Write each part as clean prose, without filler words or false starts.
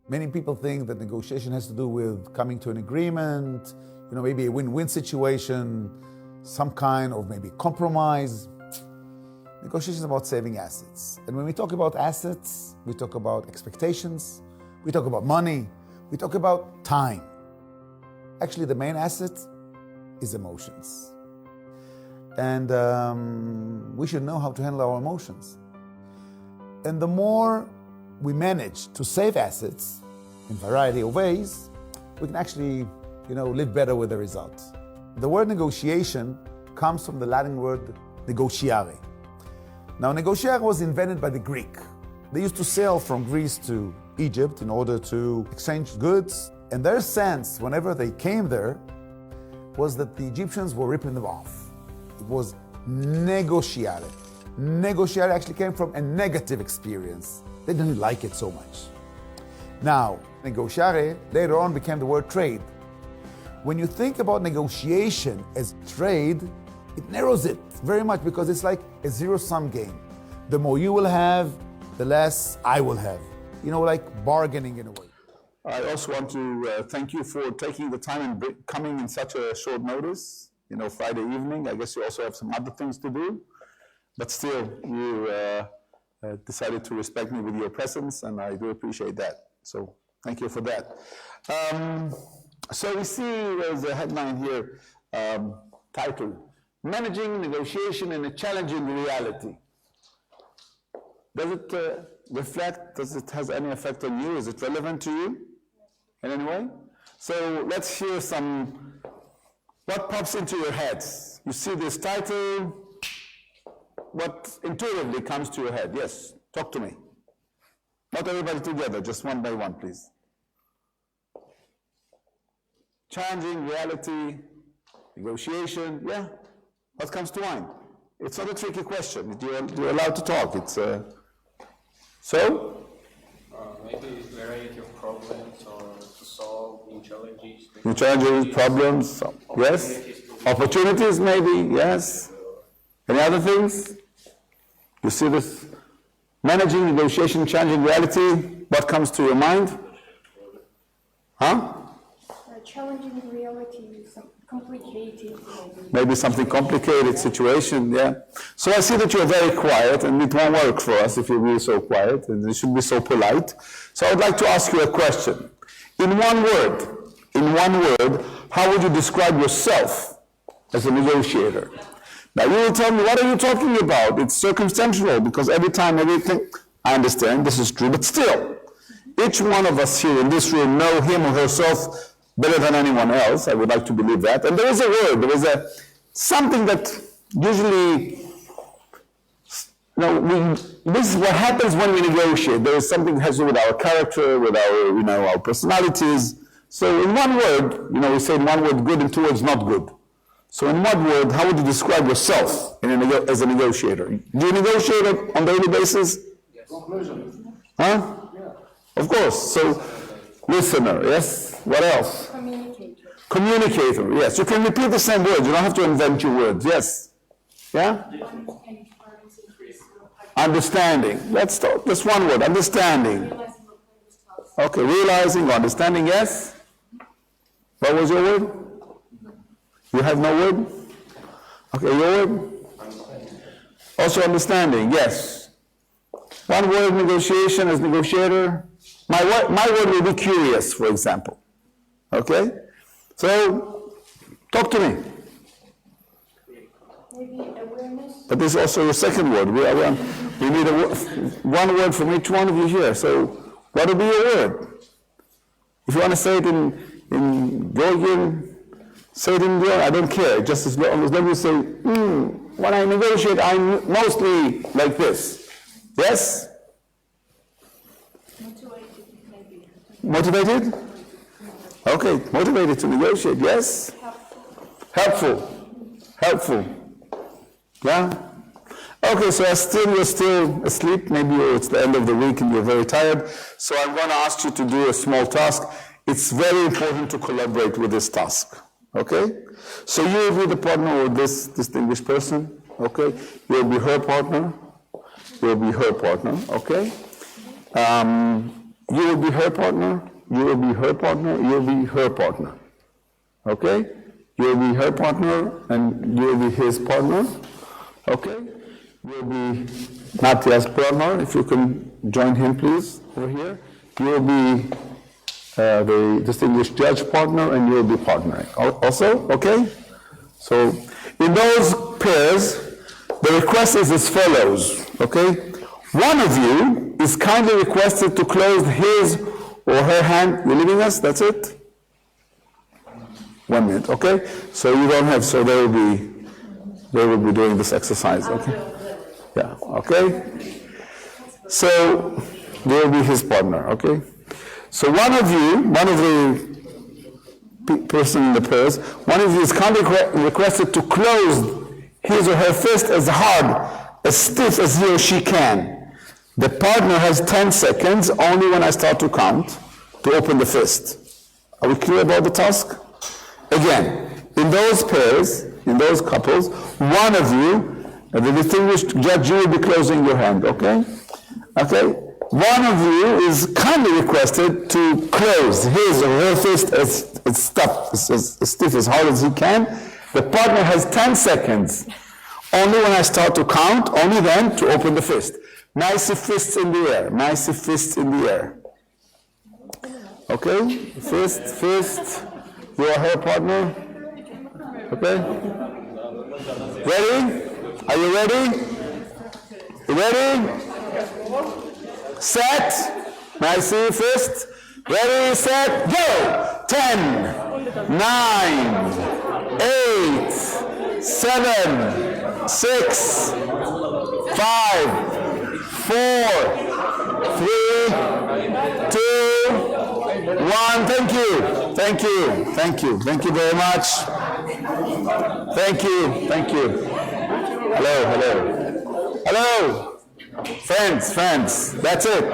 Many people think that negotiation has to do with coming to an agreement, maybe a win-win situation, some kind of maybe compromise. Negotiation is about saving assets. And when we talk about assets, we talk about expectations, we talk about money, we talk about time. Actually, the main asset is emotions. And we should know how to handle our emotions. And the more we manage to save assets in a variety of ways, we can actually, live better with the results. The word negotiation comes from the Latin word negotiare. Now, negotiare was invented by the Greek. They used to sail from Greece to Egypt in order to exchange goods. And their sense, whenever they came there, was that the Egyptians were ripping them off. It was negotiare. Negotiare actually came from a negative experience. They didn't like it so much. Now, negotiare later on became the word trade. When you think about negotiation as trade, it narrows it very much because it's like a zero-sum game. The more you will have, the less I will have. Like bargaining in a way. I also want to thank you for taking the time and coming in such a short notice. Friday evening. I guess you also have some other things to do. But still, you decided to respect me with your presence, and I do appreciate that. So thank you for that. So we see there's a headline here, titled, Managing Negotiation in a Challenging Reality. Does it reflect, does it have any effect on you? Is it relevant to you in any way? So let's hear what pops into your heads. You see this title, what intuitively comes to your head? Yes, talk to me. Not everybody together, just one by one, please. Challenging reality, negotiation, yeah. What comes to mind? It's not a tricky question. You're allowed to talk. It's so? Maybe variety of problems or to solve new challenges. New challenges, problems, yes. Opportunities, maybe, yes. Any other things? You see this? Managing, negotiation, challenging reality. What comes to your mind? Huh? Challenging reality, some complicated. Maybe something complicated situation, yeah. So I see that you're very quiet, and it won't work for us if you're really so quiet, and you should be so polite. So I would like to ask you a question. In one word, how would you describe yourself as a negotiator? Now you will tell me, what are you talking about? It's circumstantial, because every time everything, I understand, this is true, but still, each one of us here in this room know him or herself better than anyone else. I would like to believe that. And there is a word, there is something that usually, this is what happens when we negotiate. There is something that has to do with our character, with our, our personalities. So in one word, we say in one word good and two words not good. So in one word, how would you describe yourself as a negotiator? Do you negotiate on a daily basis? Yes. Conclusion. Huh? Yeah. Of course. So listener, yes. What else? Communicator. Communicator, yes. You can repeat the same words. You don't have to invent your words. Yes. Yeah? Understanding. Let's start. Just one word. Understanding. Okay. Realizing or understanding. Yes. What was your word? You have no word? Okay, your word? Also understanding, yes. One word, negotiation as negotiator. My word will be curious, for example. Okay? So, talk to me. Maybe awareness. But this is also your second word. We need one word from each one of you here. So, what will be your word? If you want to say it in Georgian, say it in Georgian, I don't care. Just as long as you say, when I negotiate, I'm mostly like this. Yes? Motivated, maybe. Motivated? Okay, motivated to negotiate, yes? Helpful. Yeah? Okay, so you're still asleep. Maybe it's the end of the week and you're very tired. So I'm going to ask you to do a small task. It's very important to collaborate with this task. Okay? So you will be the partner with this distinguished person. Okay? You'll be her partner. Okay? you will be her partner, you will be her partner, you will be her partner. Okay? You will be her partner and you will be his partner. Okay? You will be Matya's partner, if you can join him please, over here. You will be the distinguished judge partner and you will be partnering. Also, okay? So, in those pairs, the request is as follows, okay? One of you is kindly requested to close his or her hand. You're leaving us? That's it? 1 minute, okay? So you don't have, so they will be doing this exercise, okay? Yeah, okay? So they will be his partner, okay? So one of the person in the pairs, one of you is kindly requested to close his or her fist as hard, as stiff as he or she can. The partner has 10 seconds, only when I start to count, to open the fist. Are we clear about the task? Again, in those pairs, in those couples, one of you, the distinguished judge, you will be closing your hand, okay? Okay? One of you is kindly requested to close his or her fist as stiff, as hard as he can. The partner has 10 seconds. Only when I start to count, only then to open the fist. Nicey fists in the air. Nicey fists in the air. Okay? Fist. You are her partner. Okay? Ready? Are you ready? You ready? Set. Nicey fist. Ready, set, go! 10, 9, 8, 7, 6, 5, 4, 3, 2, 1. Thank you. Thank you. Thank you. Thank you very much. Thank you. Thank you. Hello. Hello. Hello. Friends. That's it.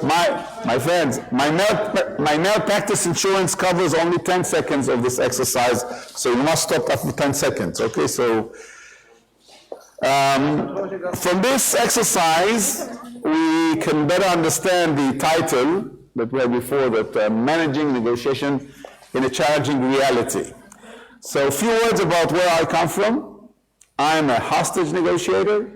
My friends, my malpractice insurance covers only 10 seconds of this exercise, so you must stop after 10 seconds, okay? So, from this exercise, we can better understand the title that we had before, that managing negotiation in a challenging reality. So, a few words about where I come from. I'm a hostage negotiator.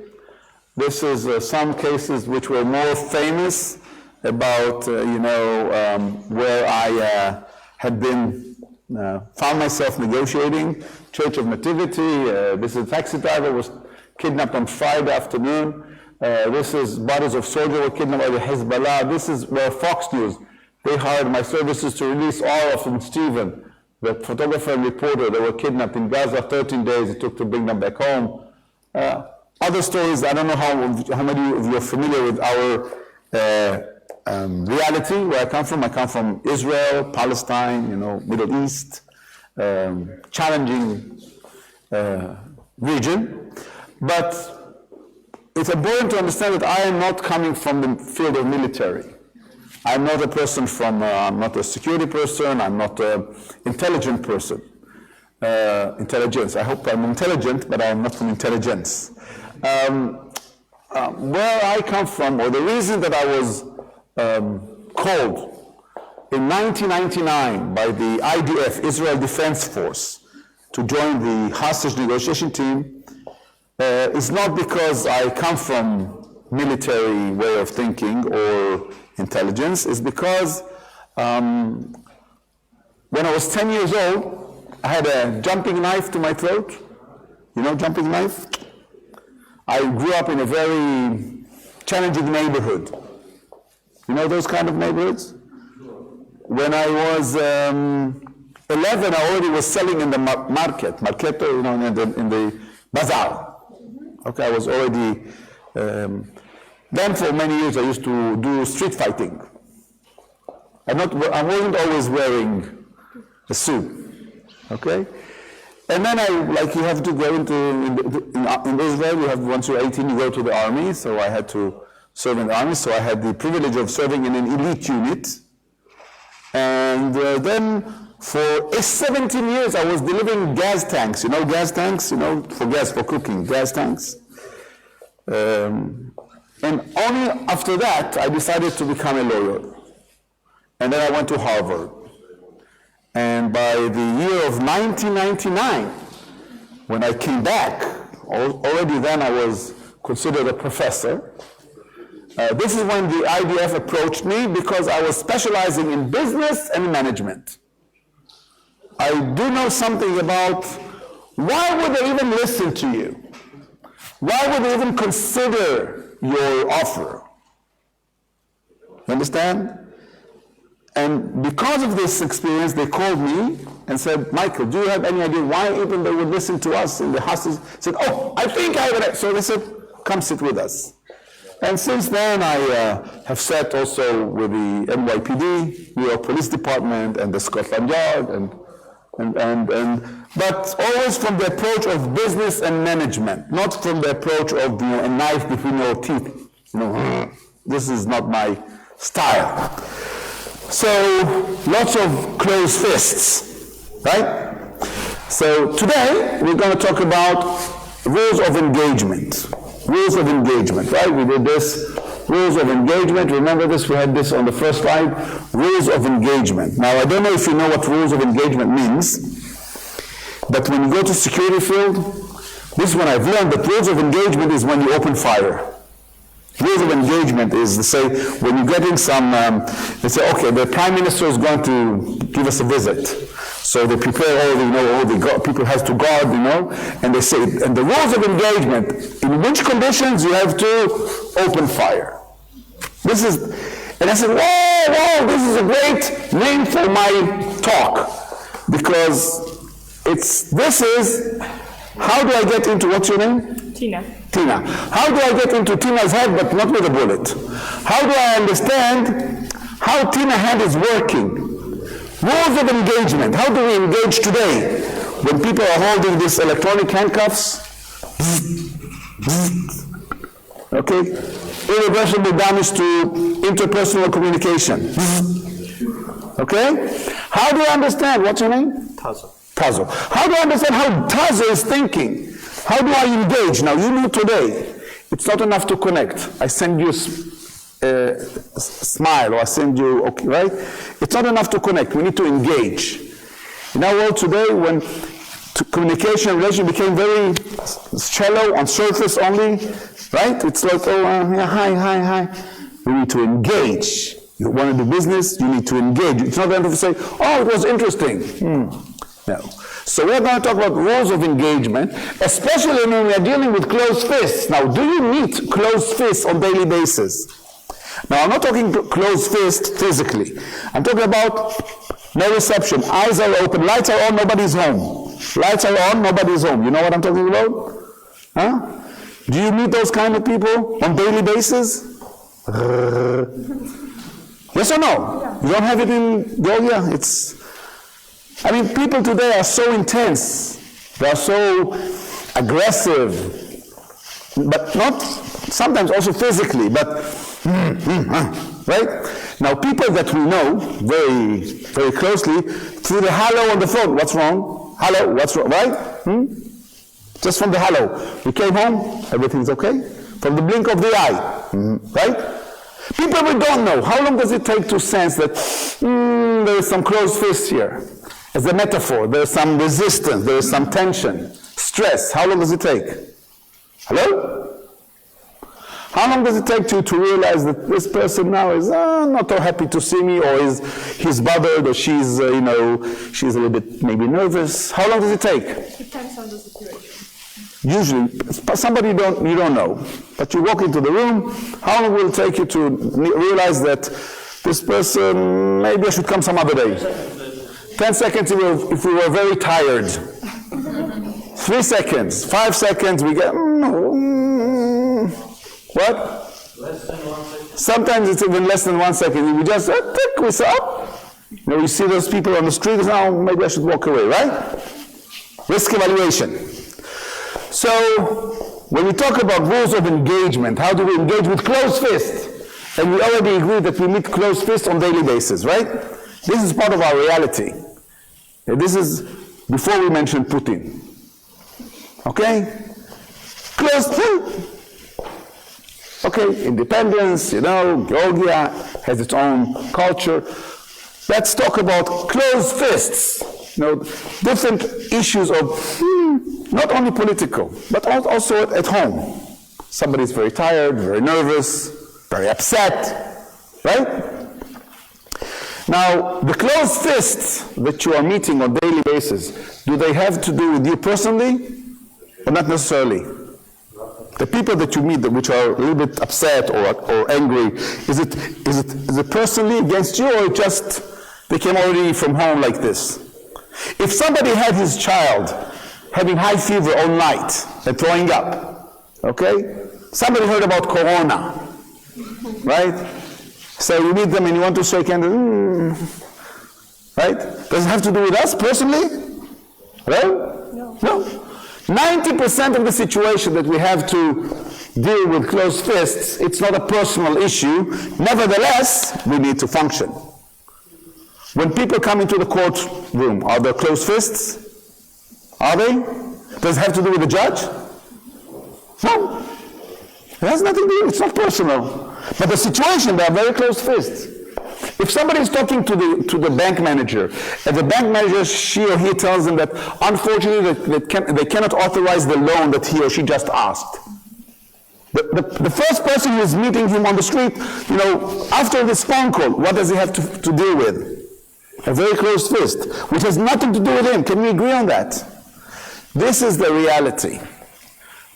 This is some cases which were more famous about, where I had been, found myself negotiating. Church of Nativity, this is a taxi driver was kidnapped on Friday afternoon. This is bodies of soldiers were kidnapped by the Hezbollah. This is where Fox News, they hired my services to release Araf and Stephen, the photographer and reporter. They were kidnapped in Gaza, 13 days it took to bring them back home. Other stories, I don't know how many of you are familiar with our reality, where I come from. I come from Israel, Palestine, Middle East, challenging region. But it's important to understand that I am not coming from the field of military. I'm not a person from, I'm not a security person, I'm not an intelligent person. Intelligence, I hope I'm intelligent, but I'm not from intelligence. Where I come from, or the reason that I was called in 1999 by the IDF, Israel Defense Force, to join the hostage negotiation team is not because I come from military way of thinking or intelligence. It's because when I was 10 years old, I had a jumping knife to my throat. You know jumping knife? I grew up in a very challenging neighborhood. You know those kind of neighborhoods? When I was 11, I already was selling in the market, marketo, in the bazaar. Okay, I was already, then for many years I used to do street fighting. I wasn't always wearing a suit, okay? And then you have to go in Israel, once you're 18, you go to the army, so I had to serve in the army, so I had the privilege of serving in an elite unit. And then for 17 years, I was delivering gas tanks. You know gas tanks? For gas, for cooking, gas tanks. And only after that, I decided to become a lawyer. and then I went to Harvard. And by the year of 1999, when I came back, already then I was considered a professor. This is when the IDF approached me because I was specializing in business and management. I do know something about why would they even listen to you? Why would they even consider your offer? You understand? And because of this experience, they called me and said, Michael, do you have any idea why even they would listen to us in the hostels? Said, oh, I think I have it. So they said, come sit with us. And since then, I have sat also with the NYPD, New York Police Department, and the Scotland Yard, but always from the approach of business and management, not from the approach of a knife between your teeth. This is not my style. So lots of closed fists, right? So today we're going to talk about rules of engagement. Rules of engagement, right? We did this. Rules of engagement. Remember this? We had this on the first slide. Rules of engagement. Now, I don't know if you know what rules of engagement means, but when you go to security field, this is when I've learned that rules of engagement is when you open fire. Rules of engagement is to say, when you're getting some, they say, okay, the Prime Minister is going to give us a visit. So they prepare all the people has to guard, and they say, and the rules of engagement, in which conditions you have to open fire. This is, and I said, whoa, this is a great name for my talk, because this is, how do I get into, what's your name? Tina. Tina. How do I get into Tina's head but not with a bullet? How do I understand how Tina's head is working? Rules of engagement. How do we engage today when people are holding these electronic handcuffs? Okay? Irreversible damage to interpersonal communication. Okay? How do I understand? What's your name? Tazo. How do I understand how Tazo is thinking? How do I engage? Now, you know today, it's not enough to connect. I send you a smile, or I send you, okay, right? It's not enough to connect. We need to engage. In our world today, when communication and relation became very shallow, on surface only, right? It's like, hi. We need to engage. You want to do business, you need to engage. It's not enough to say, oh, it was interesting. No. So we're going to talk about rules of engagement, especially when we are dealing with closed fists. Now, do you meet closed fists on a daily basis? Now, I'm not talking closed fist physically. I'm talking about no reception. Eyes are open, lights are on, nobody's home. Lights are on, nobody's home. You know what I'm talking about? Huh? Do you meet those kind of people on a daily basis? Yes or no? Yeah. You don't have it in Georgia? People today are so intense. They are so aggressive, but not sometimes also physically, but right? Now, people that we know very, very closely, through the hello on the phone, what's wrong? Hello, what's wrong, right? Just from the hello. We came home, everything's okay. From the blink of the eye, right? People we don't know, how long does it take to sense that there is some closed fist here? As a metaphor, there is some resistance, there is some tension, stress. How long does it take? Hello? How long does it take to realize that this person now is not so happy to see me, or he's bothered, or she's she's a little bit maybe nervous? How long does it take? Depends on the situation. Usually, somebody you don't know, but you walk into the room. How long will it take you to realize that this person, maybe I should come some other day? 10 seconds if we were very tired. 3 seconds, 5 seconds, we get, what? Less than 1 second. Sometimes it's even less than 1 second. We just, we stop. We see those people on the street, now maybe I should walk away, right? Risk evaluation. So, when we talk about rules of engagement, how do we engage with closed fists? And we already agreed that we meet closed fists on a daily basis, right? This is part of our reality. This is before we mention Putin. Okay? Closed fist. Okay, independence, Georgia has its own culture. let's talk about closed fists. Different issues of not only political, but also at home. Somebody's very tired, very nervous, very upset, right? Now, the closed fists that you are meeting on a daily basis, do they have to do with you personally, or not necessarily? The people that you meet, which are a little bit upset or angry, is it personally against you, or just they came already from home like this? If somebody had his child having high fever all night and throwing up, okay? Somebody heard about corona, right? So you meet them and you want to shake hands, right? Does it have to do with us personally? Right? No. 90% of the situation that we have to deal with closed fists, it's not a personal issue. Nevertheless, we need to function. When people come into the courtroom, are there closed fists? Are they? Does it have to do with the judge? No. It has nothing to do, it's not personal. But the situation, they are very closed fists. If somebody is talking to the bank manager, and the bank manager, she or he tells them that unfortunately they cannot authorize the loan that he or she just asked. The first person who is meeting him on the street, after this phone call, what does he have to deal with? A very closed fist, which has nothing to do with him. Can we agree on that? This is the reality.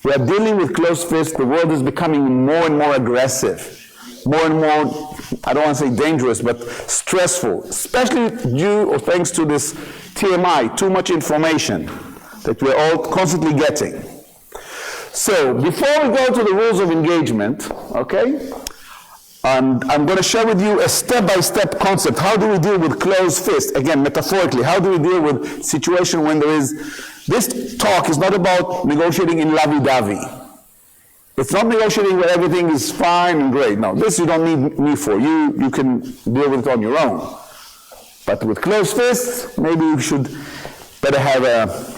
We are dealing with closed fists. The world is becoming more and more aggressive, more and more, I don't want to say dangerous, but stressful, especially due or thanks to this TMI, too much information that we're all constantly getting. So, before we go to the rules of engagement, okay, and I'm going to share with you a step-by-step concept. How do we deal with closed fists? Again, metaphorically, how do we deal with situation when there is... This talk is not about negotiating in lovey-dovey. It's not negotiating where everything is fine and great. No, this you don't need me for. You can deal with it on your own. But with closed fists, maybe you should better have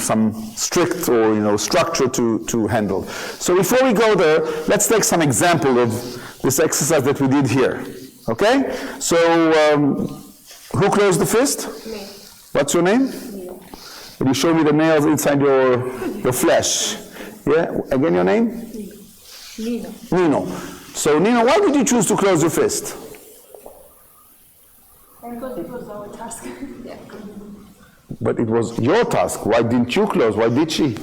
some strict or structure to handle. So before we go there, let's take some example of this exercise that we did here. Okay? So who closed the fist? Me. What's your name? Will you show me the nails inside your flesh? Yeah? Again, your name? Nino. Nino. So Nino, why did you choose to close your fist? Because it was our task. Yeah. But it was your task. Why didn't you close? Why did she?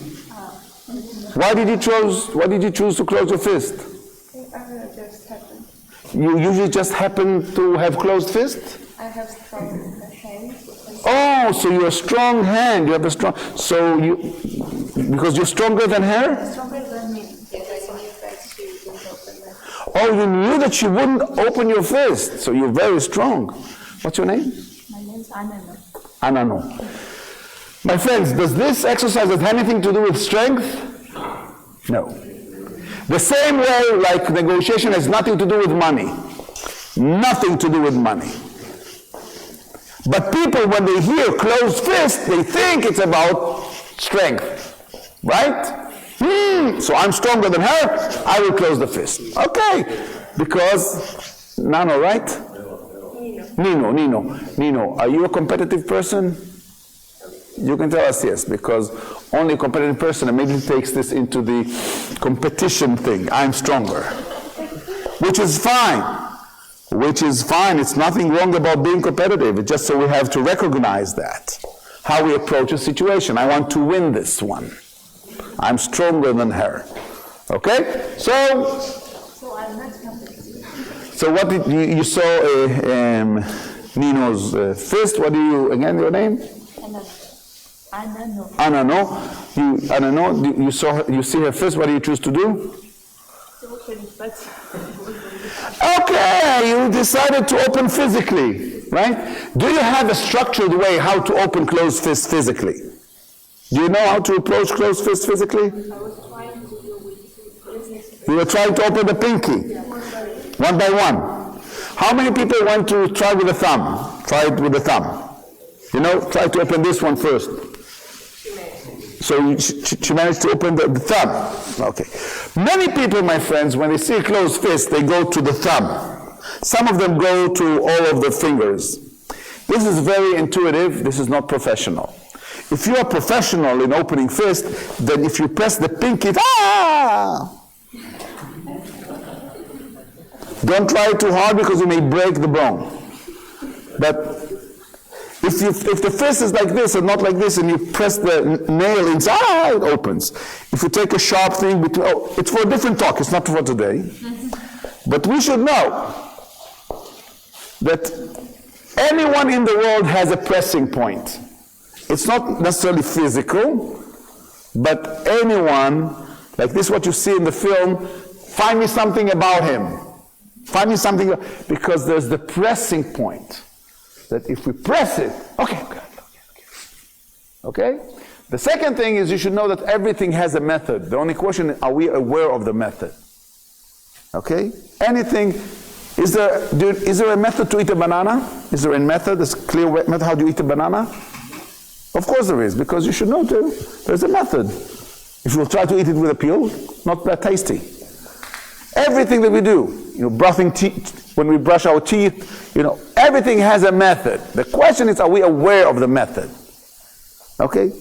Why did you choose to close your fist? Just happened. You usually just happen to have closed fist? I have strong hands. Oh, so you're a strong hand. You have a strong. So because you're stronger than her? Stronger than me. Yes, I knew that she wouldn't open that. Oh, you knew that she wouldn't open your fist. So you're very strong. What's your name? My name's Anana. Anano. My friends, does this exercise have anything to do with strength? No. The same way, like negotiation has nothing to do with money. Nothing to do with money. But people, when they hear closed fist, they think it's about strength. Right? So I'm stronger than her, I will close the fist. Okay. Because, Nano, right? Nino, are you a competitive person? You can tell us yes, because only a competitive person immediately takes this into the competition thing. I'm stronger. Which is fine. It's nothing wrong about being competitive. It's just so we have to recognize that. How we approach a situation. I want to win this one. I'm stronger than her. Okay? So I'm not competitive. So what did you saw Nino's fist? What do you, again, your name? Anano. Anano, you see her fist, what do you choose to do? To open, but... Okay, you decided to open physically, right? Do you have a structured way how to open closed fists physically? Do you know how to approach closed fists physically? I was trying to do with You were trying to open the pinky, one by one. How many people want to try with the thumb? Try it with the thumb. Try to open this one first. So she managed to open the thumb. Okay. Many people, my friends, when they see a closed fist, they go to the thumb. Some of them go to all of the fingers. This is very intuitive. This is not professional. If you are professional in opening fist, then if you press the pinky, don't try too hard because you may break the bone. But if the fist is like this and not like this, and you press the nail inside, it opens. If you take a sharp thing between, it's for a different talk. It's not for today. But we should know that anyone in the world has a pressing point. It's not necessarily physical, but anyone, like this, what you see in the film, find me something about him. Find me something, because there's the pressing point. That if we press it, okay. The second thing is you should know that everything has a method. The only question is, are we aware of the method? Okay? Anything, is there a method to eat a banana? Is there a method, a clear method how do you eat a banana? Of course there is, because you should know too. There's a method. If you will try to eat it with a peel, not that tasty. Everything that we do, brushing teeth, when we brush our teeth, everything has a method. The question is, are we aware of the method? Okay?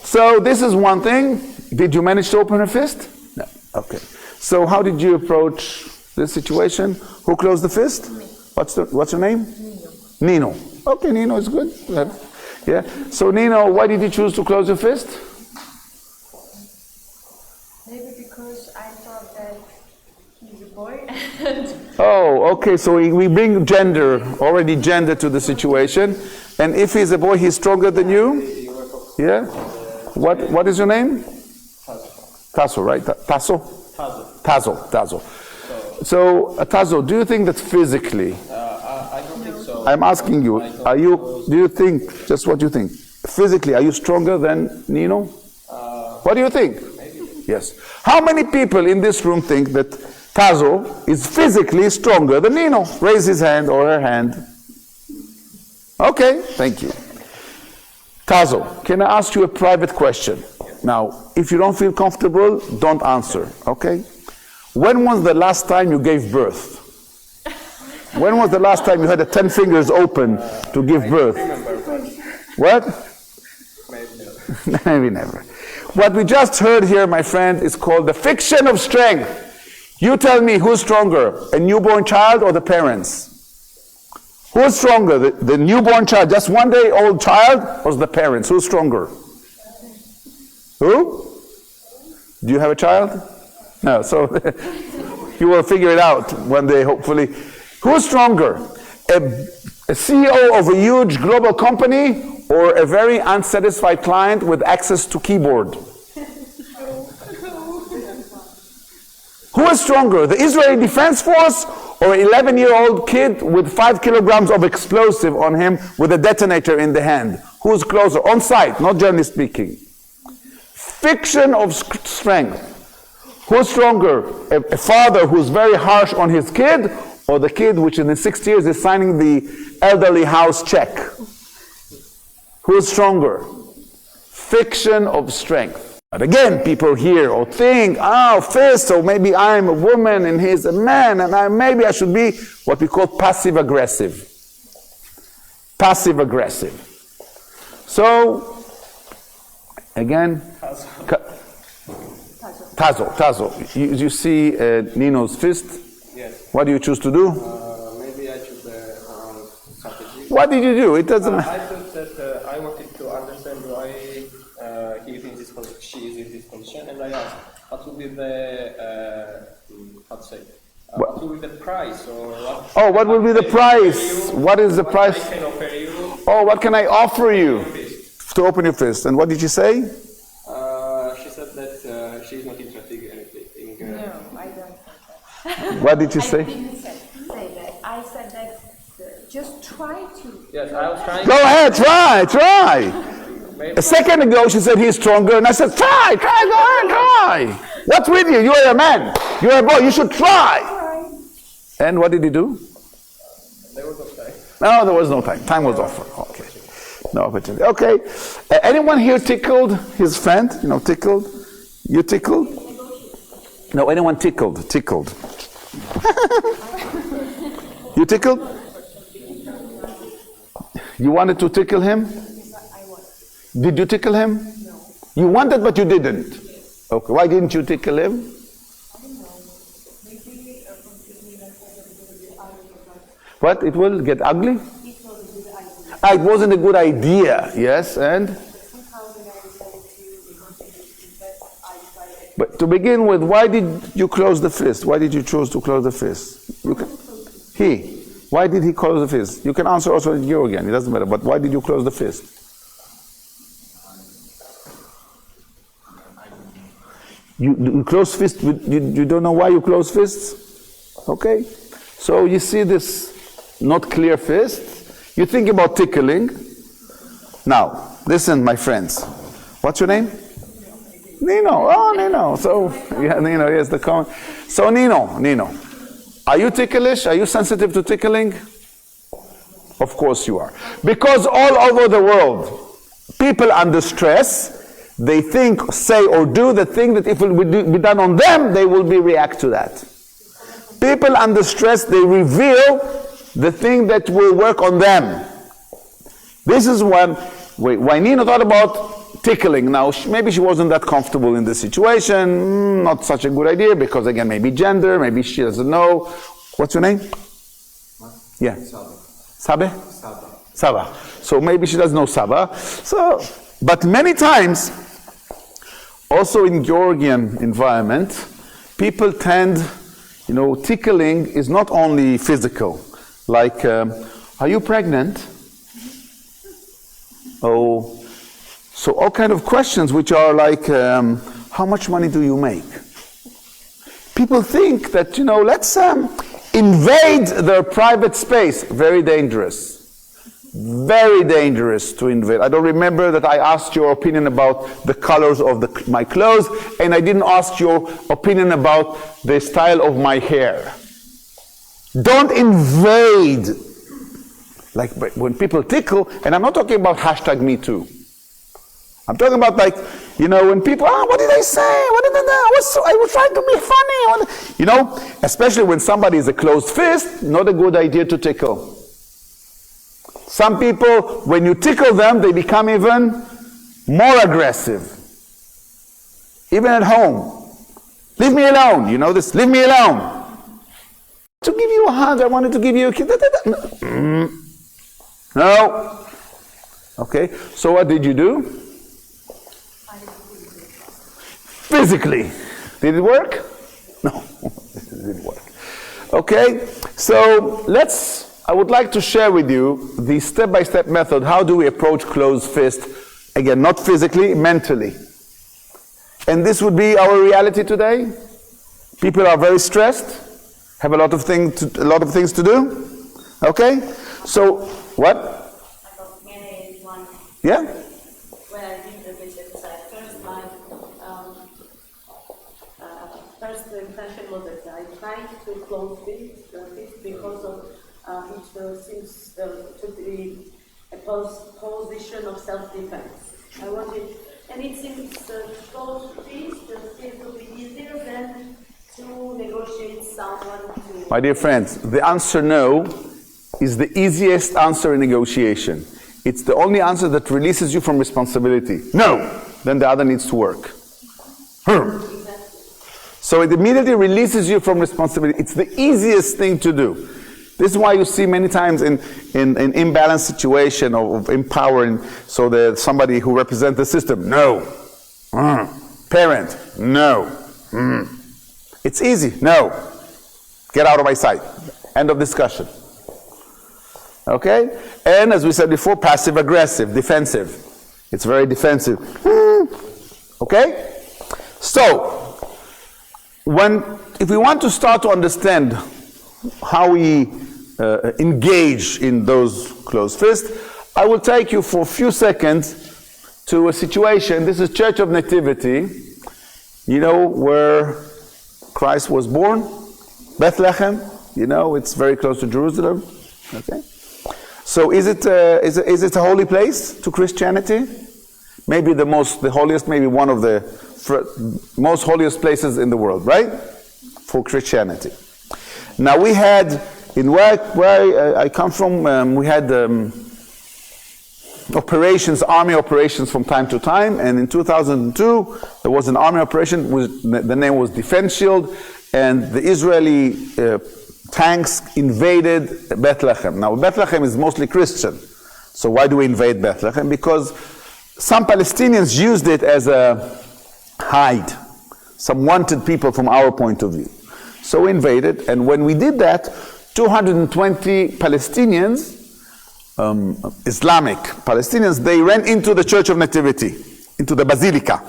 So this is one thing. Did you manage to open her fist? No. Okay. So how did you approach this situation? Who closed the fist? Me. What's your name? Nino. Nino. Okay, Nino is good. Yeah. So Nino, why did you choose to close your fist? Maybe because I thought that he's a boy. Oh, okay. So we bring gender to the situation. And if he's a boy, he's stronger than you? Yeah? What is your name? Tasso, right? Tasso? Tasso. So, Tasso, do you think that physically, I don't think so. I'm asking you, do you think, just what you think, physically, are you stronger than Nino? What do you think? Maybe. Yes. How many people in this room think that Tasso is physically stronger than Nino? Raise his hand or her hand. Okay, thank you. Tasso, can I ask you a private question? Now, if you don't feel comfortable, don't answer, okay? When was the last time you gave birth? When was the last time you had 10 fingers open to give birth? What? Maybe never. What we just heard here, my friend, is called the fiction of strength. You tell me who's stronger, a newborn child or the parents? Who's stronger, the newborn child, just 1 day old child, or the parents? Who's stronger? Who? Do you have a child? No, so you will figure it out one day, hopefully. Who's stronger? A CEO of a huge global company or a very unsatisfied client with access to keyboard? Who is stronger, the Israeli Defense Force or an 11-year-old kid with 5 kilograms of explosive on him with a detonator in the hand? Who's closer? On site, not generally speaking. Fiction of strength. Who's stronger? A father who's very harsh on his kid, or the kid which in the 6 years is signing the elderly house check? Who's stronger? Fiction of strength. But again, people hear or think, fist, so maybe I'm a woman and he's a man, and maybe I should be what we call passive-aggressive. Passive-aggressive. So, again, Tasso. You see Nino's fist? Yes. What do you choose to do? Maybe I choose the strategy. What did you do? It doesn't matter. I thought that I wanted to understand why he is in this position, she is in this position, and I asked, what will be the, what will be the price, or what? Oh, what will be the price? What is the price? I can offer you. Oh, what can I offer you? To open your fist. And what did you say? She said that she is not interested in anything. No, I don't think that. What did you say? I didn't say that. I said that just try to. Yes, I was trying. Go ahead, try. A second ago she said he's stronger, and I said, try, go ahead, try. What's with you? You're a man. You're a boy. You should try. And what did he do? There was no time. No, there was no time. Time was over. Okay. No opportunity. Okay. Anyone here tickled his friend? Tickled? You tickled? No, anyone tickled? You tickled? You wanted to tickle him? Did you tickle him? No. You wanted, but you didn't. Okay. Why didn't you tickle him? What? It will get ugly? It wasn't a good idea. Yes, and? But to begin with, why did you close the fist? Why did you choose to close the fist? Why did he close the fist? You can answer also in Georgian, it doesn't matter, but why did you close the fist? You close fist, you don't know why you close fists? Okay? So you see this not clear fist, you think about tickling. Now, listen, my friends. What's your name? Nino. Oh, Nino. So, yeah, Nino, yes, the comment. So, Nino. Are you ticklish? Are you sensitive to tickling? Of course you are. Because all over the world, people under stress, they think, say, or do the thing that if it will be done on them, they will react to that. People under stress, they reveal the thing that will work on them. This is why Nino thought about tickling. Now, maybe she wasn't that comfortable in this situation. Not such a good idea because, again, maybe gender, maybe she doesn't know. What's your name? Yeah. Sabe? Saba. So maybe she doesn't know Saba. So, but many times, also in Georgian environment, people tend, tickling is not only physical. Like, are you pregnant? Oh, so all kind of questions which are like, how much money do you make? People think that, let's invade their private space. Very dangerous. Very dangerous to invade. I don't remember that I asked your opinion about the colors of my clothes, and I didn't ask your opinion about the style of my hair. Don't invade. Like when people tickle, and I'm not talking about #MeToo. I'm talking about when people, what did I say? What did I was trying to be funny. Especially when somebody is a closed fist, not a good idea to tickle. Some people, when you tickle them, they become even more aggressive. Even at home. Leave me alone. You know this, leave me alone. To give you a hug, I wanted to give you a kiss. No. Okay, so what did you do? Physically. Did it work? No, it didn't work. Okay, so I would like to share with you the step-by-step method. How do we approach closed fist? Again, not physically, mentally. And this would be our reality today. People are very stressed, have a lot of things to do. Okay? So, what? I got married one. Yeah? When I did the exercise, first the impression was that I tried to close this because of it seems to be a position of self-defense. I wanted, and it seems close fist seems to be easier than to negotiate someone to... My dear friends, the answer no is the easiest answer in negotiation. It's the only answer that releases you from responsibility. No! Then the other needs to work. So it immediately releases you from responsibility. It's the easiest thing to do. This is why you see many times in imbalanced situation of empowering, so that somebody who represents the system, no. Parent, no. It's easy, no. Get out of my sight. End of discussion. Okay? And as we said before, passive-aggressive, defensive. It's very defensive. Okay? So, if we want to start to understand how we engage in those closed fists, I will take you for a few seconds to a situation. This is Church of Nativity, where Christ was born. Bethlehem, it's very close to Jerusalem. Okay? So is it a holy place to Christianity? Maybe the holiest, maybe one of the most holiest places in the world, right? For Christianity. Now we had In where I come from, we had operations, army operations from time to time, and in 2002 there was an army operation, the name was Defense Shield, and the Israeli tanks invaded Bethlehem. Now Bethlehem is mostly Christian, so why do we invade Bethlehem? Because some Palestinians used it as a hide, some wanted people from our point of view. So we invaded, and when we did that, 220 Palestinians, Islamic Palestinians, they ran into the Church of Nativity, into the Basilica.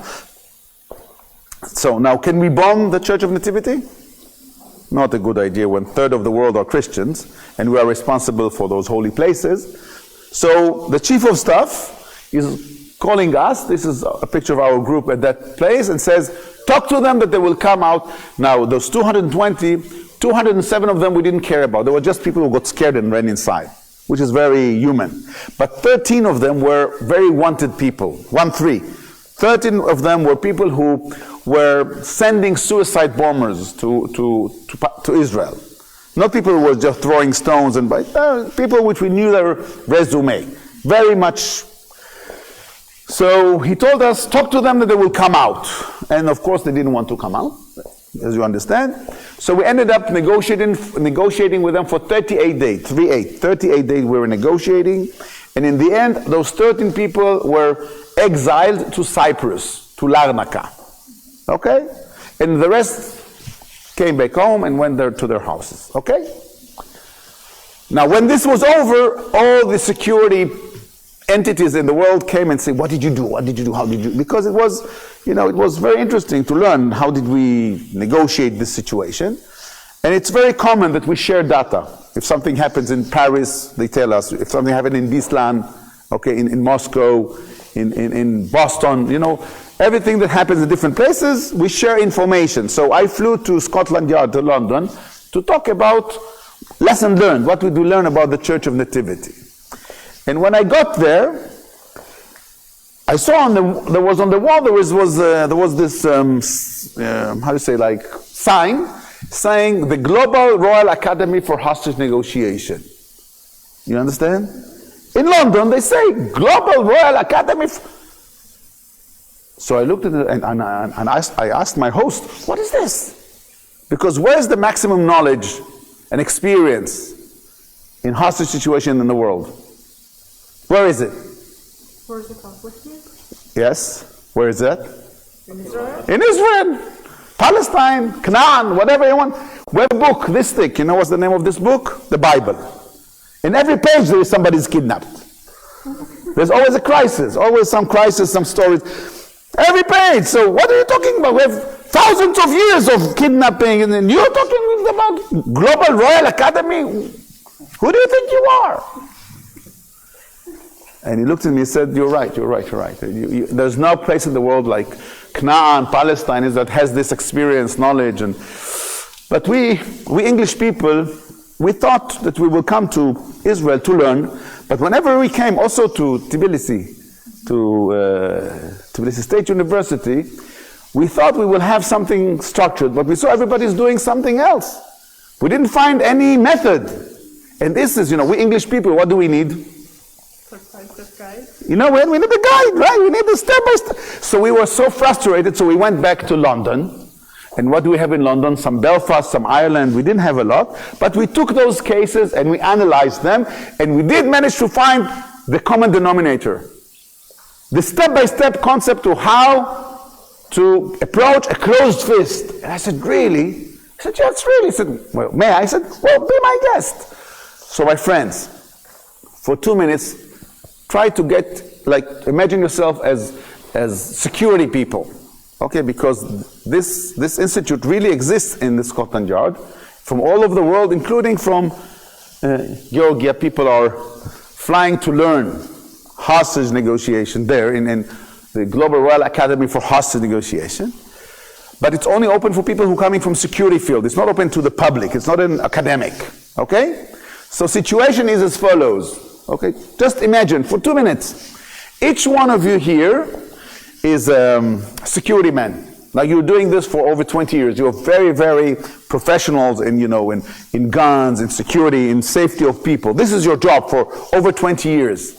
So now, can we bomb the Church of Nativity? Not a good idea when a third of the world are Christians, and we are responsible for those holy places. So the chief of staff is calling us, this is a picture of our group at that place, and says, talk to them that they will come out. Now, those 220, 207 of them we didn't care about. They were just people who got scared and ran inside, which is very human. But 13 of them were very wanted people, 13. 13 of them were people who were sending suicide bombers to Israel. Not people who were just throwing stones, and people which we knew their resume, very much. So he told us, talk to them that they will come out. And of course they didn't want to come out, as you understand. So we ended up negotiating with them for 38 days, 38 days we were negotiating. And in the end, those 13 people were exiled to Cyprus, to Larnaca. Okay? And the rest came back home and went there to their houses. Okay? Now when this was over, all the security entities in the world came and said, what did you do? What did you do? How did you? Because it was, it was very interesting to learn how did we negotiate this situation. And it's very common that we share data. If something happens in Paris, they tell us. If something happened in Bislan, okay, in Moscow, in Boston, everything that happens in different places, we share information. So I flew to Scotland Yard, to London, to talk about lesson learned. What did we learn about the Church of Nativity? And when I got there, I saw there was on the wall there was this how do you say, like sign saying the Global Royal Academy for Hostage Negotiation. You understand? In London they say Global Royal Academy. So I looked at it and I asked my host, what is this? Because where's the maximum knowledge and experience in hostage situation in the world? Where is it? Where is the conflict here? Yes. Where is that? In Israel? In Israel. Palestine, Canaan, whatever you want. We have a book this thick. You know what's the name of this book? The Bible. In every page there is somebody's kidnapped. There's always a crisis, always some crisis, some stories. Every page. So what are you talking about? We have thousands of years of kidnapping, and then you're talking about Global Royal Academy? Who do you think you are? And he looked at me and said, you're right. There's no place in the world like Canaan, Palestine, that has this experience, knowledge. But we English people, we thought that we will come to Israel to learn. But whenever we came also to Tbilisi, Tbilisi State University, we thought we will have something structured, but we saw everybody's doing something else. We didn't find any method. And this is, we English people, what do we need? We need a guide, right? We need a step by step. So we were so frustrated, so we went back to London. And what do we have in London? Some Belfast, some Ireland. We didn't have a lot. But we took those cases and we analyzed them. And we did manage to find the common denominator. The step-by-step concept of how to approach a closed fist. And I said, really? He said, yes, really. He said, well, may I? I said, well, be my guest. So my friends, for 2 minutes, try to get, imagine yourself as security people, okay? Because this institute really exists in the Scotland Yard, from all over the world, including from Georgia. People are flying to learn hostage negotiation there in the Global Royal Academy for Hostage Negotiation. But it's only open for people who are coming from security field. It's not open to the public. It's not an academic, okay? So situation is as follows. Okay, just imagine for 2 minutes, each one of you here is a security man. Now you're doing this for over 20 years. You're very, very professionals in, in guns, in security, in safety of people. This is your job for over 20 years.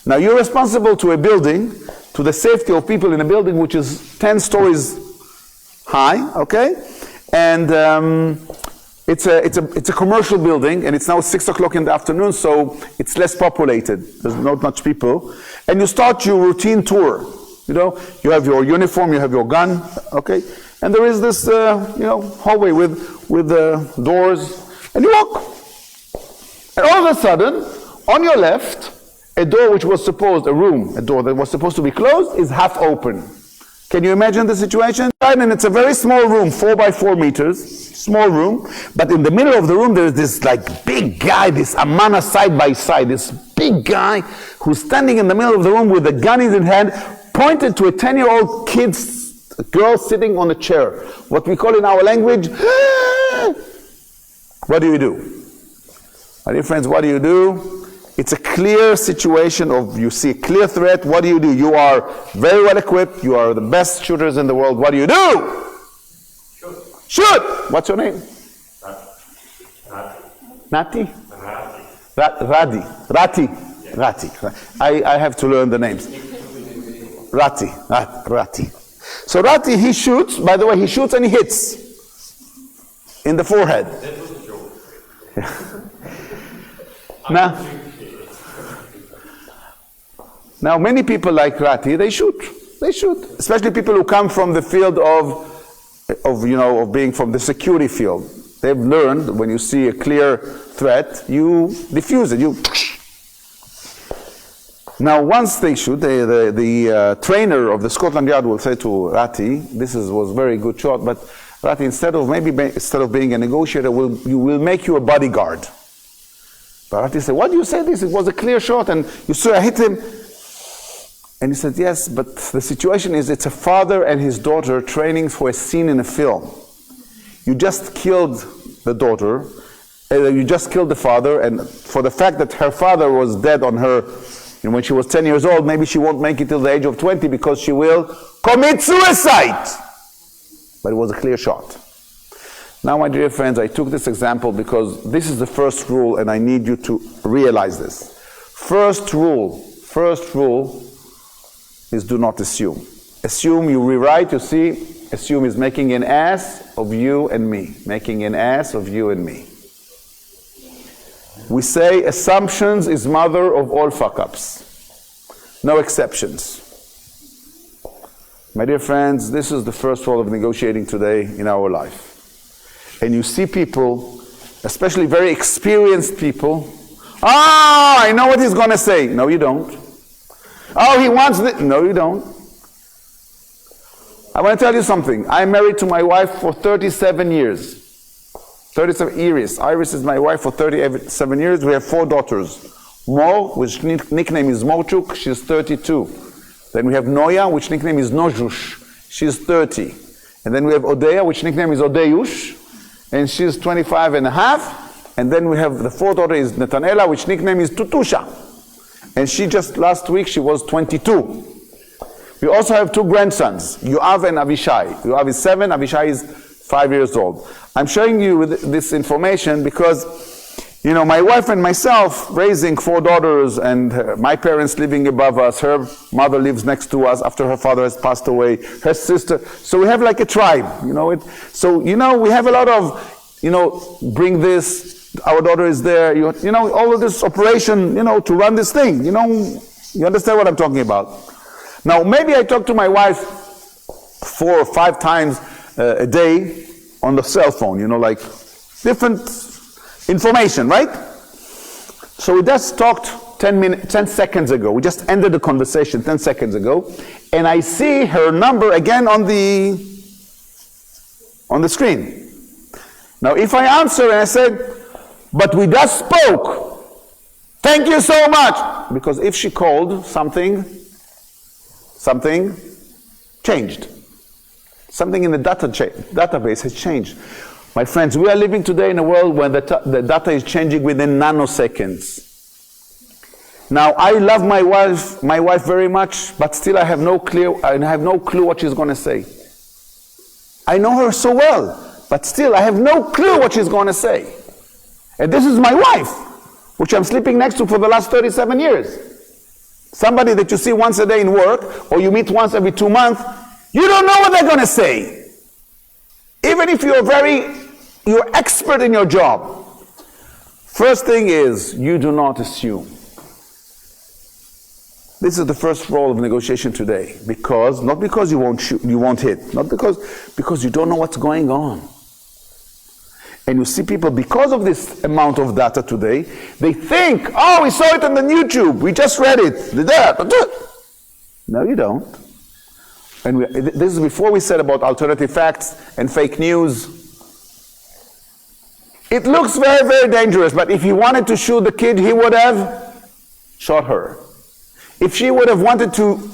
Now you're responsible to a building, to the safety of people in a building which is 10 stories high, okay? And it's a commercial building, and it's now 6 o'clock in the afternoon, so it's less populated. There's not much people. And you start your routine tour. You have your uniform, you have your gun, okay? And there is this, hallway with doors, and you walk. And all of a sudden, on your left, a door which was supposed, a door that was supposed to be closed is half open. Can you imagine the situation? And it's a very small room, 4 by 4 meters, small room, but in the middle of the room there's this like big guy, this Amana side by side, this big guy who's standing in the middle of the room with a gun in his hand, pointed to a 10-year-old girl sitting on a chair. What we call in our language, what do you do? My dear friends, what do you do? It's a clear situation of, you see a clear threat, what do? You are very well equipped, you are the best shooters in the world, what do you do? Shoot! What's your name? Nati? Rati. I have to learn the names. Rati. So Rati, he shoots, by the way, he shoots and he hits in the forehead. Now many people like Rati, they shoot, especially people who come from the field of being from the security field. They've learned when you see a clear threat, you diffuse it. Now, once they shoot, the trainer of the Scotland Yard will say to Rati, was a very good shot, but Rati, instead of being a negotiator, you will make you a bodyguard. But Rati said, "What do you say this? It was a clear shot, and you saw I hit him." And he said, "Yes, but the situation is it's a father and his daughter training for a scene in a film. You just killed the daughter, you just killed the father, and for the fact that her father was dead on her, when she was 10 years old, maybe she won't make it till the age of 20 because she will commit suicide." But it was a clear shot. Now, my dear friends, I took this example because this is the first rule, and I need you to realize this. First rule is do not assume. Assume, you rewrite, you see, assume is making an ass of you and me. Making an ass of you and me. We say assumptions is mother of all fuck-ups. No exceptions. My dear friends, this is the first rule of negotiating today in our life. And you see people, especially very experienced people, I know what he's going to say. No, you don't. Oh, he wants this. No, you don't. I want to tell you something. I'm married to my wife for 37 years. 37 Iris. Iris is my wife for 37 years. We have 4 daughters. Mo, which nickname is Mochuk, she's 32. Then we have Noya, which nickname is Nojush, she's 30. And then we have Odeya, which nickname is Odeyush, and she's 25 and a half. And then we have the 4th daughter is Netanela, which nickname is Tutusha. And she just last week, she was 22. We also have 2 grandsons, Yoav and Avishai. Yoav is 7, Avishai is 5 years old. I'm showing you this information because, my wife and myself raising 4 daughters and my parents living above us, her mother lives next to us after her father has passed away, her sister. So we have like a tribe, So, we have a lot of, bring this, our daughter is there, all of this operation, to run this thing, you understand what I'm talking about. Now, maybe I talk to my wife 4 or 5 times a day on the cell phone, like different information, right? So we just talked 10 seconds ago. We just ended the conversation 10 seconds ago, and I see her number again on the screen. Now, if I answer and I said, "But we just spoke, thank you so much," because if she called, something changed. Something in the database has changed. My friends, we are living today in a world where the data is changing within nanoseconds. Now, I love my wife very much, but still I have no clue what she's going to say. I know her so well, But still, I have no clue what she's going to say. And this is my wife, which I'm sleeping next to for the last 37 years. Somebody that you see once a day in work, or you meet once every 2 months, you don't know what they're going to say. Even if you're expert in your job. First thing is, you do not assume. This is the first role of negotiation today. Not because you won't hit, not because you don't know what's going on. And you see people, because of this amount of data today, they think, oh, we saw it on the YouTube, we just read it. No, you don't. And this is before we said about alternative facts and fake news. It looks very, very dangerous, but if he wanted to shoot the kid, he would have shot her. If she would have wanted to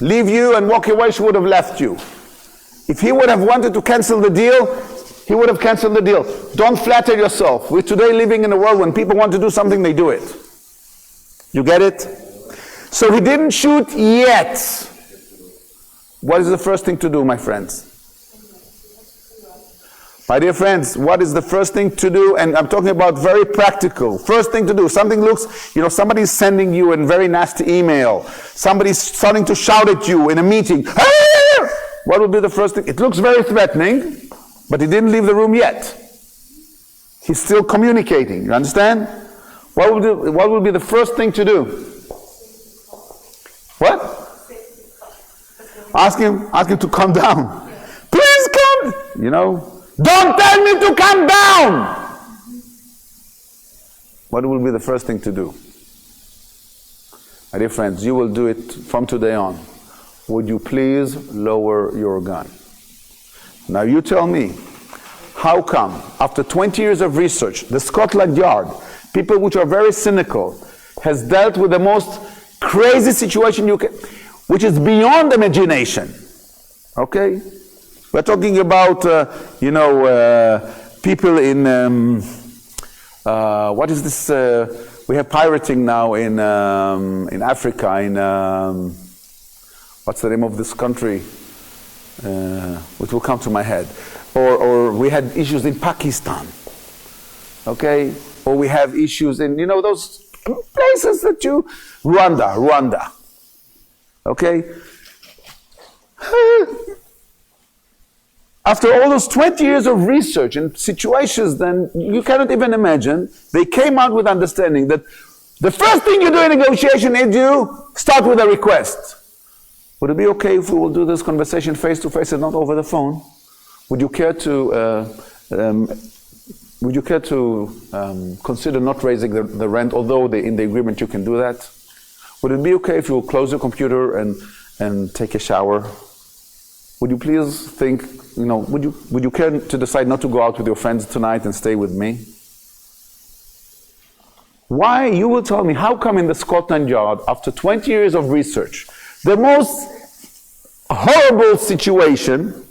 leave you and walk away, she would have left you. If he would have wanted to cancel the deal, he would have canceled the deal. Don't flatter yourself. We're today living in a world when people want to do something, they do it. You get it? So he didn't shoot yet. What is the first thing to do, my friends? My dear friends, what is the first thing to do? And I'm talking about very practical. First thing to do, something looks, somebody's sending you a very nasty email. Somebody's starting to shout at you in a meeting. What would be the first thing? It looks very threatening, but he didn't leave the room yet. He's still communicating, you understand? What would be the first thing to do? What? Ask him to calm down. Please come, Don't tell me to come down! What will be the first thing to do? My dear friends, you will do it from today on. Would you please lower your gun? Now you tell me, how come, after 20 years of research, the Scotland Yard, people which are very cynical, has dealt with the most crazy situation which is beyond imagination. Okay? We're talking about, people in, what is this? We have pirating now in Africa, what's the name of this country? Which will come to my head. Or we had issues in Pakistan, okay? Or we have issues in, those places that Rwanda, okay? After all those 20 years of research and situations, then you cannot even imagine, they came out with understanding that the first thing you do in negotiation is you start with a request. Would it be okay if we will do this conversation face to face and not over the phone? Would you care to consider not raising the rent, although in the agreement you can do that? Would it be okay if you will close your computer and take a shower? Would you please think, would you care to decide not to go out with your friends tonight and stay with me? Why? You will tell me, how come in the Scotland Yard, after 20 years of research, the most horrible situation,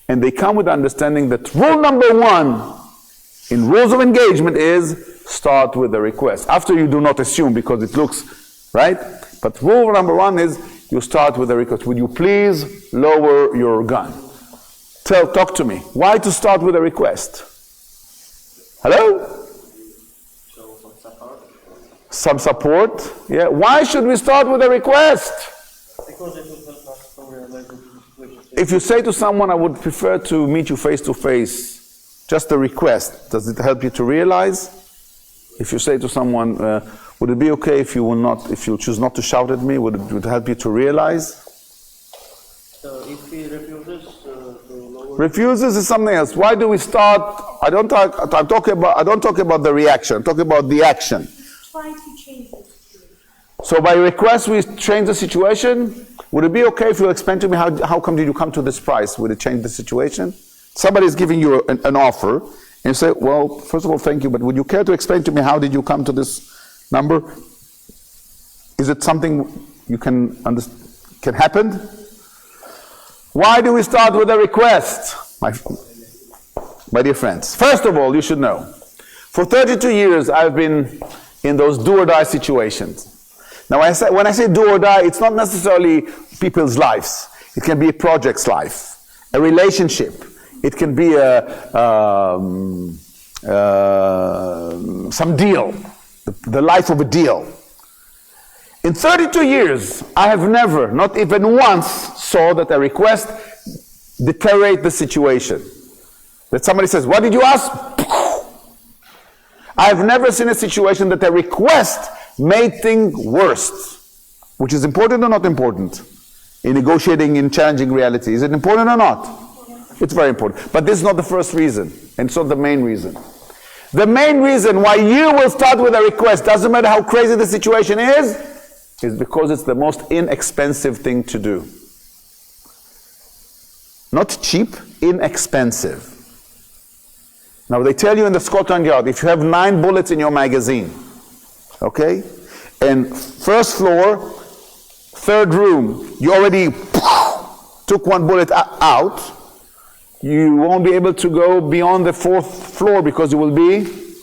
and they come with understanding that rule number 1 in rules of engagement is start with a request. After you do not assume because it looks, right? But rule number 1 is you start with a request. Would you please lower your gun? Talk to me. Why to start with a request? Hello? Some support? Yeah. Why should we start with a request? Because it will help us to realize the situation. If you say to someone, I would prefer to meet you face to face, just a request, does it help you to realize? If you say to someone, would it be okay if you choose not to shout at me, would it help you to realize? So if he refuses to lower... Refuses is something else. Why do we start? I don't talk about the reaction, I'm talking about the action. Try to change the situation. So by request we change the situation. Would it be okay if you explain to me how come did you come to this price? Would it change the situation? Somebody is giving you an offer, and you say, well, first of all, thank you, but would you care to explain to me how did you come to this number? Is it something you can happen? Why do we start with a request? My dear friends, first of all, you should know, for 32 years I've been in those do or die situations. Now when I say do or die, it's not necessarily people's lives. It can be a project's life, a relationship. It can be some deal, the life of a deal. In 32 years, I have never, not even once, saw that a request deteriorate the situation. That somebody says, what did you ask? I have never seen a situation that a request made things worse. Which is important or not important in negotiating in challenging reality? Is it important or not? It's very important. But this is not the first reason, and it's not the main reason. The main reason why you will start with a request, doesn't matter how crazy the situation is because it's the most inexpensive thing to do. Not cheap, inexpensive. Now they tell you in the Scotland Yard, if you have 9 bullets in your magazine, okay, and first floor, 3rd room, you already took 1 bullet out, you won't be able to go beyond the 4th floor because you will be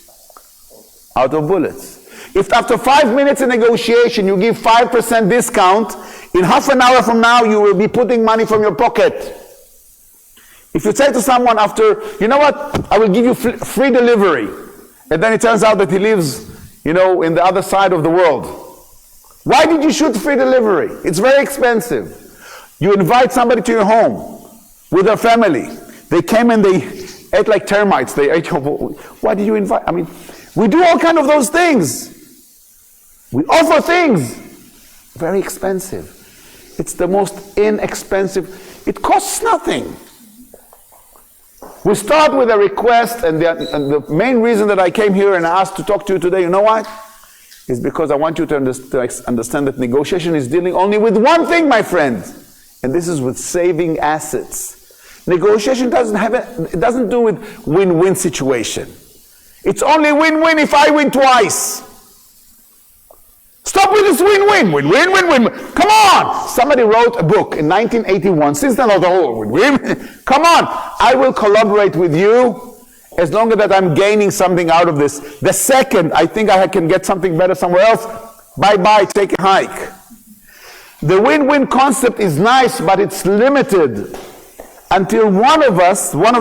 out of bullets. If after 5 minutes in negotiation you give 5% discount, in half an hour from now you will be putting money from your pocket. If you say to someone after, you know what, I will give you free delivery, and then it turns out that he lives, in the other side of the world. Why did you shoot free delivery? It's very expensive. You invite somebody to your home with their family. They came and they ate like termites. They ate your, why did you invite? I mean, we do all kind of those things. We offer things. Very expensive. It's the most inexpensive. It costs nothing. We start with a request, and the main reason that I came here and asked to talk to you today, you know what? Is because I want you to understand that negotiation is dealing only with one thing, my friend, and this is with saving assets. Negotiation it doesn't do with win-win situation. It's only win-win if I win twice. Stop with this win-win, win-win, win-win. Come on! Somebody wrote a book in 1981. Since then, the whole win-win. Come on! I will collaborate with you as long as that I'm gaining something out of this. The second I think I can get something better somewhere else, bye-bye, take a hike. The win-win concept is nice, but it's limited until one of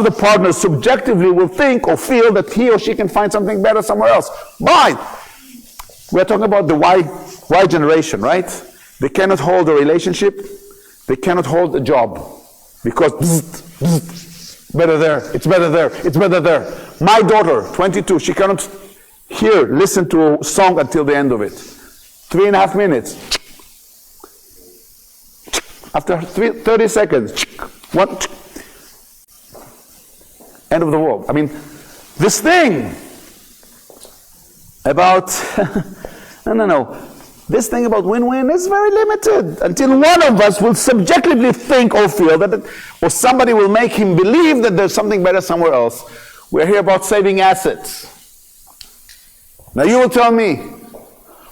the partners subjectively will think or feel that he or she can find something better somewhere else. Bye! We're talking about the Y generation, right? They cannot hold a relationship. They cannot hold a job. Because better there, it's better there, it's better there. My daughter, 22, she cannot listen to a song until the end of it. 3.5 minutes. After 30 seconds, end of the world. I mean, this thing about, no. This thing about win-win is very limited until one of us will subjectively think or feel that, or somebody will make him believe that there's something better somewhere else. We're here about saving assets. Now you will tell me,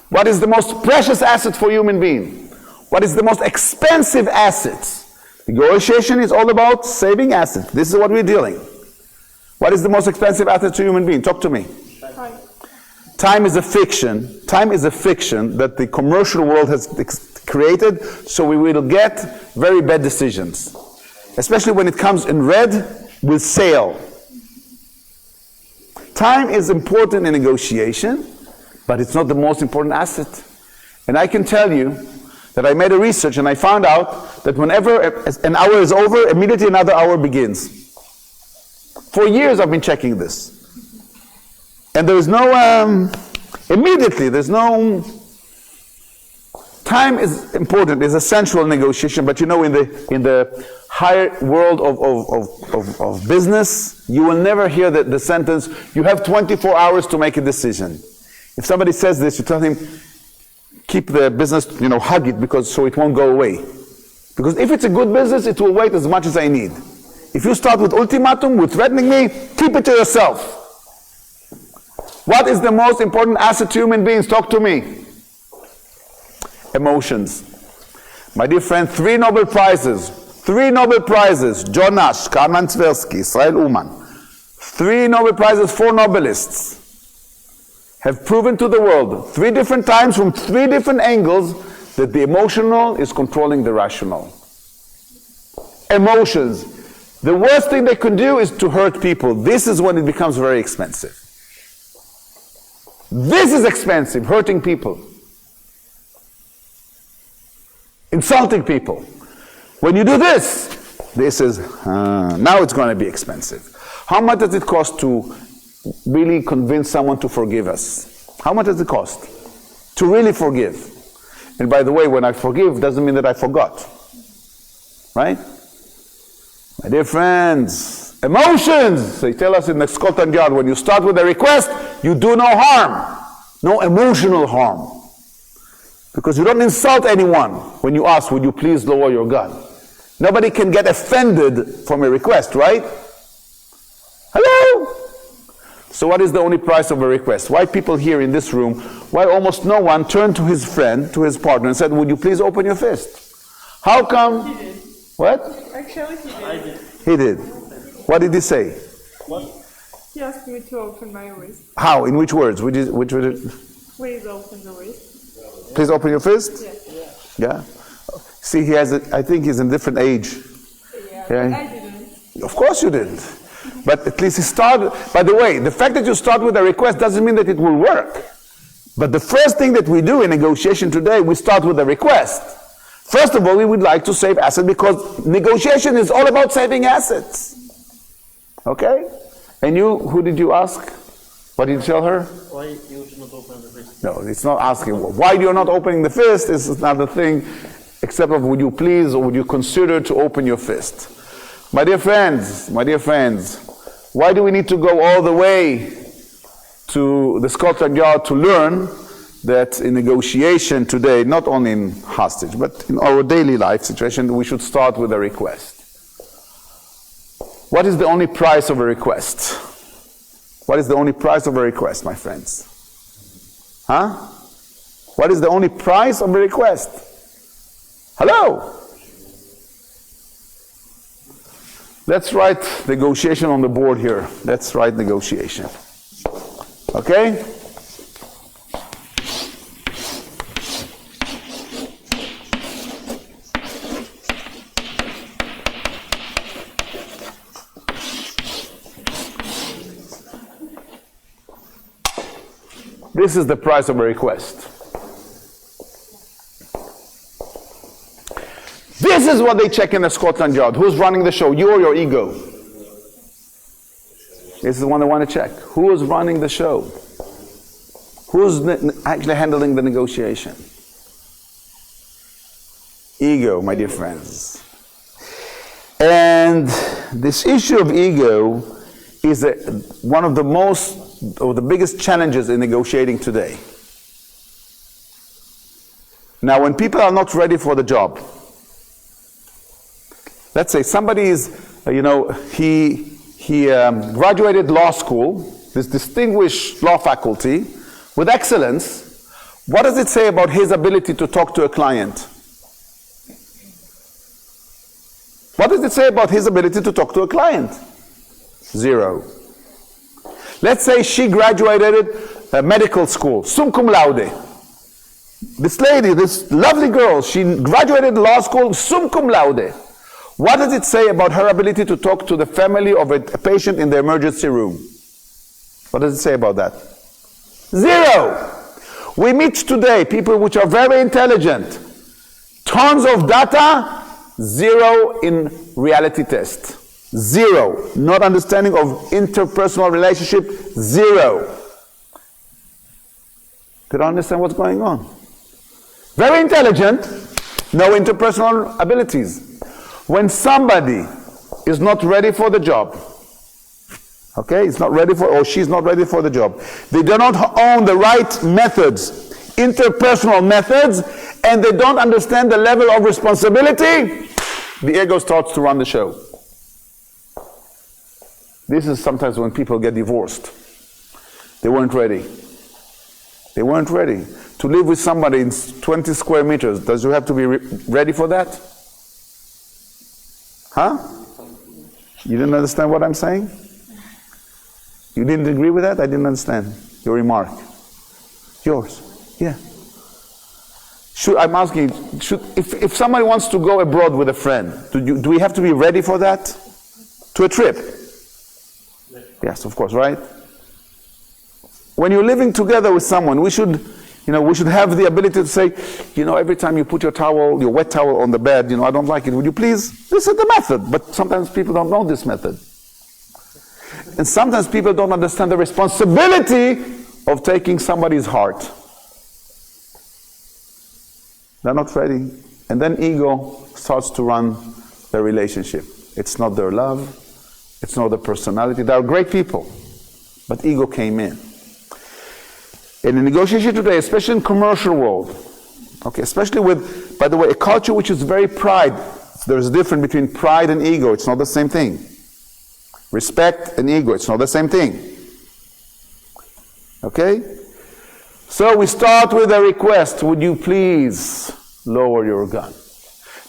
what is the most precious asset for a human being? What is the most expensive assets? Negotiation is all about saving assets. This is what we're dealing. What is the most expensive asset to a human being? Talk to me. Time is a fiction. Time is a fiction that the commercial world has created, so we will get very bad decisions. Especially when it comes in red, we'll sail. Time is important in negotiation, but it's not the most important asset. And I can tell you that I made a research and I found out that whenever an hour is over, immediately another hour begins. For years I've been checking this. And there is no, immediately, there's no, time is important, is essential in negotiation, but in the higher world of business, you will never hear the sentence, you have 24 hours to make a decision. If somebody says this, you tell him, keep the business, hug it so it won't go away. Because if it's a good business, it will wait as much as I need. If you start with ultimatum, with threatening me, keep it to yourself. What is the most important asset to human beings? Talk to me. Emotions. My dear friend, 3 Nobel Prizes. 3 Nobel Prizes. John Nash, Karman Tversky, Israel Uman. 3 Nobel Prizes, 4 Nobelists have proven to the world 3 different times from 3 different angles that the emotional is controlling the rational. Emotions. The worst thing they can do is to hurt people. This is when it becomes very expensive. This is expensive, hurting people. Insulting people. When you do this is, now it's going to be expensive. How much does it cost to really convince someone to forgive us? How much does it cost to really forgive? And by the way, when I forgive, doesn't mean that I forgot. Right? My dear friends, emotions, they tell us in the Scotland Yard, when you start with a request, you do no harm, no emotional harm. Because you don't insult anyone when you ask, would you please lower your gun? Nobody can get offended from a request, right? Hello? So what is the only price of a request? Why people here in this room, why almost no one turned to his friend, to his partner and said, would you please open your fist? How come? He did. What? Actually, he did. He did. What did he say? He asked me to open my wrist. How? In which words? Which Please open the wrist. Please open your fist? Yes. Yeah. See, he has I think he's in a different age. Yeah. Yeah. I didn't. Of course you didn't. But at least he started. By the way, the fact that you start with a request doesn't mean that it will work. But the first thing that we do in negotiation today, we start with a request. First of all, we would like to save assets because negotiation is all about saving assets. Okay? And you, who did you ask? What did you tell her? Why you should not open the fist? No, it's not asking. Why you're not opening the fist is another thing, except of would you please or would you consider to open your fist? My dear friends, why do we need to go all the way to the Scotland Yard to learn that in negotiation today, not only in hostage, but in our daily life situation, we should start with a request? What is the only price of a request? What is the only price of a request, my friends? Huh? What is the only price of a request? Hello? Let's write negotiation on the board here. Let's write negotiation. Okay? This is the price of a request. This is what they check in the Scotland Yard. Who's running the show, you or your ego? This is what they want to check. Who is running the show? Who's actually handling the negotiation? Ego, my dear friends. And this issue of ego is one of the biggest challenges in negotiating today. Now, when people are not ready for the job, let's say somebody is, he graduated law school, this distinguished law faculty, with excellence. What does it say about his ability to talk to a client? What does it say about his ability to talk to a client? 0. Let's say she graduated medical school, sum cum laude. This lady, this lovely girl, she graduated law school, sum cum laude. What does it say about her ability to talk to the family of a patient in the emergency room? What does it say about that? 0. We meet today people which are very intelligent, tons of data, 0 in reality test. 0. Not understanding of interpersonal relationship, 0. Could I understand what's going on? Very intelligent, no interpersonal abilities. When somebody is not ready for the job, okay, it's not ready for, or she's not ready for the job, they do not own the right methods, interpersonal methods, and they don't understand the level of responsibility, the ego starts to run the show. This is sometimes when people get divorced. They weren't ready. They weren't ready. To live with somebody in 20 square meters, does you have to be ready for that? Huh? You didn't understand what I'm saying? You didn't agree with that? I didn't understand your remark. Yours. Yeah. I'm asking you, if somebody wants to go abroad with a friend, do we have to be ready for that? to a trip? Yes, of course, right? When you're living together with someone, we should have the ability to say, every time you put your wet towel on the bed, I don't like it. Would you please? This is the method. But sometimes people don't know this method. And sometimes people don't understand the responsibility of taking somebody's heart. They're not ready. And then ego starts to run their relationship. It's not their love. It's not their personality. They are great people. But ego came in. In the negotiation today, especially in commercial world, okay, especially with, by the way, a culture which is very pride. There's a difference between pride and ego. It's not the same thing. Respect and ego, it's not the same thing. Okay? So we start with a request. Would you please lower your gun?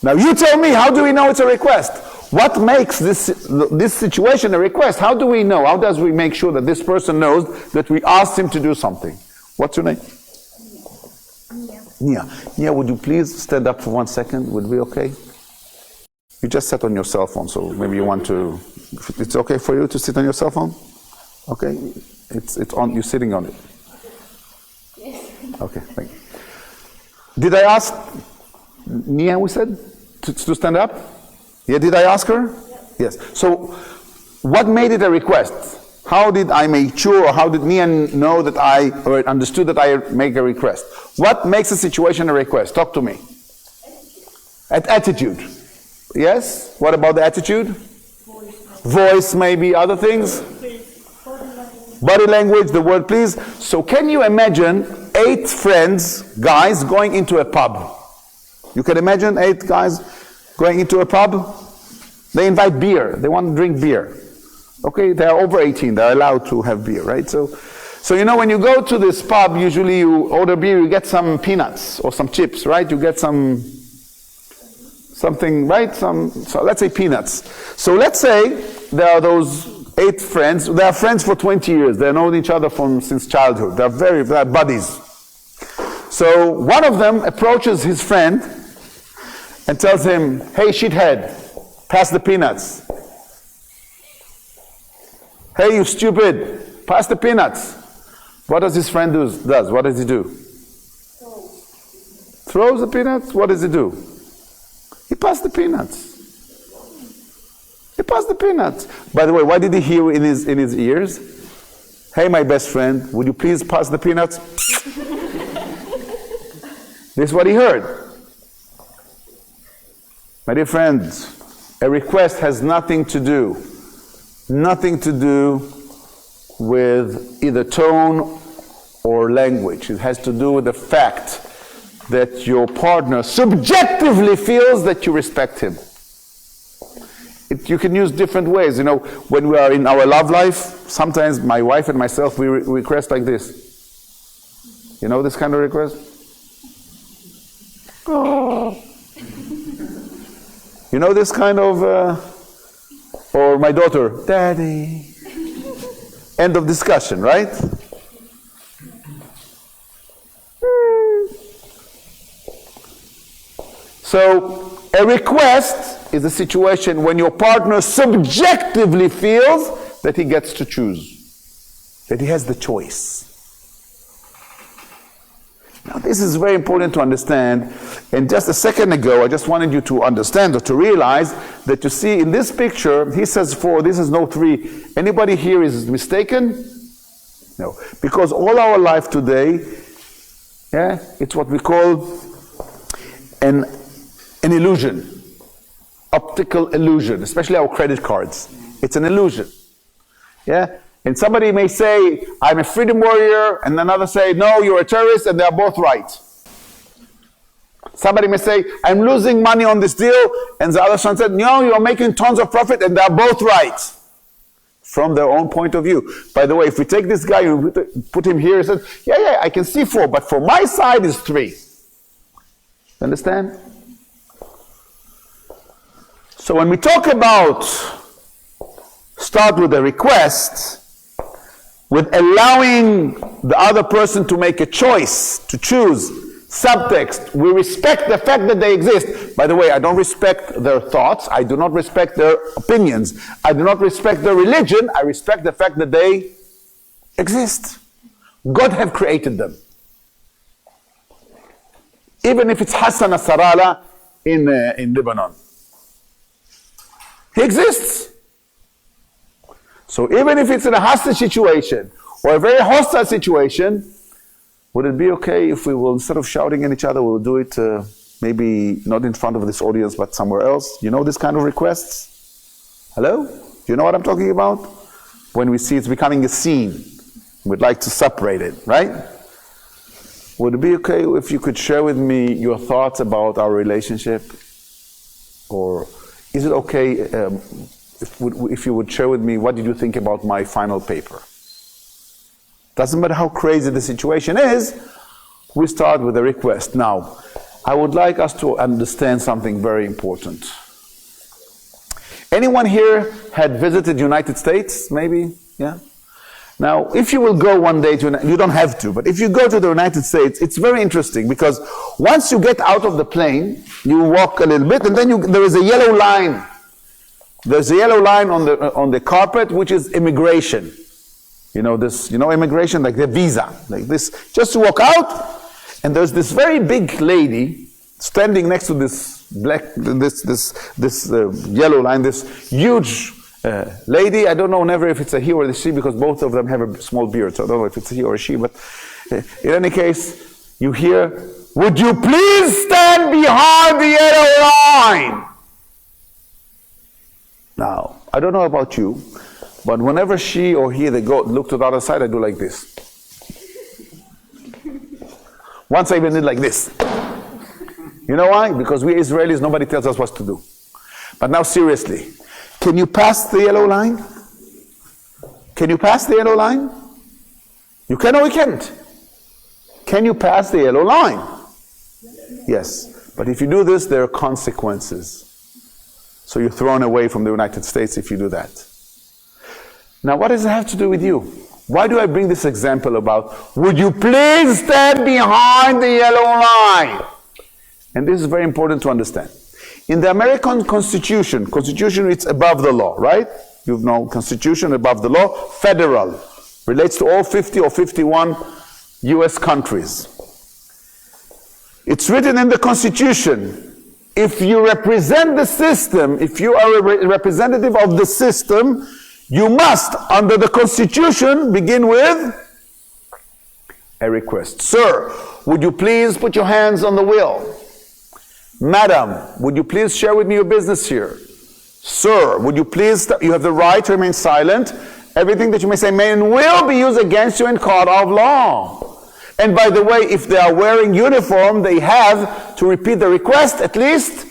Now you tell me, how do we know it's a request? What makes this situation a request? How do we know? How does we make sure that this person knows that we asked him to do something? What's your name? Nia. Nia, would you please stand up for 1 second? Would it be okay? You just sat on your cell phone, so maybe you want to... It's okay for you to sit on your cell phone? Okay? It's on, you're sitting on it. Yes. Okay, thank you. Did I ask Nia, we said, to stand up? Yeah, did I ask her? Yes. So, what made it a request? How did I make sure, or how did Nia know that or understood that I make a request? What makes a situation a request? Talk to me. Attitude. Yes? What about the attitude? Voice, maybe, other things? Body language, the word please. So can you imagine 8 friends, guys, going into a pub? You can imagine 8 guys going into a pub? They invite beer. They want to drink beer. Okay, they are over 18. They're allowed to have beer, right? So when you go to this pub, usually you order beer, you get some peanuts or some chips, right? You get something, right? So let's say peanuts. So let's say there are those 8 friends. They are friends for 20 years. They've known each other since childhood. They're buddies. So one of them approaches his friend and tells him, "Hey, shithead, pass the peanuts. Hey, you stupid, pass the peanuts." What does his friend do? What does he do? Throws the peanuts? What does he do? He passed the peanuts. He passed the peanuts. By the way, what did he hear in his ears? "Hey, my best friend, would you please pass the peanuts?" This is what he heard. My dear friends, a request has nothing to do with either tone or language. It has to do with the fact that your partner subjectively feels that you respect him. You can use different ways. When we are in our love life, sometimes my wife and myself, we request like this. You know this kind of request? Oh. You know this kind of, or my daughter, "Daddy." End of discussion, right? So, a request is a situation when your partner subjectively feels that he gets to choose, that he has the choice. Now, this is very important to understand. And just a second ago, I just wanted you to understand or to realize that you see in this picture, he says 4, this is no 3. Anybody here is mistaken? No. Because all our life today, it's what we call an illusion. Optical illusion, especially our credit cards. It's an illusion. And somebody may say, "I'm a freedom warrior," and another say, "No, you're a terrorist," and they're both right. Somebody may say, "I'm losing money on this deal," and the other son said, "No, you're making tons of profit," and they're both right. From their own point of view. By the way, if we take this guy and put him here, he says, yeah, I can see 4, but for my side is 3. Understand? So when we talk about start with a request, with allowing the other person to make a choice, to choose Subtext, we respect the fact that they exist. By the way, I don't respect their thoughts. I do not respect their opinions. I do not respect their religion. I respect the fact that they exist. God have created them. Even if it's Hassan Nasrallah in Lebanon. He exists. So even if it's in a hostage situation or a very hostile situation, would it be okay if we will, instead of shouting at each other, we'll do it maybe not in front of this audience, but somewhere else? You know this kind of requests? Hello? Do you know what I'm talking about? When we see it's becoming a scene, we'd like to separate it, right? Would it be okay if you could share with me your thoughts about our relationship? Or is it okay if you would share with me what did you think about my final paper? Doesn't matter how crazy the situation is, we start with a request. Now, I would like us to understand something very important. Anyone here had visited the United States, maybe? Yeah? Now, if you will go one day to, you don't have to, but if you go to the United States, it's very interesting because once you get out of the plane, you walk a little bit and then there is a yellow line. There's a yellow line on the carpet, which is immigration. You know this, you know immigration, like the visa, like this, just to walk out, and there's this very big lady standing next to this yellow line, this huge lady. I don't know never if it's a he or a she because both of them have a small beard, so I don't know if it's a he or a she, but in any case, you hear, "Would you please stand behind the yellow line?" Now, I don't know about you, but whenever she or he, they go look to the other side, I do like this. Once I even did like this. You know why? Because we Israelis, nobody tells us what to do. But now seriously, can you pass the yellow line? Can you pass the yellow line? You can or you can't? Can you pass the yellow line? Yes. But if you do this, there are consequences. So you're thrown away from the United States if you do that. Now, what does it have to do with you? Why do I bring this example about, would you please stand behind the yellow line? And this is very important to understand. In the American Constitution, it's above the law, right? You know, Constitution above the law, federal, relates to all 50 or 51 US countries. It's written in the Constitution, if you represent the system, if you are a representative of the system, you must, under the Constitution, begin with a request. Sir, would you please put your hands on the wheel? Madam, would you please share with me your business here? Sir, would you please, you have the right to remain silent. Everything that you may say may and will be used against you in court of law. And by the way, if they are wearing uniform, they have to repeat the request at least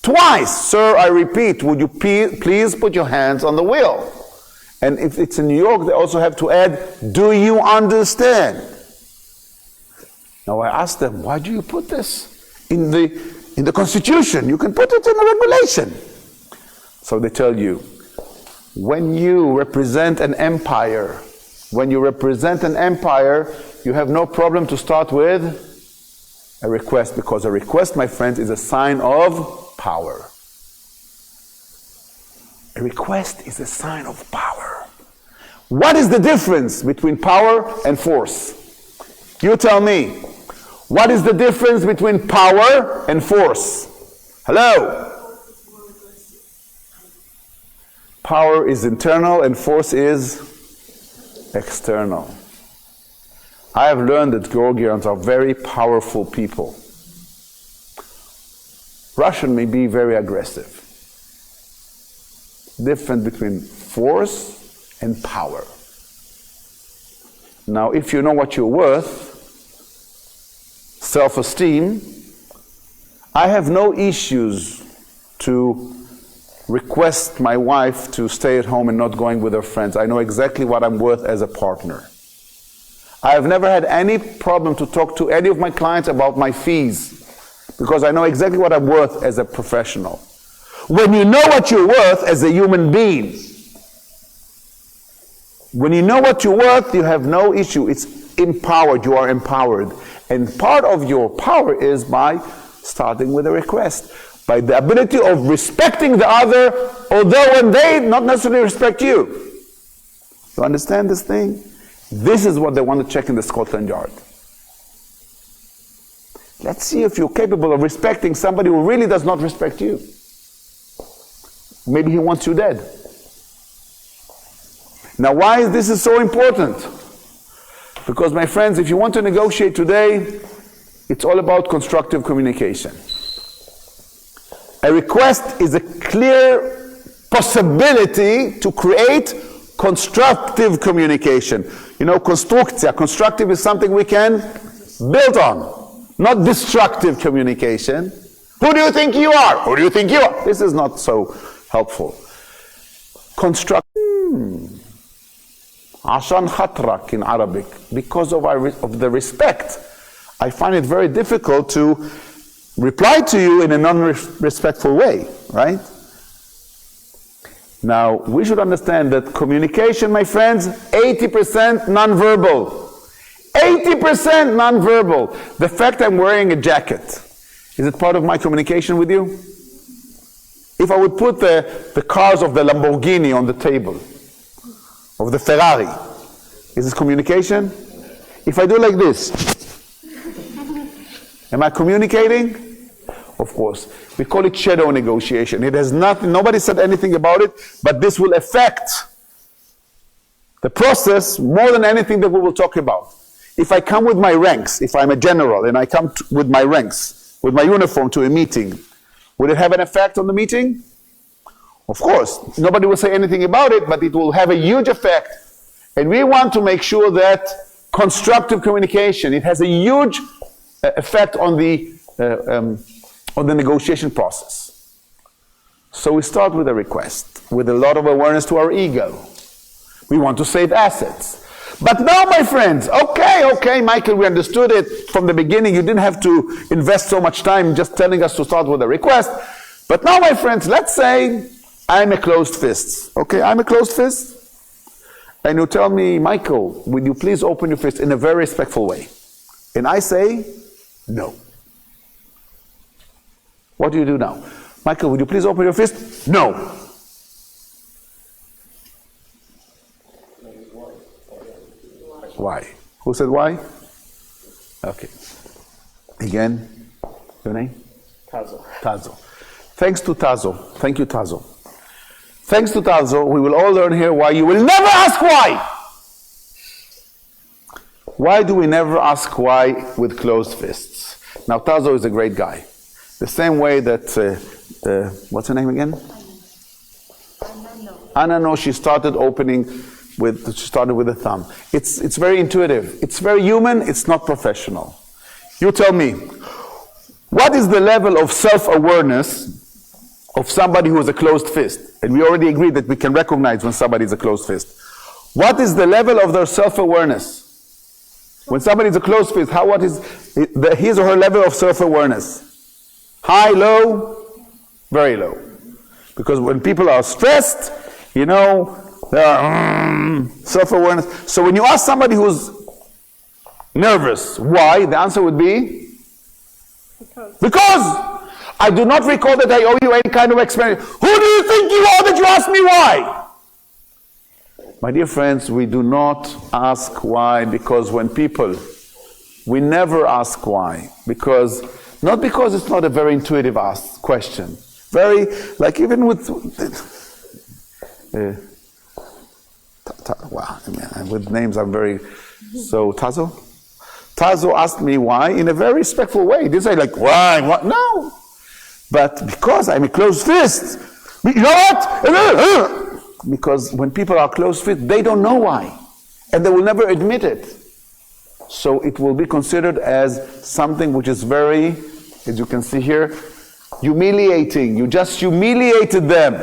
twice. Sir, I repeat, would you please put your hands on the wheel? And if it's in New York, they also have to add, do you understand? Now I asked them, why do you put this in the Constitution? You can put it in the regulation. So they tell you, when you represent an empire, you have no problem to start with a request, because a request, my friends, is a sign of power. A request is a sign of power. What is the difference between power and force? You tell me. What is the difference between power and force? Hello? Power is internal and force is external. I have learned that Georgians are very powerful people. Russian may be very aggressive. Difference between force and power. Now, if you know what you're worth, self-esteem, I have no issues to request my wife to stay at home and not going with her friends. I know exactly what I'm worth as a partner. I have never had any problem to talk to any of my clients about my fees, because I know exactly what I'm worth as a professional. When you know what you're worth as a human being, When you know what you're worth, you have no issue. It's empowered. You are empowered. And part of your power is by starting with a request, by the ability of respecting the other, although when they not necessarily respect you. You understand this thing? This is what they want to check in the Scotland Yard. Let's see if you're capable of respecting somebody who really does not respect you. Maybe he wants you dead. Now, why is this so important? Because, my friends, if you want to negotiate today, it's all about constructive communication. A request is a clear possibility to create constructive communication. You know, konstrukcja, constructive is something we can build on, not destructive communication. Who do you think you are? Who do you think you are? This is not so helpful. Constructive. Ashan khatrak in Arabic. Because of the respect, I find it very difficult to reply to you in a non-respectful way, right? Now, we should understand that communication, my friends, 80% nonverbal. 80% nonverbal. The fact I'm wearing a jacket, is it part of my communication with you? If I would put the cars of the Lamborghini on the table, of the Ferrari, is this communication? If I do like this, am I communicating? Of course. We call it shadow negotiation. It has nothing, nobody said anything about it, but this will affect the process more than anything that we will talk about. If I come with my ranks, if I'm a general and I come with my ranks, with my uniform to a meeting, will it have an effect on the meeting? Of course. Nobody will say anything about it, but it will have a huge effect. And we want to make sure that constructive communication, it has a huge effect on the negotiation process. So we start with a request, with a lot of awareness to our ego. We want to save assets. But now, my friends, okay, Michael, we understood it from the beginning. You didn't have to invest so much time just telling us to start with a request. But now, my friends, let's say I'm a closed fist. Okay, I'm a closed fist. And you tell me, Michael, will you please open your fist in a very respectful way? And I say, no. What do you do now? Michael, would you please open your fist? No. Why? Who said why? Okay. Again, your name? Tazo. Tazo. Thanks to Tazo. Thank you, Tazo. Thanks to Tazo, we will all learn here why you will never ask why. Why do we never ask why with closed fists? Now, Tazo is a great guy. The same way that, what's her name again? Anano, she started with the thumb. It's very intuitive. It's very human. It's not professional. You tell me, what is the level of self-awareness of somebody who is a closed fist? And we already agreed that we can recognize when somebody is a closed fist. What is the level of their self-awareness? When somebody is a closed fist, what is his or her level of self-awareness? High, low, very low. Because when people are stressed, you know, there are self-awareness. So when you ask somebody who's nervous, why? The answer would be? Because I do not recall that I owe you any kind of explanation. Who do you think you are that you ask me why? My dear friends, we do not ask why because we never ask why. Not because it's not a very intuitive question. Very, like even with, wow, man, with names I'm very, so Tazo? Tazo asked me why in a very respectful way. He didn't say like, why, what? No. But because I'm a closed fist, you know what? Because when people are closed fist, they don't know why. And they will never admit it. So it will be considered as something which is very, as you can see here, humiliating. You just humiliated them.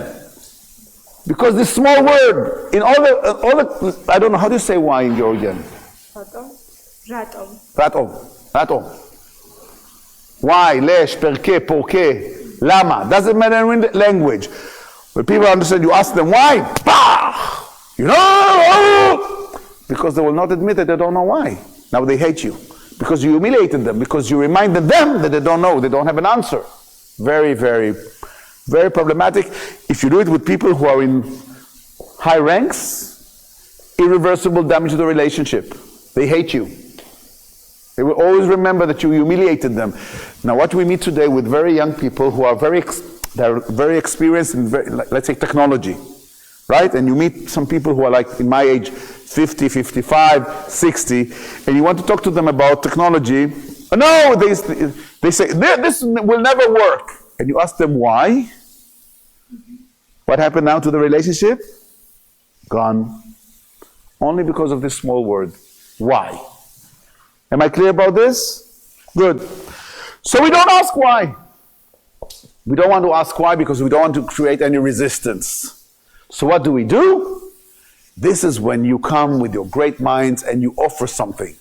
Because this small word, in all the I don't know, how do you say why in Georgian? Ratom. Why, lesh, perke, porke, lama. Doesn't matter in the language. When people understand, you ask them why. Bah! You know, because they will not admit that they don't know why. Now they hate you because you humiliated them, because you reminded them that they don't know, they don't have an answer. Very, very, very problematic. If you do it with people who are in high ranks, irreversible damage to the relationship. They hate you. They will always remember that you humiliated them. Now what we meet today with very young people who are very experienced in, let's say, technology, right? And you meet some people who are like in my age, 50, 55, 60, and you want to talk to them about technology. No, they say, this will never work. And you ask them why? What happened now to the relationship? Gone. Only because of this small word. Why? Am I clear about this? Good. So we don't ask why. We don't want to ask why because we don't want to create any resistance. So what do? This is when you come with your great minds and you offer something.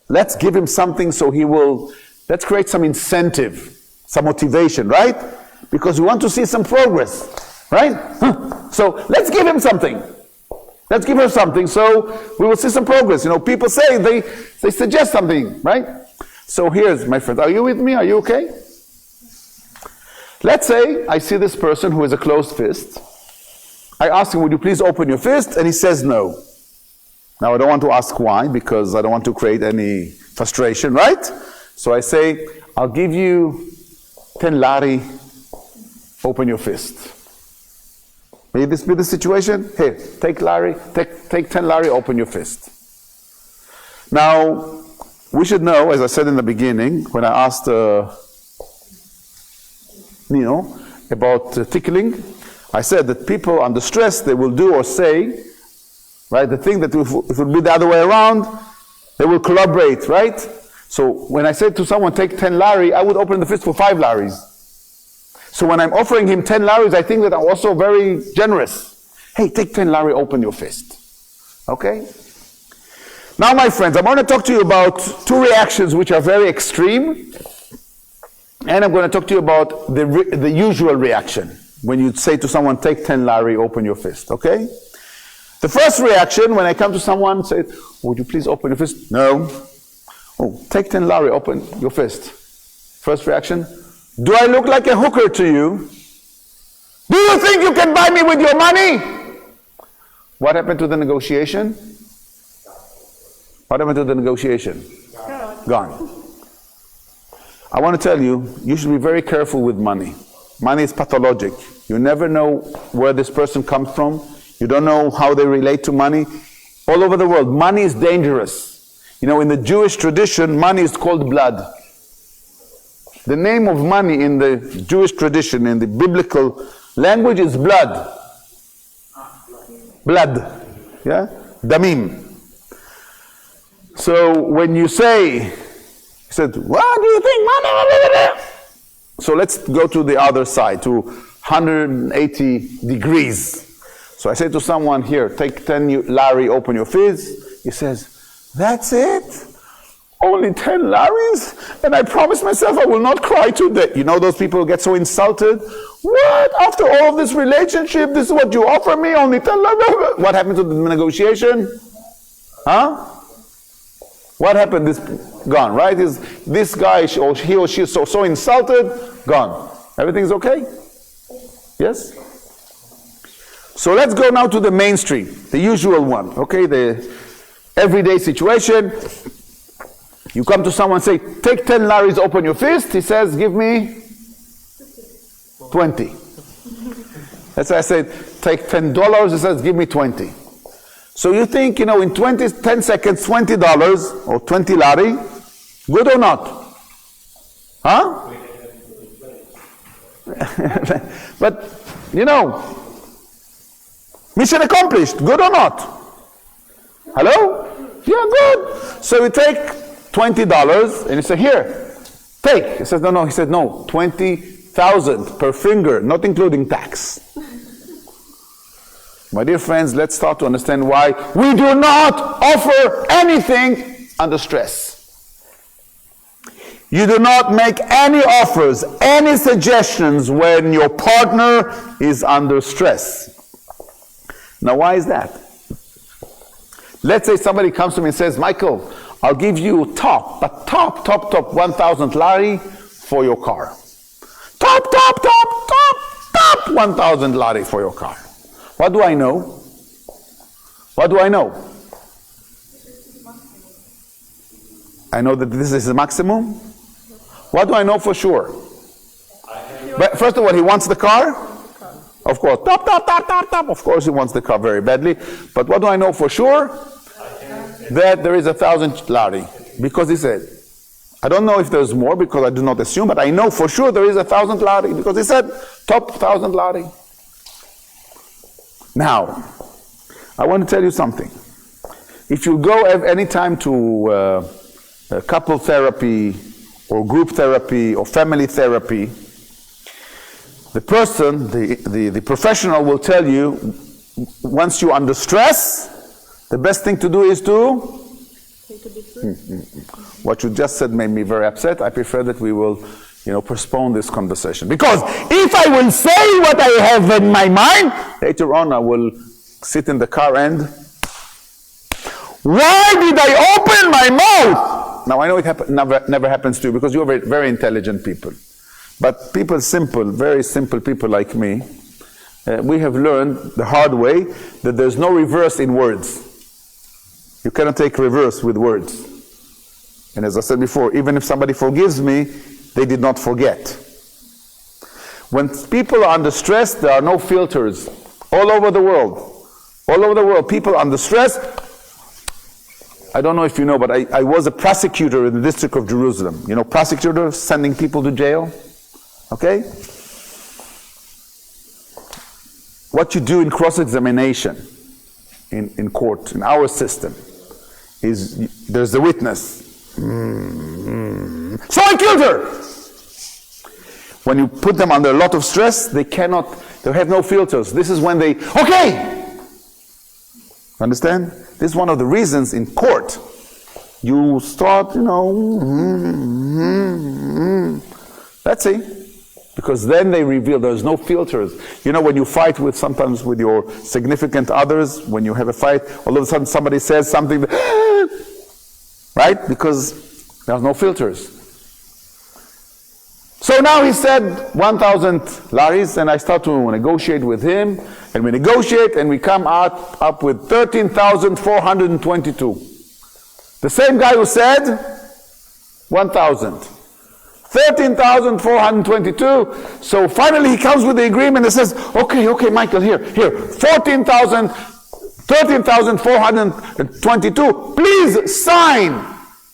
Let's give him something so he will, let's create some incentive, some motivation, right? Because we want to see some progress, right? So let's give him something. Let's give her something so we will see some progress. You know, people say, they suggest something, right? So here's, my friends, are you with me? Are you okay? Let's say I see this person who has a closed fist. I ask him, would you please open your fist? And he says no. Now I don't want to ask why, because I don't want to create any frustration, right? So I say, I'll give you 10 lari, open your fist. May this be the situation? Here, take 10 lari, open your fist. Now, we should know, as I said in the beginning, when I asked Nino about tickling, I said that people under stress, they will do or say, right, the thing that if it would be the other way around, they will collaborate, right? So when I said to someone, take 10 lari, I would open the fist for 5 laris. So when I'm offering him 10 laris, I think that I'm also very generous. Hey, take 10 lari, open your fist. Okay? Now, my friends, I'm going to talk to you about 2 reactions which are very extreme. And I'm going to talk to you about the usual reaction. When you say to someone, take 10 lari, open your fist. Okay? The first reaction, when I come to someone, say, would you please open your fist? No. Oh, take 10 lari, open your fist. First reaction, do I look like a hooker to you? Do you think you can buy me with your money? What happened to the negotiation? What happened to the negotiation? Gone. I want to tell you, you should be very careful with money. Money is pathologic. You never know where this person comes from. You don't know how they relate to money. All over the world, money is dangerous. You know, in the Jewish tradition, money is called blood. The name of money in the Jewish tradition, in the biblical language, is blood. Blood. Yeah? Damim. So when you say, he said, what do you think money? So let's go to the other side, to 180 degrees. So I say to someone, here, take 10 lari, open your fist. He says, that's it? Only 10 laris? And I promise myself I will not cry today. You know those people who get so insulted? What? After all of this relationship, this is what you offer me? Only 10 laris? What happened to the negotiation? Huh? What happened? This gone, right? This guy or he or she is so insulted, gone. Everything's okay? Yes? So let's go now to the mainstream, the usual one, okay? The everyday situation. You come to someone and say, take 10 laris, open your fist. He says, give me 20. That's why I said, take $10. He says, give me 20. So you think, you know, in 10 seconds, $20 or 20 lari, good or not? Huh? But, you know, mission accomplished, good or not? Hello? Yeah, good. So we take $20 and you say, here, take. He says, no. He said, no, 20,000 per finger, not including tax. My dear friends, let's start to understand why we do not offer anything under stress. You do not make any offers, any suggestions when your partner is under stress. Now, why is that? Let's say somebody comes to me and says, Michael, I'll give you top 1,000 lari for your car. Top 1,000 lari for your car. What do I know? What do I know? I know that this is the maximum. What do I know for sure? But first of all, he wants the car. Of course, top. Of course, he wants the car very badly. But what do I know for sure? That there is 1,000 lari. Because he said, I don't know if there's more because I do not assume, but I know for sure there is 1,000 lari because he said top 1,000 lari. Now, I want to tell you something. If you go any time to couple therapy or group therapy or family therapy, the person, the professional will tell you, once you're under stress, the best thing to do is to take a deep breath. What you just said made me very upset. I prefer that we will, postpone this conversation. Because if I will say what I have in my mind, later on I will sit in the car and, why did I open my mouth? Now I know it never happens to you because you're very, very intelligent people. But people very simple people like me, we have learned the hard way that there's no reverse in words. You cannot take reverse with words. And as I said before, even if somebody forgives me, they did not forget. When people are under stress, there are no filters. All over the world. All over the world, people under stress. I don't know if you know, but I was a prosecutor in the District of Jerusalem. You know, prosecutor sending people to jail. Okay? What you do in cross-examination in court, in our system, is there's the witness. So I killed her! When you put them under a lot of stress, they have no filters. This is when they, okay! Understand? This is one of the reasons in court, you start, let's see. Because then they reveal there's no filters. You know, when you fight sometimes with your significant others, when you have a fight, all of a sudden somebody says something, right? Because there's no filters. So now he said 1,000 laris, and I start to negotiate with him, and we negotiate, and we come up with 13,422. The same guy who said 1,000. 13,422. So finally he comes with the agreement and says, okay, Michael, here, 13,422, please sign.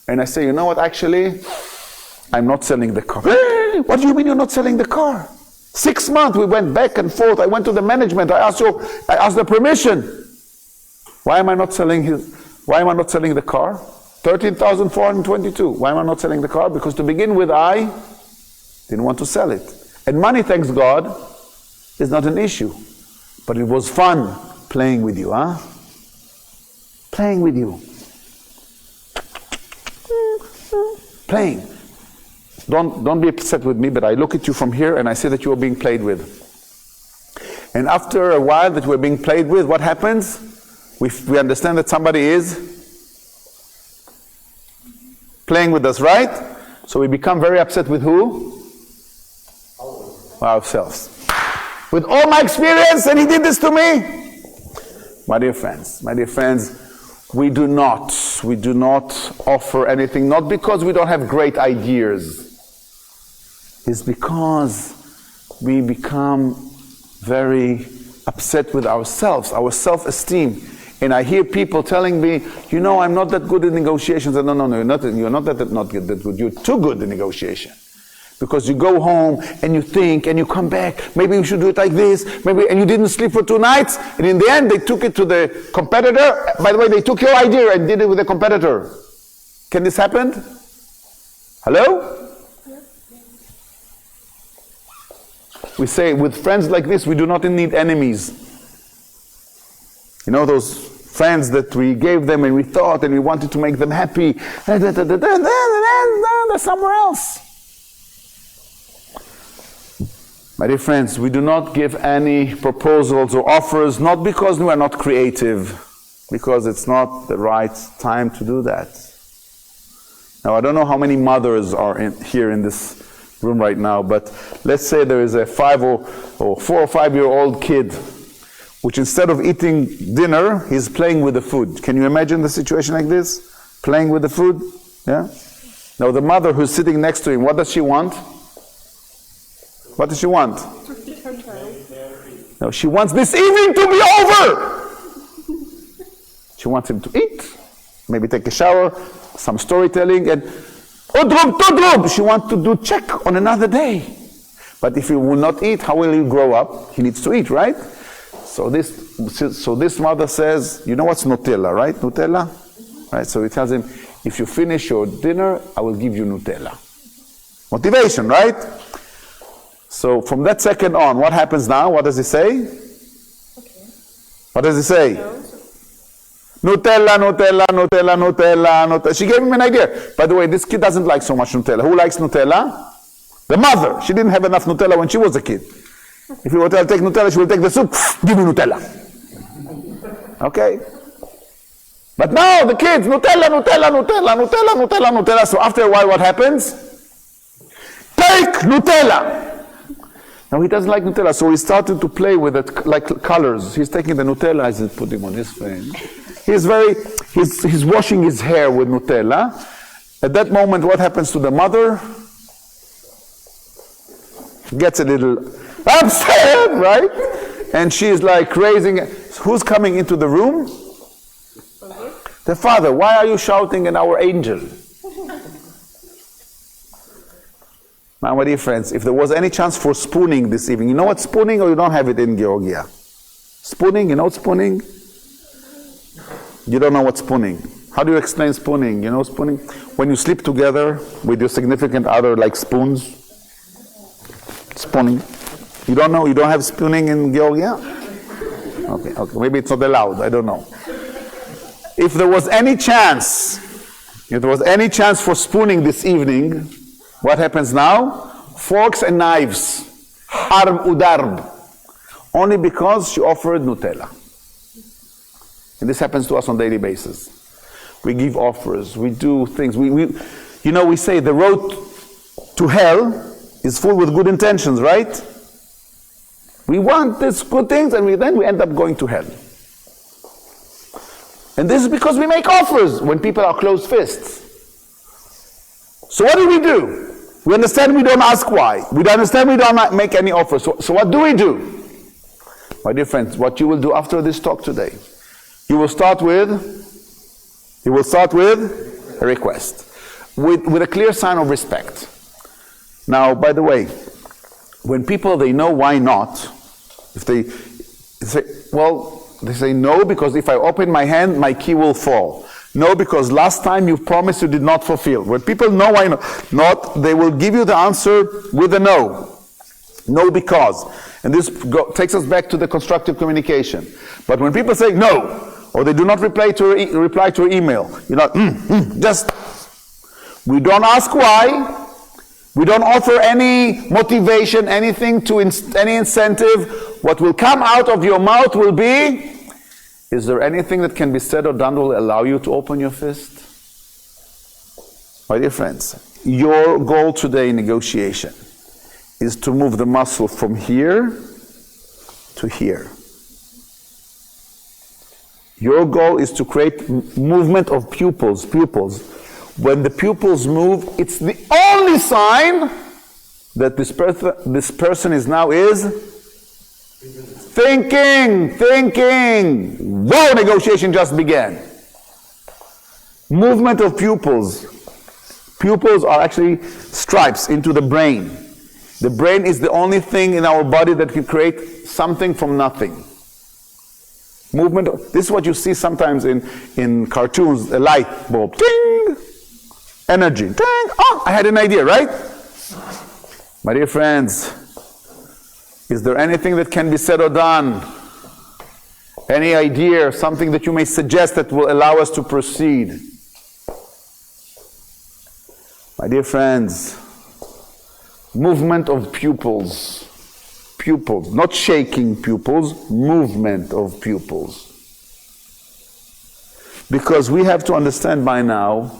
And I say, you know what, actually, I'm not selling the car. What do you mean you're not selling the car? 6 months we went back and forth. I went to the management. I asked the permission. Why am I not selling the car? 13,422. Why am I not selling the car? Because to begin with, I didn't want to sell it. And money, thanks God, is not an issue. But it was fun playing with you, huh? Playing with you. Playing. Don't be upset with me, but I look at you from here and I see that you are being played with. And after a while that we're being played with, what happens? We understand that somebody is playing with us, right? So we become very upset with who? Ourselves. With all my experience, and he did this to me. My dear friends, we do not offer anything, not because we don't have great ideas. It's because we become very upset with ourselves, our self-esteem. And I hear people telling me, I'm not that good in negotiations. And no, you're not that good. You're too good in negotiation. Because you go home and you think and you come back, maybe we should do it like this, and you didn't sleep for 2 nights, and in the end they took it to the competitor. By the way, they took your idea and did it with the competitor. Can this happen? Hello? We say with friends like this, we do not need enemies. You know those friends that we gave them and we thought and we wanted to make them happy. They're somewhere else. My dear friends, we do not give any proposals or offers, not because we are not creative, because it's not the right time to do that. Now, I don't know how many mothers are here in this room right now, but let's say there is a 4 or 5 year old kid, which instead of eating dinner, he's playing with the food. Can you imagine the situation like this? Playing with the food? Yeah? Now, the mother who's sitting next to him, what does she want? What does she want? No, she wants this evening to be over. She wants him to eat, maybe take a shower, some storytelling, and she wants to do check on another day. But if he will not eat, how will he grow up? He needs to eat, right? So this mother says, you know what's Nutella, right? Nutella? Right? So he tells him, if you finish your dinner, I will give you Nutella. Motivation, right? So from that second on, what happens now? What does he say? Okay. What does he say? Nutella, Nutella, Nutella, Nutella, Nutella. She gave him an idea. By the way, this kid doesn't like so much Nutella. Who likes Nutella? The mother. She didn't have enough Nutella when she was a kid. If you will tell her to take Nutella, she will take the soup. Give me Nutella. Okay? But now the kids, Nutella, Nutella, Nutella, Nutella, Nutella, Nutella. So after a while, what happens? Take Nutella. Now he doesn't like Nutella, so he started to play with it like colors. He's taking the Nutella, he's putting on his face. He's washing his hair with Nutella. At that moment, what happens to the mother? Gets a little upset, right? And she's like raising. Who's coming into the room? The father. Why are you shouting at our angel? Now, my dear friends, if there was any chance for spooning this evening, you know what spooning, or you don't have it in Georgia? Spooning, you know what spooning? You don't know what spooning. How do you explain spooning? You know spooning? When you sleep together with your significant other like spoons. Spooning. You don't know? You don't have spooning in Georgia? Okay, maybe it's not allowed, I don't know. If there was any chance for spooning this evening, what happens now? Forks and knives. Harb udarb. Only because she offered Nutella. And this happens to us on a daily basis. We give offers, we do things. We say the road to hell is full with good intentions, right? We want these good things and then we end up going to hell. And this is because we make offers when people are closed fists. So what do? We understand we don't ask why. We understand we don't make any offers. So what do? My dear friends, what you will do after this talk today, you will start with a request, with a clear sign of respect. Now, by the way, when people, they know why not, if they say, well, they say no because if I open my hand, my key will fall. No, because last time you promised you did not fulfill. When people know why not, they will give you the answer with a no. No because. And this takes us back to the constructive communication. But when people say no, or they do not reply to your email, you're not, we don't ask why. We don't offer any motivation, anything any incentive. What will come out of your mouth will be, is there anything that can be said or done that will allow you to open your fist? My dear friends, your goal today in negotiation is to move the muscle from here to here. Your goal is to create movement of pupils. When the pupils move, it's the only sign that this person is thinking. Whoa, negotiation just began. Movement of pupils. Pupils are actually stripes into the brain. The brain is the only thing in our body that can create something from nothing. Movement. This is what you see sometimes in cartoons, a light bulb. Ding! Energy. Ding! Oh, I had an idea, right? My dear friends, is there anything that can be said or done? Any idea, something that you may suggest that will allow us to proceed? My dear friends, movement of pupils. Pupils, not shaking pupils, movement of pupils. Because we have to understand by now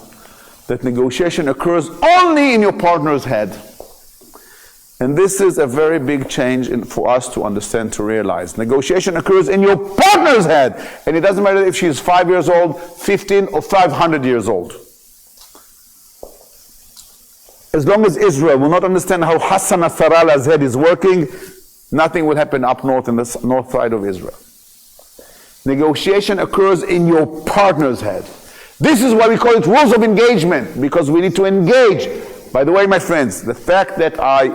that negotiation occurs only in your partner's head. And this is a very big change for us to understand, to realize. Negotiation occurs in your partner's head. And it doesn't matter if she's 5 years old, 15, or 500 years old. As long as Israel will not understand how Hassan Nasrallah's head is working, nothing will happen up north in the north side of Israel. Negotiation occurs in your partner's head. This is why we call it rules of engagement, because we need to engage. By the way, my friends, the fact that I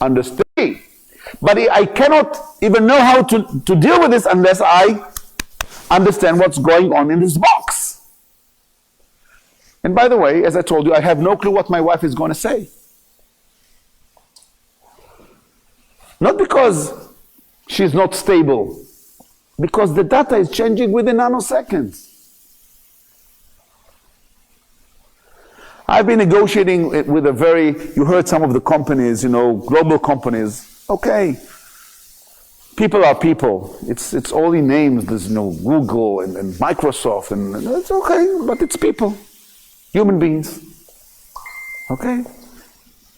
understand, but I cannot even know how to deal with this unless I understand what's going on in this box. And by the way, as I told you, I have no clue what my wife is going to say. Not because she's not stable, because the data is changing within nanoseconds. I've been negotiating with you heard some of the companies, global companies. Okay, people are people. It's only names. There's Google and Microsoft, and it's okay, but it's people, human beings. Okay,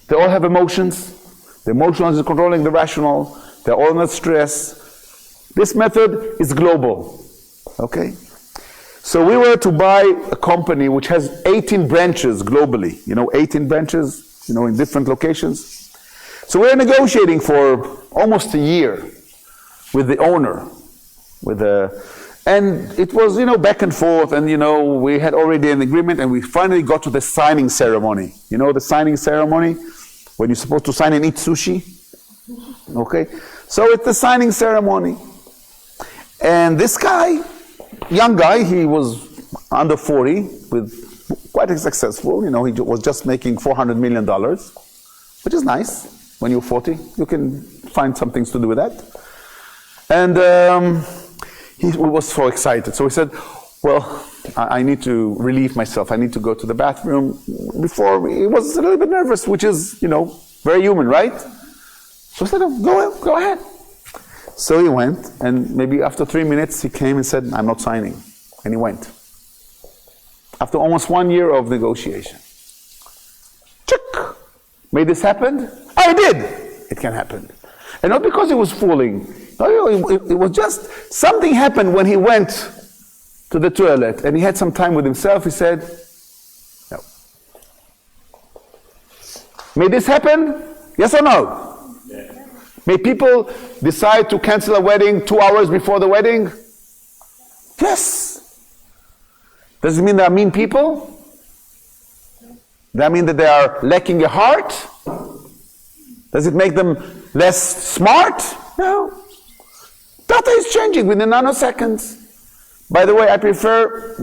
they all have emotions. The emotional is controlling the rational. They're all under stress. This method is global. Okay. So we were to buy a company which has 18 branches globally, 18 branches, in different locations. So we were negotiating for almost a year with the owner, and it was, back and forth, and, we had already an agreement, and we finally got to the signing ceremony. The signing ceremony, when you're supposed to sign and eat sushi? Okay? So it's the signing ceremony. And this guy, young guy, he was under 40, with quite successful. He was just making $400 million, which is nice. When you're 40, you can find some things to do with that. And he was so excited. So he said, well, I need to relieve myself. I need to go to the bathroom. Before, he was a little bit nervous, which is, very human, right? So I said, go ahead. So he went, and maybe after 3 minutes, he came and said, I'm not signing. And he went. After almost 1 year of negotiation. Check. May this happen? I did. It can happen. And not because he was fooling. No, it was just something happened when he went to the toilet and he had some time with himself. He said, no. May this happen? Yes or no? Yeah. May people decide to cancel a wedding 2 hours before the wedding? Yes. Does it mean they are mean people? Does that mean that they are lacking a heart? Does it make them less smart? No. Data is changing within nanoseconds. By the way, I prefer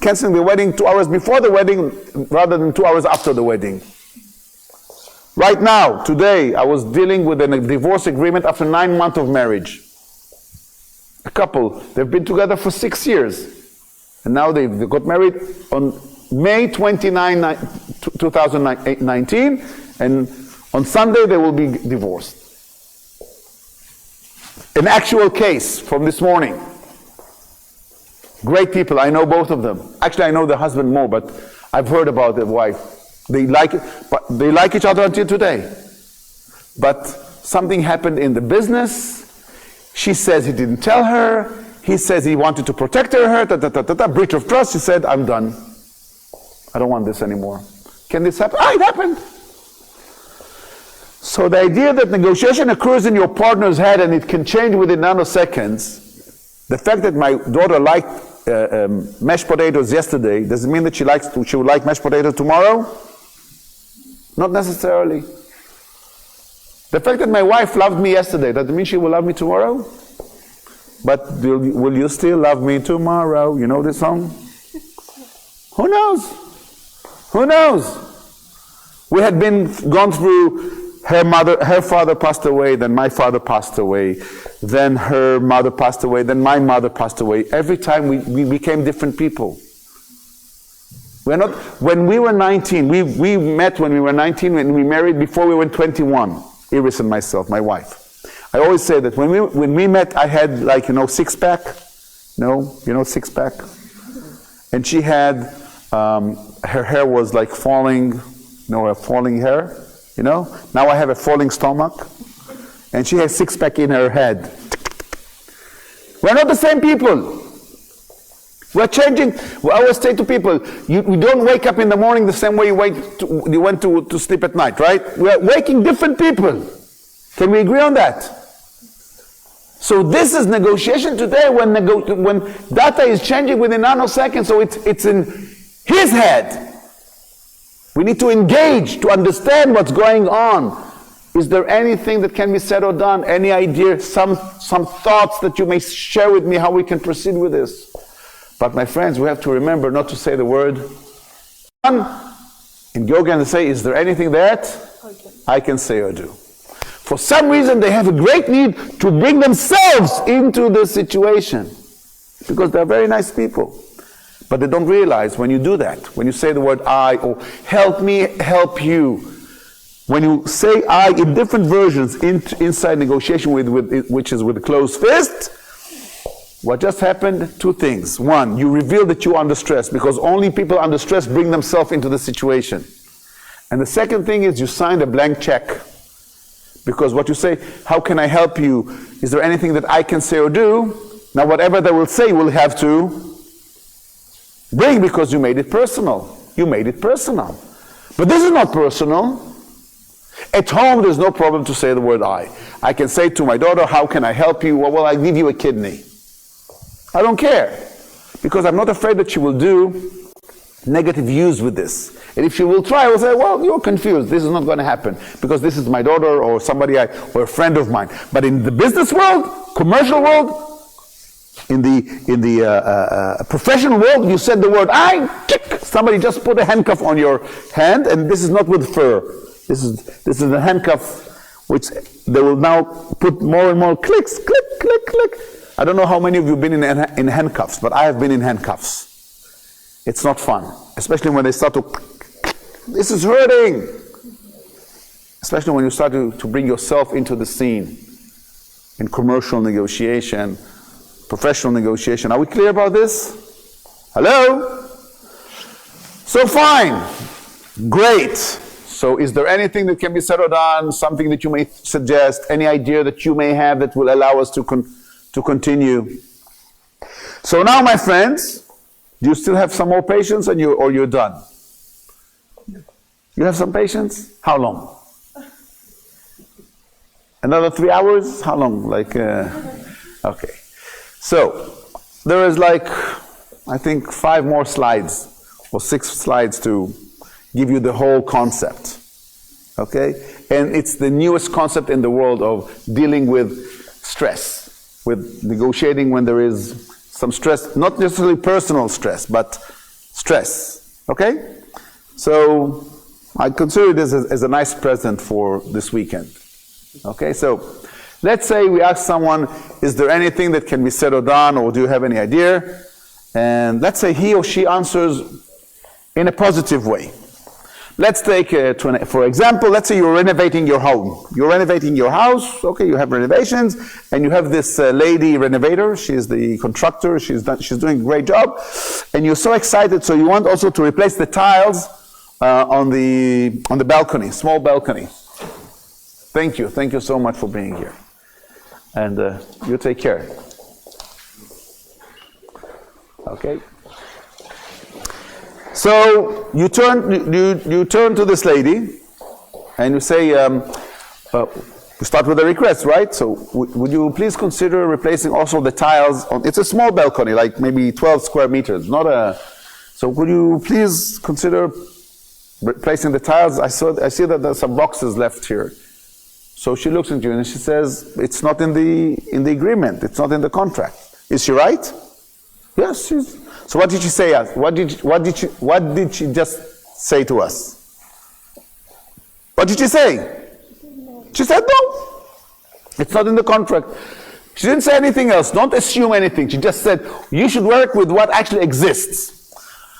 canceling the wedding 2 hours before the wedding rather than 2 hours after the wedding. Right now, today, I was dealing with a divorce agreement after 9 months of marriage. A couple, they've been together for 6 years. And now they got married on May 29, 2019, and on Sunday they will be divorced. An actual case from this morning. Great people, I know both of them. Actually, I know the husband more, but I've heard about the wife. They like it, but they like each other until today. But something happened in the business. She says he didn't tell her. He says he wanted to protect her. Breach of trust. She said, I'm done. I don't want this anymore. Can this happen? Ah, it happened. So the idea that negotiation occurs in your partner's head and it can change within nanoseconds, the fact that my daughter liked mashed potatoes yesterday, does it mean that she would like mashed potatoes tomorrow? Not necessarily. The fact that my wife loved me yesterday, does it mean she will love me tomorrow? But will you still love me tomorrow? You know this song? Who knows? Who knows? We had gone through her father passed away, then my father passed away, then her mother passed away, then my mother passed away. Every time we became different people. When we were 19, we met when we were 19, when we married before we were 21, Iris and myself, my wife. I always say that when we met, I had six-pack. No, six-pack. and she had, her hair was like falling, a falling hair, Now I have a falling stomach, and she has six-pack in her head. We're not the same people. We're changing. I always say to people, we don't wake up in the morning the same way you went to sleep at night, right? We're waking different people. Can we agree on that? So this is negotiation today when data is changing within nanoseconds, so it's in his head. We need to engage to understand what's going on. Is there anything that can be said or done? Any idea, some thoughts that you may share with me how we can proceed with this? But my friends, we have to remember not to say the word. And go again and say, is there anything that I can say or do? For some reason, they have a great need to bring themselves into the situation. Because they're very nice people. But they don't realize when you do that, when you say the word I, or help me, help you, when you say I in different versions inside negotiation, which is with a closed fist, what just happened? Two things. One, you reveal that you are under stress, because only people under stress bring themselves into the situation. And the second thing is you signed a blank check. Because what you say, how can I help you? Is there anything that I can say or do? Now whatever they will say, you will have to bring, because you made it personal. You made it personal. But this is not personal. At home, there's no problem to say the word I. I can say to my daughter, how can I help you? Well, I give you a kidney. I don't care. Because I'm not afraid that she will do negative use with this. And if she will try, I will say, well, you're confused. This is not going to happen. Because this is my daughter or somebody or a friend of mine. But in the business world, commercial world, in the professional world, you said the word I, tick, somebody just put a handcuff on your hand, and this is not with fur. This is a handcuff which they will now put more and more clicks, click, click, click. I don't know how many of you have been in handcuffs, but I have been in handcuffs. It's not fun, especially when they start to, this is hurting. Especially when you start to bring yourself into the scene in commercial negotiation, professional negotiation. Are we clear about this? Hello? So fine, great. So is there anything that can be said or done, something that you may suggest, any idea that you may have that will allow us to continue? So now, my friends, do you still have some more patience or you're done? You have some patience? How long? Another 3 hours? How long? Okay. So, there is I think 5 more slides or 6 slides to give you the whole concept. Okay? And it's the newest concept in the world of dealing with stress, with negotiating when there is some stress, not necessarily personal stress, but stress. Okay? So, I consider this as a nice present for this weekend. Okay? So, let's say we ask someone, is there anything that can be said or done, or do you have any idea? And let's say he or she answers in a positive way. Let's take, for example, let's say you're renovating your home. You're renovating your house, okay, you have renovations, and you have this lady renovator, she's the contractor, she's doing a great job, and you're so excited, so you want also to replace the tiles on the balcony, small balcony. Thank you so much for being here. And you take care. Okay. So you turn to this lady, and you say, we start with a request, right? So would you please consider replacing also the tiles on? It's a small balcony, like maybe 12 square meters, not a. So would you please consider replacing the tiles? I see that there's some boxes left here. So she looks at you and she says, it's not in the agreement, it's not in the contract. Is she right? Yes, she's. So what did she say? What did she just say to us? What did she say? She said no. It's not in the contract. She didn't say anything else. Don't assume anything. She just said, you should work with what actually exists.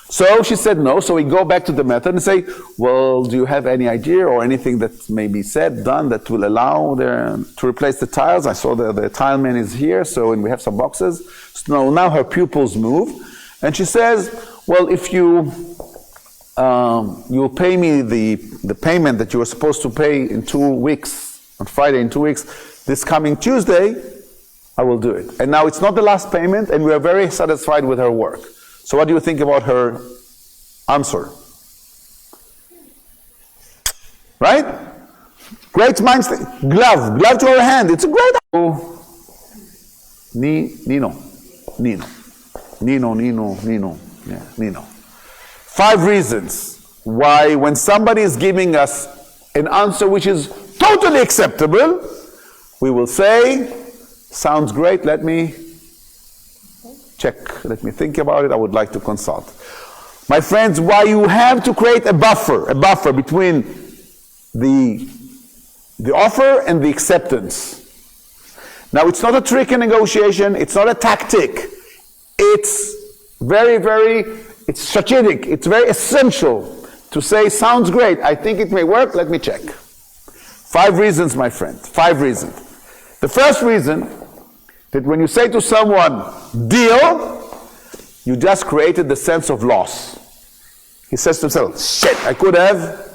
So she said no. So we go back to the method and say, well, do you have any idea or anything that may be said, done, that will allow to replace the tiles? I saw the tile man is here, and we have some boxes. So now her pupils move. And she says, well, if you'll pay me the payment that you were supposed to pay in 2 weeks, on Friday in 2 weeks, this coming Tuesday, I will do it. And now it's not the last payment, and we are very satisfied with her work. So what do you think about her answer? Right? Great minds. Glove to her hand. It's a great. Nino. Yeah, Nino. 5 reasons why when somebody is giving us an answer which is totally acceptable, we will say, sounds great, let me check, let me think about it, I would like to consult. My friends, why you have to create a buffer between the offer and the acceptance. Now, it's not a trick in negotiation, it's not a tactic. It's it's strategic, it's very essential to say, sounds great, I think it may work, let me check. 5 reasons, my friend, 5 reasons. The first reason, that when you say to someone, deal, you just created the sense of loss. He says to himself, shit, I could have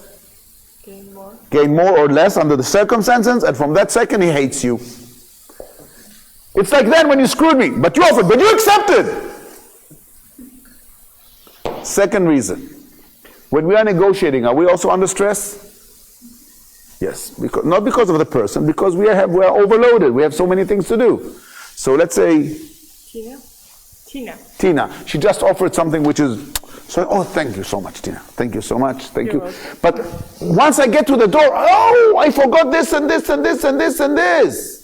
gained more or less under the circumstances, and from that second he hates you. It's like then when you screwed me, but you offered, but you accepted. Second reason, when we are negotiating, are we also under stress? Yes, not because of the person, because we are overloaded, we have so many things to do. So let's say Tina, she just offered something which is, so, oh, thank you so much, Tina. Thank you so much, thank you. But once I get to the door, oh, I forgot this and this and this and this and this.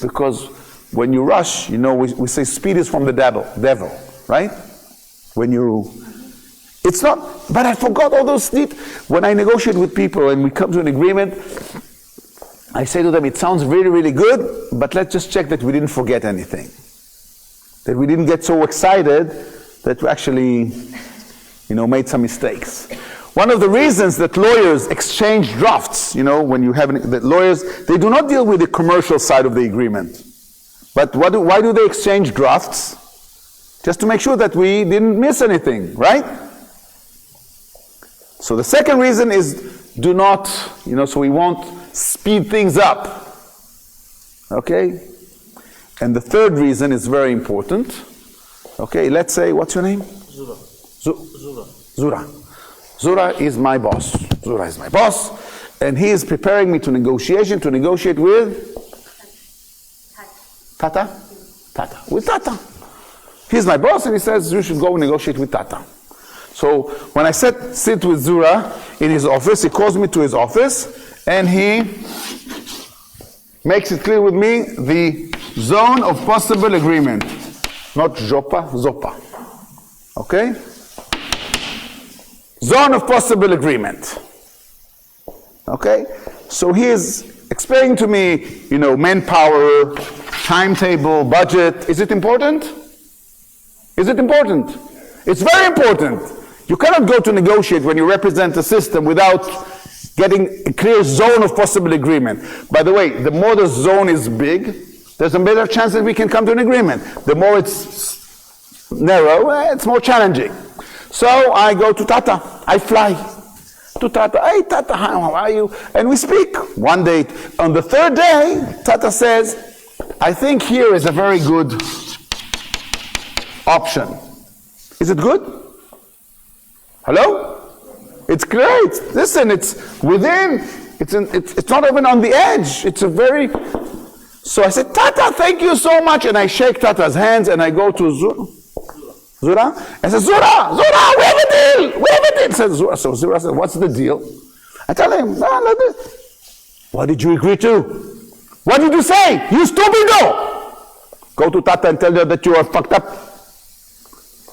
Because when you rush, you know, we say speed is from the devil, right? When you, it's not, but I forgot all those sleep. When I negotiate with people and we come to an agreement, I say to them, it sounds really, really good, but let's just check that we didn't forget anything. That we didn't get so excited that we actually, made some mistakes. One of the reasons that lawyers exchange drafts, when you have the lawyers, they do not deal with the commercial side of the agreement. But why do they exchange drafts? Just to make sure that we didn't miss anything, right? So the second reason is do not, so we won't speed things up. Okay? And the third reason is very important. Okay, let's say, what's your name? Zura. Zura is my boss. Zura is my boss. And he is preparing me to negotiate with Tata? With Tata. He's my boss and he says, you should go negotiate with Tata. So when I sit with Zura in his office, he calls me to his office and he makes it clear with me the zone of possible agreement. Not Jopa, Zopa. Okay? Zone of possible agreement. Okay? So he is explaining to me, manpower, timetable, budget. Is it important? Is it important? It's very important. You cannot go to negotiate when you represent a system without getting a clear zone of possible agreement. By the way, the more the zone is big, there's a better chance that we can come to an agreement. The more it's narrow, it's more challenging. So I go to Tata. I fly to Tata. Hey, Tata, how are you? And we speak. One day, on the third day, Tata says, I think here is a very good option. Is it good? Hello? It's great. Listen, it's within, it's not even on the edge. It's a very, so I said, Tata, thank you so much. And I shake Tata's hands and I go to Zura. I said, Zura, we have a deal. Says Zura. So Zura said, what's the deal? I tell him, like this. What did you agree to? What did you say? You stupido. Go to Tata and tell her that you are fucked up.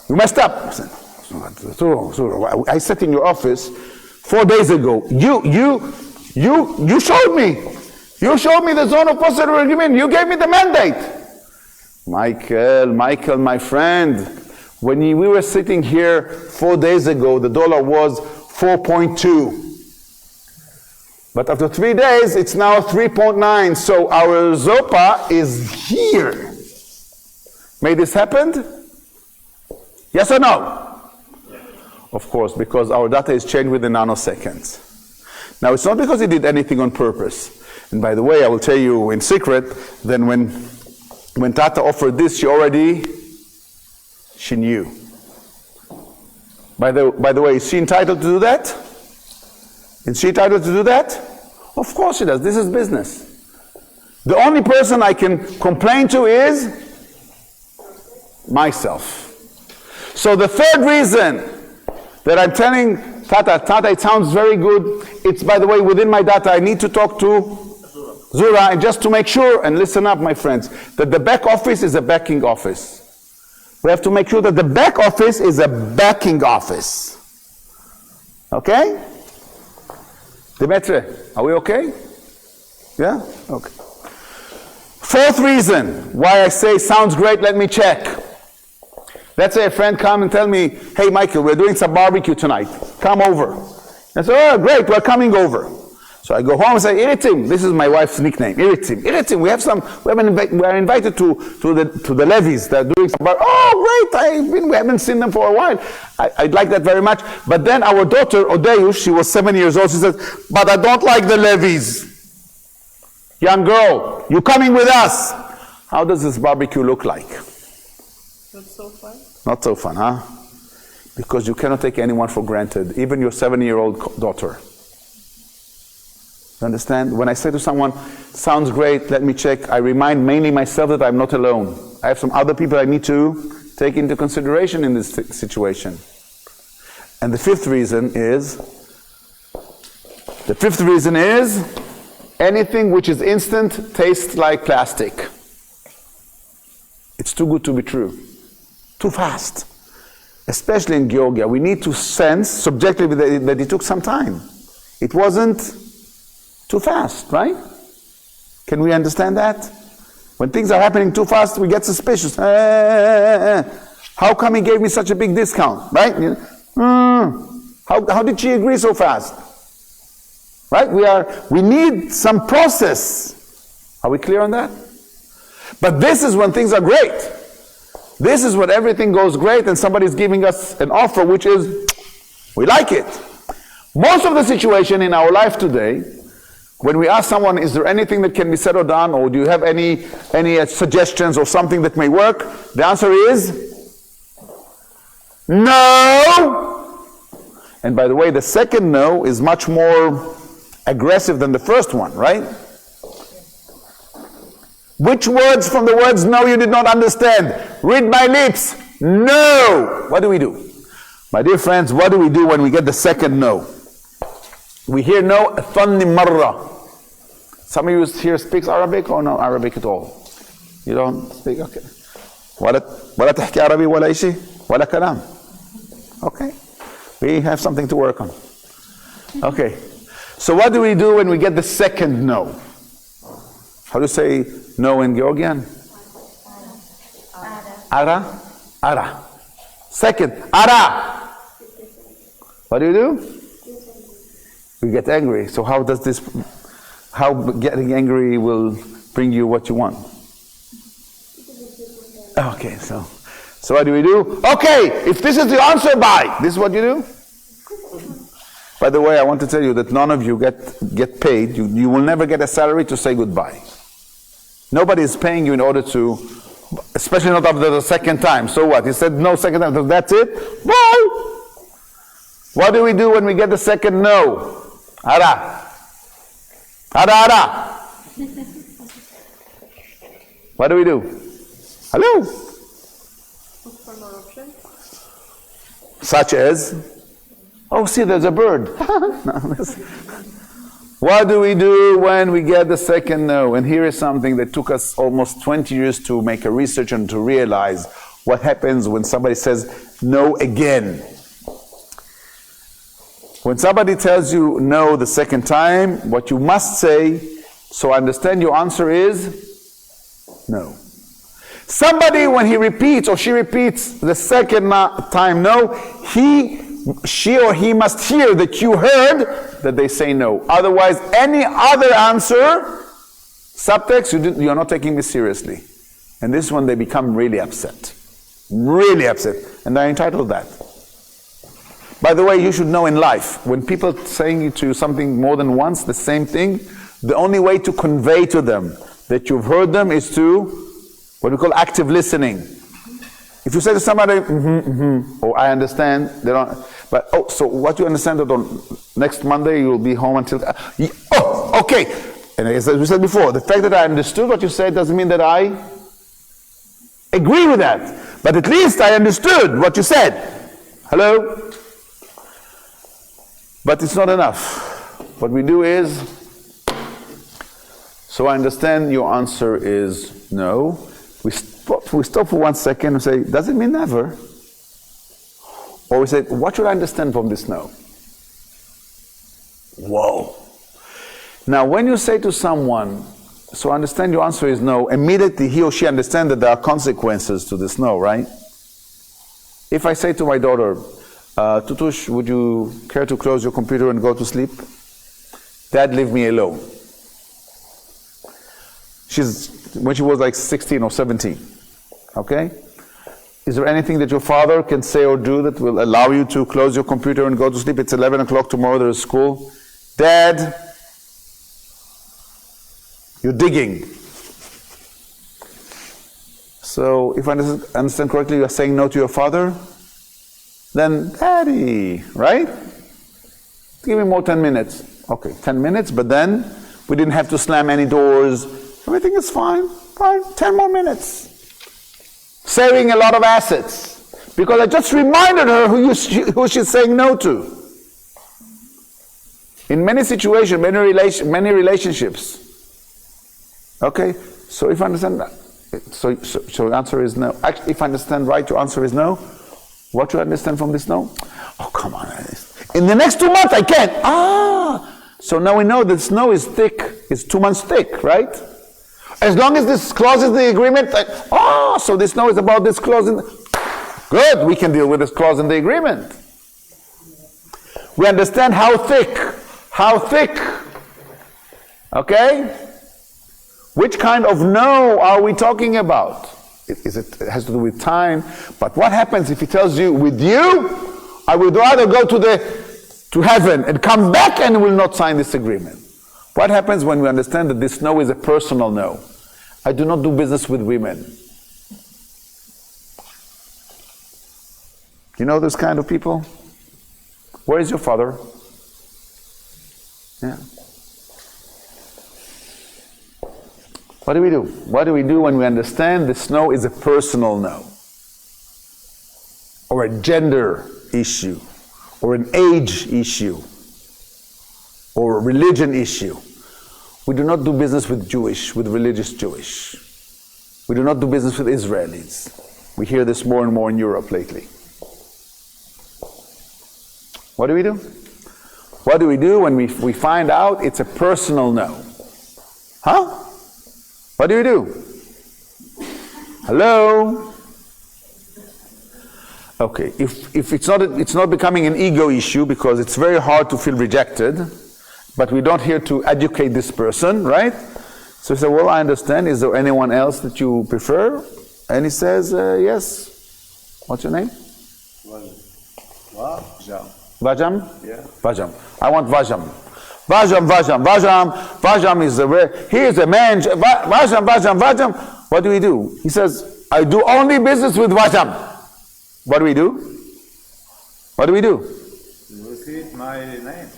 You messed up. I said, Zura, I sat in your office 4 days ago. You showed me. You showed me the zone of possible agreement. You gave me the mandate. Michael, my friend, when we were sitting here 4 days ago, the dollar was 4.2. But after 3 days, it's now 3.9. So our Zopa is here. May this happen? Yes or no? Of course, because our data is changed within nanoseconds. Now, it's not because he did anything on purpose. And by the way, I will tell you in secret, then when Tata offered this, she knew. By the way, is she entitled to do that? Is she entitled to do that? Of course she does. This is business. The only person I can complain to is myself. So the third reason that I'm telling Tata, it sounds very good. It's, by the way, within my data, I need to talk to Zura, and just to make sure, and listen up, my friends, that the back office is a backing office. We have to make sure that the back office is a backing office. Okay? Dimitri, are we okay? Yeah? Okay. Fourth reason why I say sounds great, let me check. Let's say a friend come and tell me, hey Michael, we're doing some barbecue tonight. Come over. I say, oh great, we're coming over. So I go home and say, Iritim. This is my wife's nickname, Iritim. Iritim, we are invited to the levies. They're doing some barbecue. Oh great, we haven't seen them for a while. I'd like that very much. But then our daughter, Odeyush, she was 7 years old, she said, but I don't like the levies. Young girl, you coming with us. How does this barbecue look like? Not so fun. Not so fun, huh? Because you cannot take anyone for granted, even your 7-year-old daughter. You understand? When I say to someone, sounds great, let me check, I remind mainly myself that I'm not alone. I have some other people I need to take into consideration in this situation. And the fifth reason is anything which is instant tastes like plastic. It's too good to be true. Too fast. Especially in Georgia, we need to sense subjectively that it took some time. It wasn't too fast, right? Can we understand that? When things are happening too fast, we get suspicious. How come he gave me such a big discount, right? How did she agree so fast? Right? We need some process. Are we clear on that? But this is when things are great. This is when everything goes great and somebody's giving us an offer which is, we like it. Most of the situation in our life today, when we ask someone, is there anything that can be said or done, or do you have any suggestions or something that may work? The answer is no. And by the way, the second no is much more aggressive than the first one, right? Which words from the words no you did not understand? Read my lips. No. What do we do? My dear friends, what do we do when we get the second no? We hear no, thanni marra. Some of you here speaks Arabic or no Arabic at all? You don't speak? Okay. ولا تحكي عربي ولا إشي ولا كلام. Okay. We have something to work on. Okay. So what do we do when we get the second no? How do you say no in Georgian? Ara? Ara. Second, ara. What do? We get angry. So how getting angry will bring you what you want? Okay, so what do we do? Okay, if this is the answer, bye. This is what you do? By the way, I want to tell you that none of you get paid. You will never get a salary to say goodbye. Nobody is paying you in order to, especially not after the second time. So what? He said no second time, so that's it? Bye! What do we do when we get the second no? Ara. Ara, ara. What do we do? Hello? Look for more options. Such as, oh, see, there's a bird. What do we do when we get the second no? And here is something that took us almost 20 years to make a research and to realize what happens when somebody says no again. When somebody tells you no the second time, what you must say, so I understand your answer is no. Somebody, when he repeats or she repeats the second time no, she or he must hear that you heard that they say no. Otherwise, any other answer, subtext, you're not taking me seriously. And this is when they become really upset. Really upset. And they're entitled to that. By the way, you should know in life, when people saying to you something more than once, the same thing, the only way to convey to them that you've heard them is to what we call active listening. If you say to somebody, or I understand, they don't, but oh, so what you understand that on next Monday you'll be home until, oh, okay. And as we said before, the fact that I understood what you said doesn't mean that I agree with that. But at least I understood what you said. Hello? But it's not enough. What we do is, so I understand your answer is no. We stop for 1 second and say, does it mean never? Or we say, what should I understand from this no? Whoa. Now when you say to someone, so I understand your answer is no, immediately he or she understands that there are consequences to this no, right? If I say to my daughter, Tutush, would you care to close your computer and go to sleep? Dad, leave me alone. When she was like 16 or 17, okay? Is there anything that your father can say or do that will allow you to close your computer and go to sleep? It's 11 o'clock tomorrow, there is school. Dad, you're digging. So if I understand correctly, you're saying no to your father? Then, Daddy, right? Give me more 10 minutes. Okay, 10 minutes, but then we didn't have to slam any doors. Everything is fine, 10 more minutes. Saving a lot of assets. Because I just reminded her who she's saying no to. In many situations, many relationships. Okay, so if I understand that, so the answer is no. Actually, if I understand right, your answer is no. What do you understand from this no? Oh, come on. In the next 2 months, I can't. So now we know that snow is thick, it's 2 months thick, right? As long as this clause is the agreement, so this snow is about this clause. Good, we can deal with this clause in the agreement. We understand how thick, okay? Which kind of no are we talking about? It has to do with time, but what happens if he tells you, with you, I would rather go to heaven and come back and will not sign this agreement? What happens when we understand that this no is a personal no? I do not do business with women. You know those kind of people? Where is your father? Yeah. What do we do? What do we do when we understand this no is a personal no? Or a gender issue? Or an age issue? Or a religion issue? We do not do business with religious Jewish. We do not do business with Israelis. We hear this more and more in Europe lately. What do we do? What do we do when we find out it's a personal no? Huh? What do you do? Hello? Okay, if it's not becoming an ego issue because it's very hard to feel rejected, but we don't here to educate this person, right? So he said, well, I understand. Is there anyone else that you prefer? And he says, yes. What's your name? Vajam. Vajam? Yeah. Vajam. I want Vajam. Vajam is he is a man. Vajam. What do we do? He says, I do only business with Vajam. What do we do? What do we do? Repeat my name.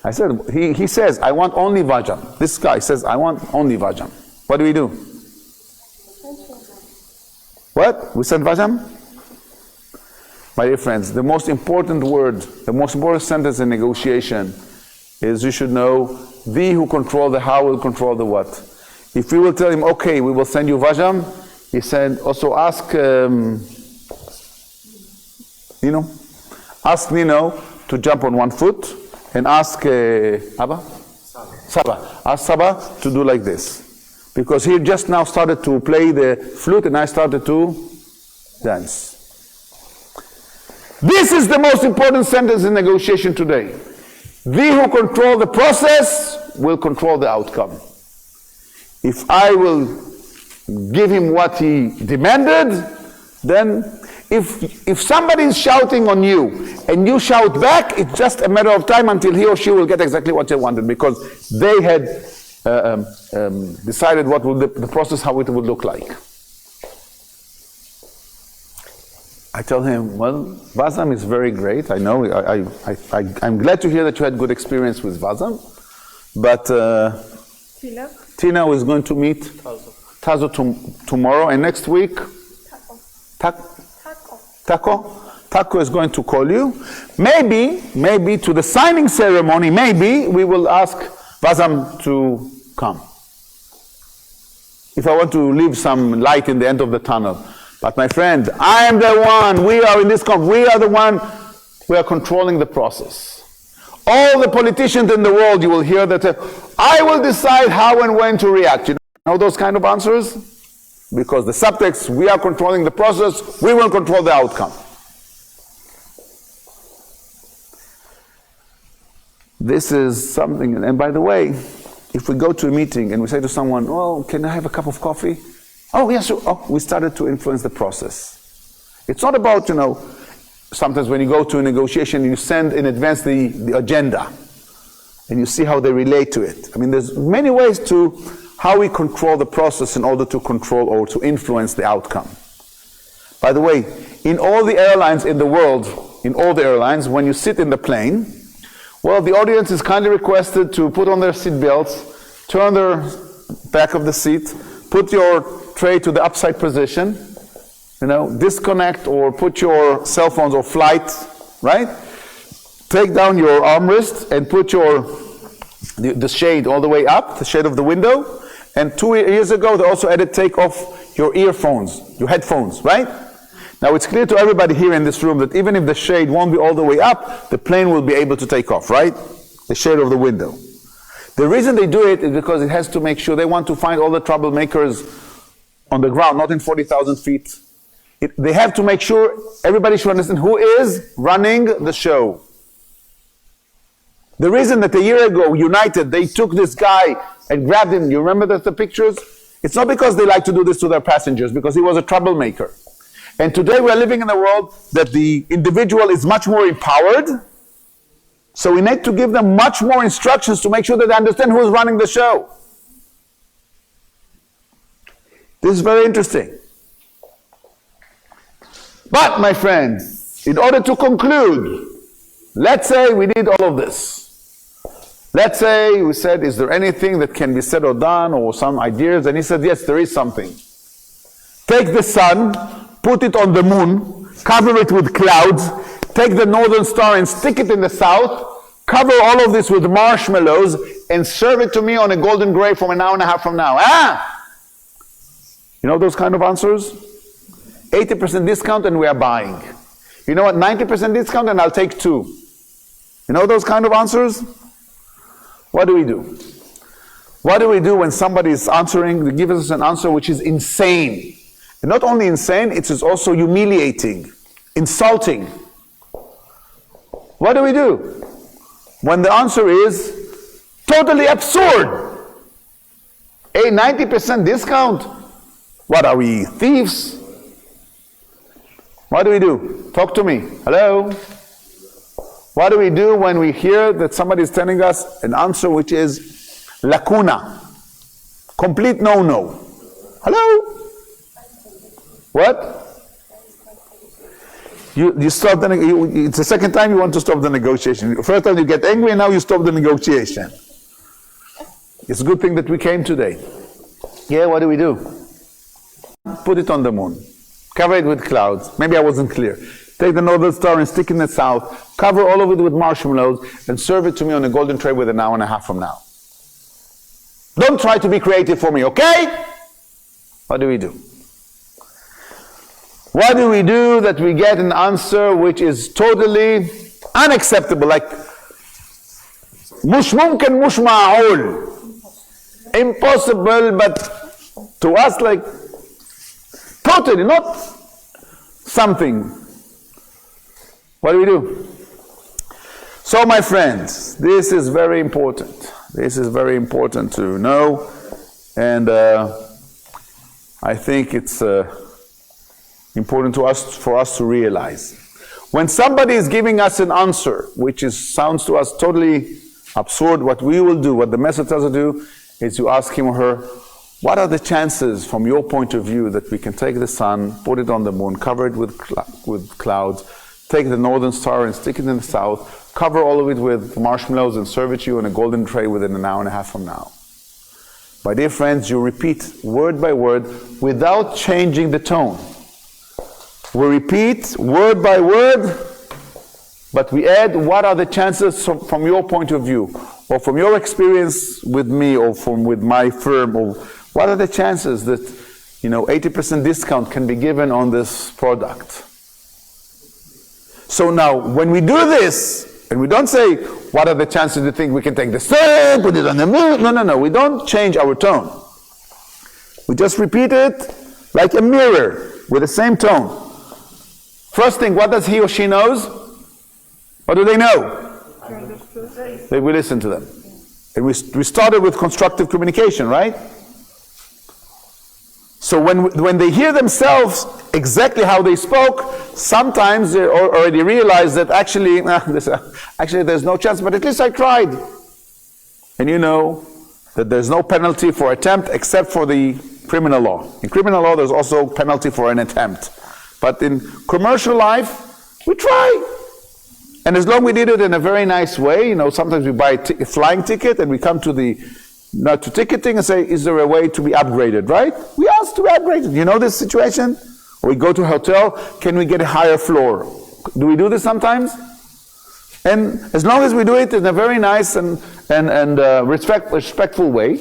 I said, he says, I want only Vajam. This guy says, I want only Vajam. What do we do? What? We said Vajam? My dear friends, the most important word, the most important sentence in negotiation is you should know, thee who control the how will control the what. If we will tell him, okay, we will send you Vajam, he said, also ask Nino to jump on 1 foot and ask Saba. Ask Saba to do like this. Because he just now started to play the flute and I started to dance. This is the most important sentence in negotiation today. Thee who control the process will control the outcome. If I will give him what he demanded, then if somebody is shouting on you and you shout back, it's just a matter of time until he or she will get exactly what they wanted, because they had decided what would the process, how it would look like. I tell him, well, Vazam is very great. I know. I'm glad to hear that you had good experience with Vazam, but Tina is going to meet Tazo tomorrow, and next week, Taco is going to call you. Maybe to the signing ceremony, maybe we will ask Vazam to come. If I want to leave some light in the end of the tunnel. But my friend, I am the one, we are in this we are the one, we are controlling the process. All the politicians in the world, you will hear that, I will decide how and when to react. You know those kind of answers? Because the subtext, we are controlling the process, we will control the outcome. This is something, and by the way, if we go to a meeting and we say to someone, well, can I have a cup of coffee? Oh, yes, sure. Oh, we started to influence the process. It's not about, sometimes when you go to a negotiation, you send in advance the agenda, and you see how they relate to it. I mean, there's many ways to how we control the process in order to control or to influence the outcome. By the way, in all the airlines in the world, when you sit in the plane, well, the audience is kindly requested to put on their seat belts, turn their back of the seat, put your tray to the upside position, disconnect or put your cell phones or flight, right? Take down your armrest and put the shade all the way up, the shade of the window. And 2 years ago, they also added take off your earphones, your headphones, right? Now it's clear to everybody here in this room that even if the shade won't be all the way up, the plane will be able to take off, right? The shade of the window. The reason they do it is because it has to make sure they want to find all the troublemakers on the ground, not in 40,000 feet. They have to make sure everybody should understand who is running the show. The reason that a year ago, United, they took this guy and grabbed him, you remember the pictures? It's not because they like to do this to their passengers, because he was a troublemaker. And today we are living in a world that the individual is much more empowered, so we need to give them much more instructions to make sure that they understand who is running the show. This is very interesting. But, my friends, in order to conclude, let's say we did all of this. Let's say we said, is there anything that can be said or done, or some ideas? And he said, yes, there is something. Take the sun, put it on the moon, cover it with clouds, take the northern star and stick it in the south, cover all of this with marshmallows, and serve it to me on a golden gray from an hour and a half from now. You know those kind of answers? 80% discount and we are buying. You know what? 90% discount and I'll take 2. You know those kind of answers? What do we do? What do we do when somebody is answering, they give us an answer which is insane? And not only insane, it is also humiliating, insulting. What do we do? When the answer is totally absurd. A 90% discount? What are we, thieves? What do we do? Talk to me. Hello? What do we do when we hear that somebody is telling us an answer which is lacuna? Complete no-no. Hello? What? You stop it's the second time you want to stop the negotiation. First time you get angry and now you stop the negotiation. It's a good thing that we came today. Yeah, what do we do? Put it on the moon. Cover it with clouds. Maybe I wasn't clear. Take the northern star and stick it in the south. Cover all of it with marshmallows and serve it to me on a golden tray with an hour and a half from now. Don't try to be creative for me, okay? What do we do? What do we do that we get an answer which is totally unacceptable, like mush mumkin mush ma'ul, impossible, but to us like totally not something. What do we do? So my friends, this is very important. This is very important to know, and I think it's important for us to realize. When somebody is giving us an answer, which sounds to us totally absurd, what we will do, what the master tells us to do, is to ask him or her, what are the chances from your point of view that we can take the sun, put it on the moon, cover it with clouds, take the northern star and stick it in the south, cover all of it with marshmallows and serve it to you in a golden tray within an hour and a half from now? My dear friends, you repeat word by word without changing the tone. We repeat word by word, but we add what are the chances from your point of view, or from your experience with me, or with my firm, or what are the chances that 80% discount can be given on this product. So now, when we do this, and we don't say, what are the chances you think we can take the sun, put it on the moon? No. We don't change our tone. We just repeat it like a mirror with the same tone. First thing, what does he or she knows? What do they know? They will listen to them. And we started with constructive communication, right? So when they hear themselves exactly how they spoke, sometimes they already realize that actually there's no chance, but at least I tried. And you know that there's no penalty for attempt except for the criminal law. In criminal law, there's also penalty for an attempt. But in commercial life, we try. And as long as we did it in a very nice way, sometimes we buy a flying ticket and we come to to ticketing and say, is there a way to be upgraded, right? We ask to be upgraded. You know this situation? Or we go to a hotel, can we get a higher floor? Do we do this sometimes? And as long as we do it in a very nice and respectful way,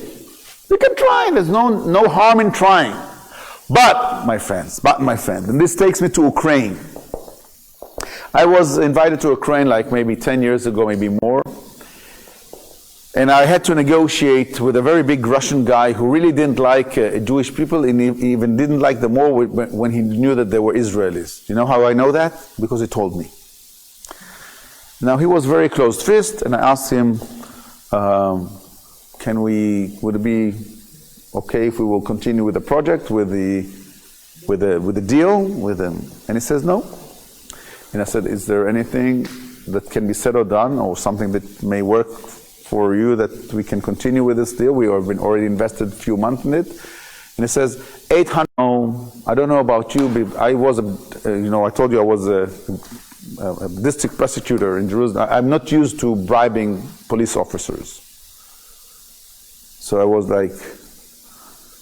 we can try. There's no harm in trying. But, my friends, and this takes me to Ukraine. I was invited to Ukraine like maybe 10 years ago, maybe more. And I had to negotiate with a very big Russian guy who really didn't like Jewish people, and he even didn't like them more when he knew that they were Israelis. You know how I know that? Because he told me. Now, he was very closed-fist, and I asked him, would it be okay if we will continue with the project, with the deal with him? And he says no. And I said, is there anything that can be said or done, or something that may work for you that we can continue with this deal? We have already invested a few months in it. And he says, 800, I don't know about you, but I was I told you I was a district prosecutor in Jerusalem. I'm not used to bribing police officers. So I was like,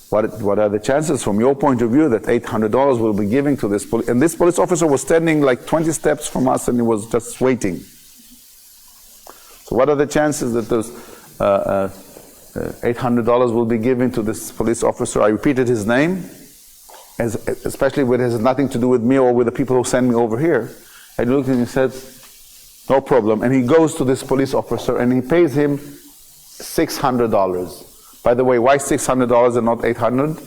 what are the chances from your point of view that $800 will be given to this police? And this police officer was standing like 20 steps from us and he was just waiting. So what are the chances that those $800 will be given to this police officer? I repeated his name, especially when it has nothing to do with me or with the people who send me over here. I looked at him and said, no problem. And he goes to this police officer and he pays him $600. By the way, why $600 and not $800?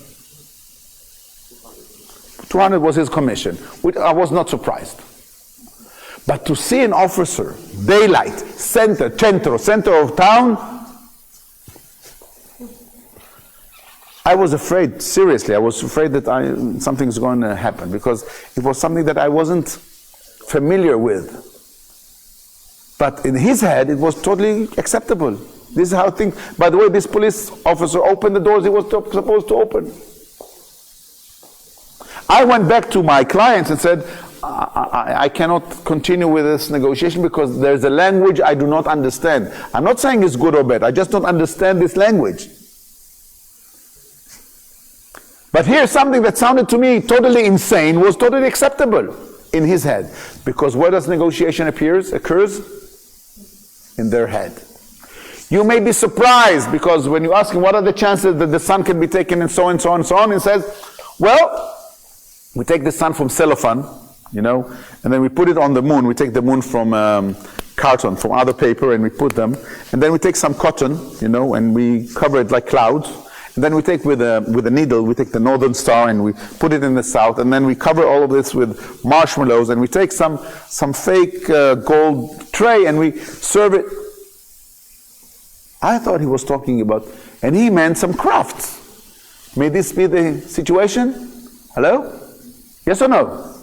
$200 was his commission, which I was not surprised. But to see an officer, daylight, center of town, I was afraid, seriously, I was afraid that something's going to happen, because it was something that I wasn't familiar with. But in his head, it was totally acceptable. This is how things, by the way, this police officer opened the doors he was supposed to open. I went back to my clients and said, I cannot continue with this negotiation because there's a language I do not understand. I'm not saying it's good or bad, I just don't understand this language. But here, something that sounded to me totally insane was totally acceptable in his head. Because where does negotiation occurs? In their head. You may be surprised, because when you ask him what are the chances that the sun can be taken and so on and so on and so on, he says, well, we take the sun from cellophane, and then we put it on the moon. We take the moon from carton, from other paper, and we put them. And then we take some cotton, and we cover it like clouds. And then we take with a needle, we take the northern star and we put it in the south, and then we cover all of this with marshmallows, and we take some fake gold tray and we serve it. I thought he was talking about, and he meant some crafts. May this be the situation? Hello? Yes or no?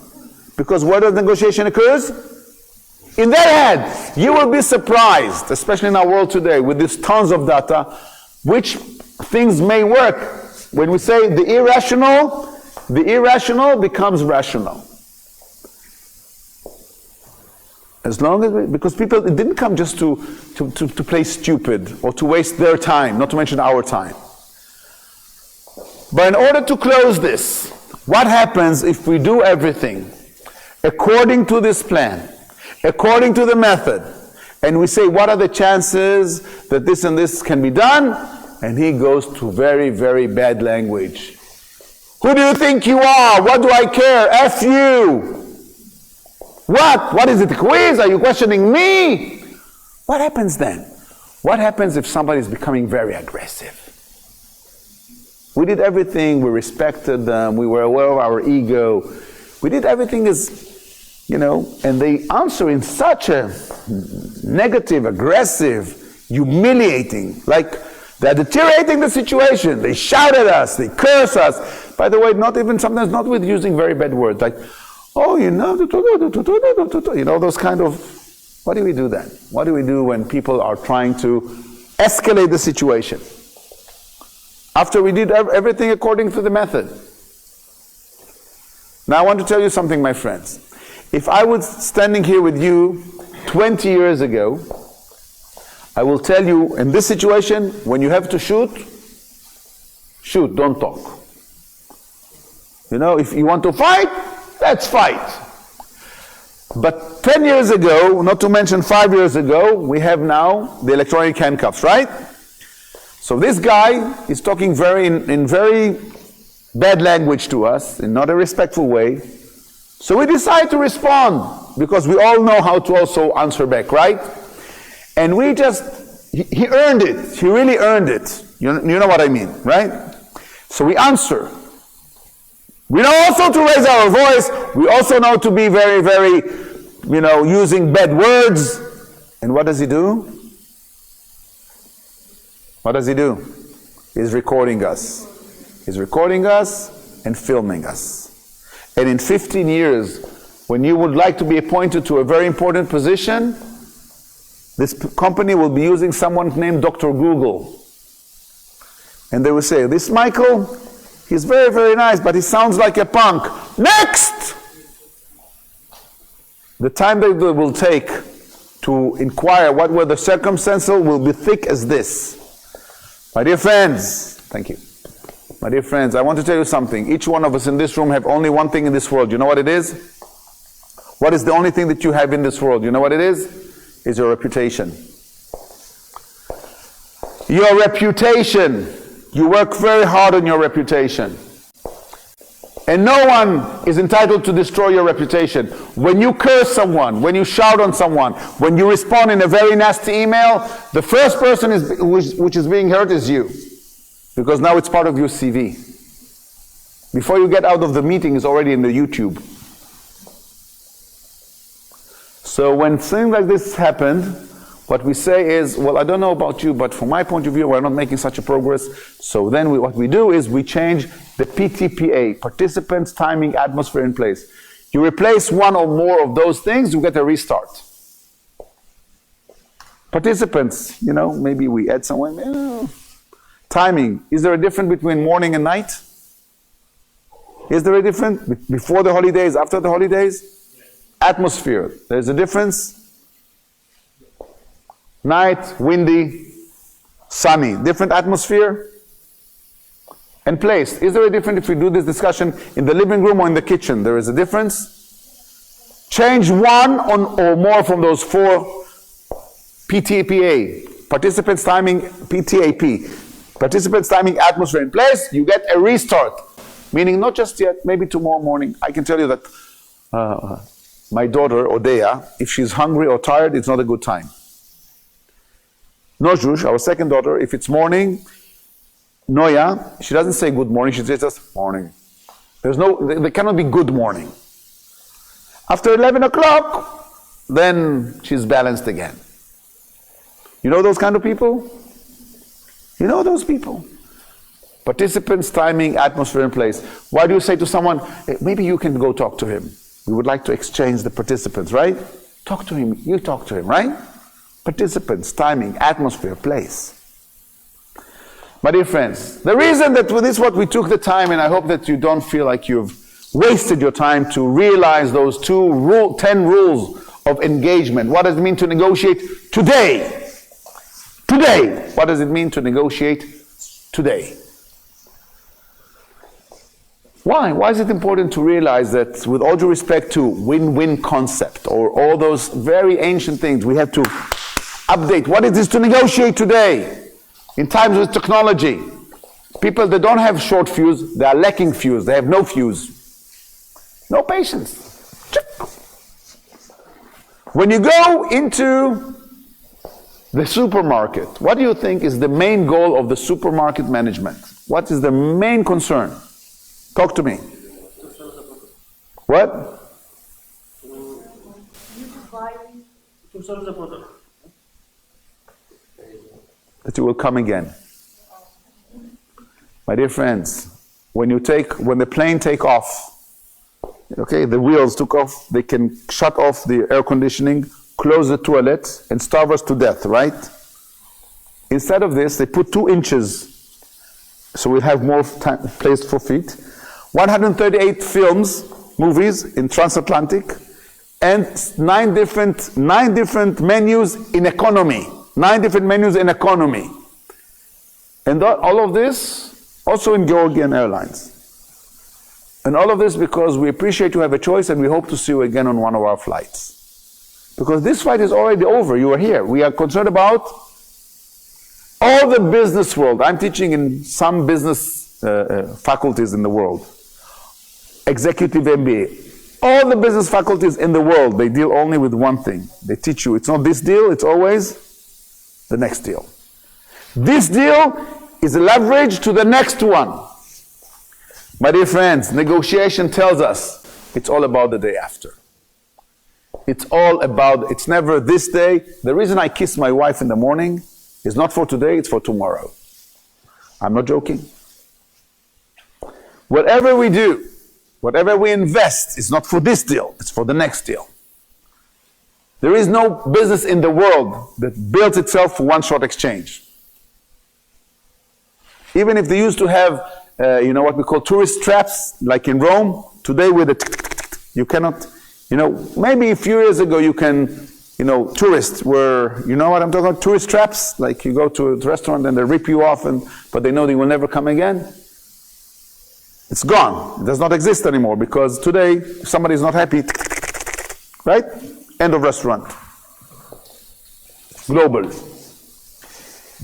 Because where does negotiation occurs? In their head. You will be surprised, especially in our world today, with these tons of data, which things may work. When we say the irrational becomes rational. As long as because people, it didn't come just to play stupid or to waste their time, not to mention our time. But in order to close this, what happens if we do everything according to this plan, according to the method, and we say, what are the chances that this and this can be done? And he goes to very, very bad language. Who do you think you are? What do I care? F you! What? What is it, a quiz? Are you questioning me? What happens then? What happens if somebody is becoming very aggressive? We did everything, we respected them, we were aware of our ego. We did everything as, and they answer in such a negative, aggressive, humiliating, like they're deteriorating the situation. They shout at us, they curse us. By the way, sometimes not with using very bad words, like, oh, those kind of, what do we do then? What do we do when people are trying to escalate the situation? After we did everything according to the method. Now I want to tell you something, my friends. If I was standing here with you 20 years ago, I will tell you, in this situation, when you have to shoot, don't talk. If you want to fight, let's fight. But 10 years ago, not to mention 5 years ago, we have now the electronic handcuffs, right? So this guy is talking in very bad language to us, in not a respectful way. So we decide to respond, because we all know how to also answer back, right? And he earned it. He really earned it. You know what I mean, right? So we answer. We know also to raise our voice. We also know to be very, very, using bad words. And what does he do? What does he do? He's recording us. He's recording us and filming us. And in 15 years, when you would like to be appointed to a very important position, this company will be using someone named Dr. Google. And they will say, this Michael, he's very, very nice, but he sounds like a punk. Next! The time that they will take to inquire what were the circumstances will be thick as this. My dear friends, thank you. My dear friends, I want to tell you something. Each one of us in this room have only one thing in this world. You know what it is? What is the only thing that you have in this world? You know what it is? Is your reputation. Your reputation. You work very hard on your reputation. And no one is entitled to destroy your reputation. When you curse someone, when you shout on someone, when you respond in a very nasty email, the first person which is being hurt is you. Because now it's part of your CV. Before you get out of the meeting, it's already in the YouTube. So when things like this happened, what we say is, well, I don't know about you, but from my point of view, we're not making such a progress. So then what we do is we change the PTPA, participants, timing, atmosphere, and place. You replace one or more of those things, you get a restart. Participants, maybe we add someone. Timing, is there a difference between morning and night? Is there a difference before the holidays, after the holidays? Atmosphere, there's a difference. Night, windy, sunny, different atmosphere. And place, is there a difference if we do this discussion in the living room or in the kitchen? There is a difference. Change one or more from those four PTPA, participants, timing, PTAP, participants, timing, atmosphere, and place, you get a restart. Meaning not just yet, maybe tomorrow morning. I can tell you that my daughter, Odea, if she's hungry or tired, it's not a good time. Nojush, our second daughter, if it's morning, Noya, she doesn't say good morning, she says just morning. There cannot be good morning. After 11 o'clock, then she's balanced again. You know those kind of people? You know those people? Participants, timing, atmosphere, and place. Why do you say to someone, hey, maybe you can go talk to him? We would like to exchange the participants, right? Talk to him, you talk to him, right? Participants, timing, atmosphere, place. My dear friends, the reason that with this what we took the time, and I hope that you don't feel like you've wasted your time to realize those 10 rules of engagement. What does it mean to negotiate today? Today. What does it mean to negotiate today? Why? Why is it important to realize that, with all due respect to win-win concept or all those very ancient things, we have to update what it is to negotiate today in times with technology? People that don't have short fuse, they are lacking fuse, they have no fuse. No patience. When you go into the supermarket, what do you think is the main goal of the supermarket management? What is the main concern? Talk to me. What? To serve the product. That you will come again. My dear friends, when the plane take off, okay, the wheels took off, they can shut off the air conditioning, close the toilet, and starve us to death, right? Instead of this, they put 2 inches, so we have more place for feet. 138 movies in transatlantic, and 9 different menus in economy. 9 different menus in economy. And all of this also in Georgian Airlines. And all of this because we appreciate you have a choice, and we hope to see you again on one of our flights. Because this flight is already over, you are here. We are concerned about all the business world. I'm teaching in some business faculties in the world. Executive MBA. All the business faculties in the world, they deal only with one thing. They teach you, it's not this deal, it's always the next deal. This deal is a leverage to the next one. My dear friends, negotiation tells us it's all about the day after. It's never this day. The reason I kiss my wife in the morning is not for today, it's for tomorrow. I'm not joking. Whatever we do, whatever we invest, is not for this deal, it's for the next deal. There is no business in the world that builds itself for one short exchange. Even if they used to have, what we call tourist traps, like in Rome, today with the you cannot, maybe a few years ago you can, tourists were, you know what I'm talking about? Tourist traps, like you go to a restaurant and they rip you off, but they know they will never come again. It's gone. It does not exist anymore, because today, if somebody is not happy, right? End of restaurant. Global.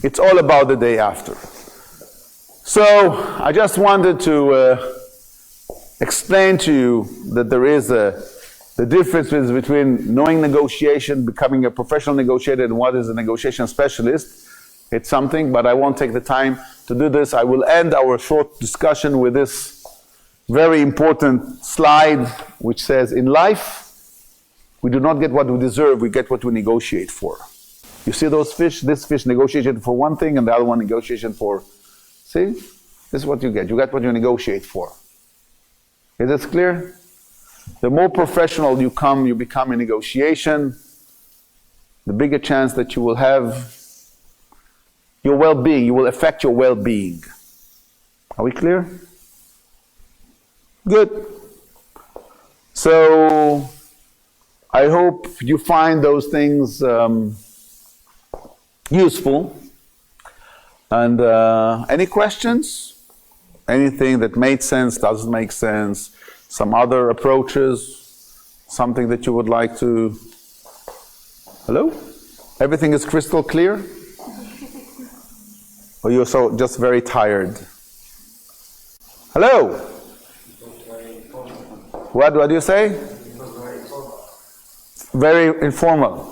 It's all about the day after. So, I just wanted to explain to you that there is the difference between knowing negotiation, becoming a professional negotiator, and what is a negotiation specialist. It's something, but I won't take the time to do this. I will end our short discussion with this very important slide, which says, in life, we do not get what we deserve, we get what we negotiate for. You see those fish? This fish negotiated for one thing, and the other one negotiation for, see? This is what you get. You get what you negotiate for. Is this clear? The more professional you become in negotiation, the bigger chance that you will have your well-being, you will affect your well-being. Are we clear? Good. So, I hope you find those things useful. And any questions? Anything that made sense, doesn't make sense? Some other approaches? Something that you would like to... Hello? Everything is crystal clear? Or you're just very tired? Hello? What do you say? Very informal.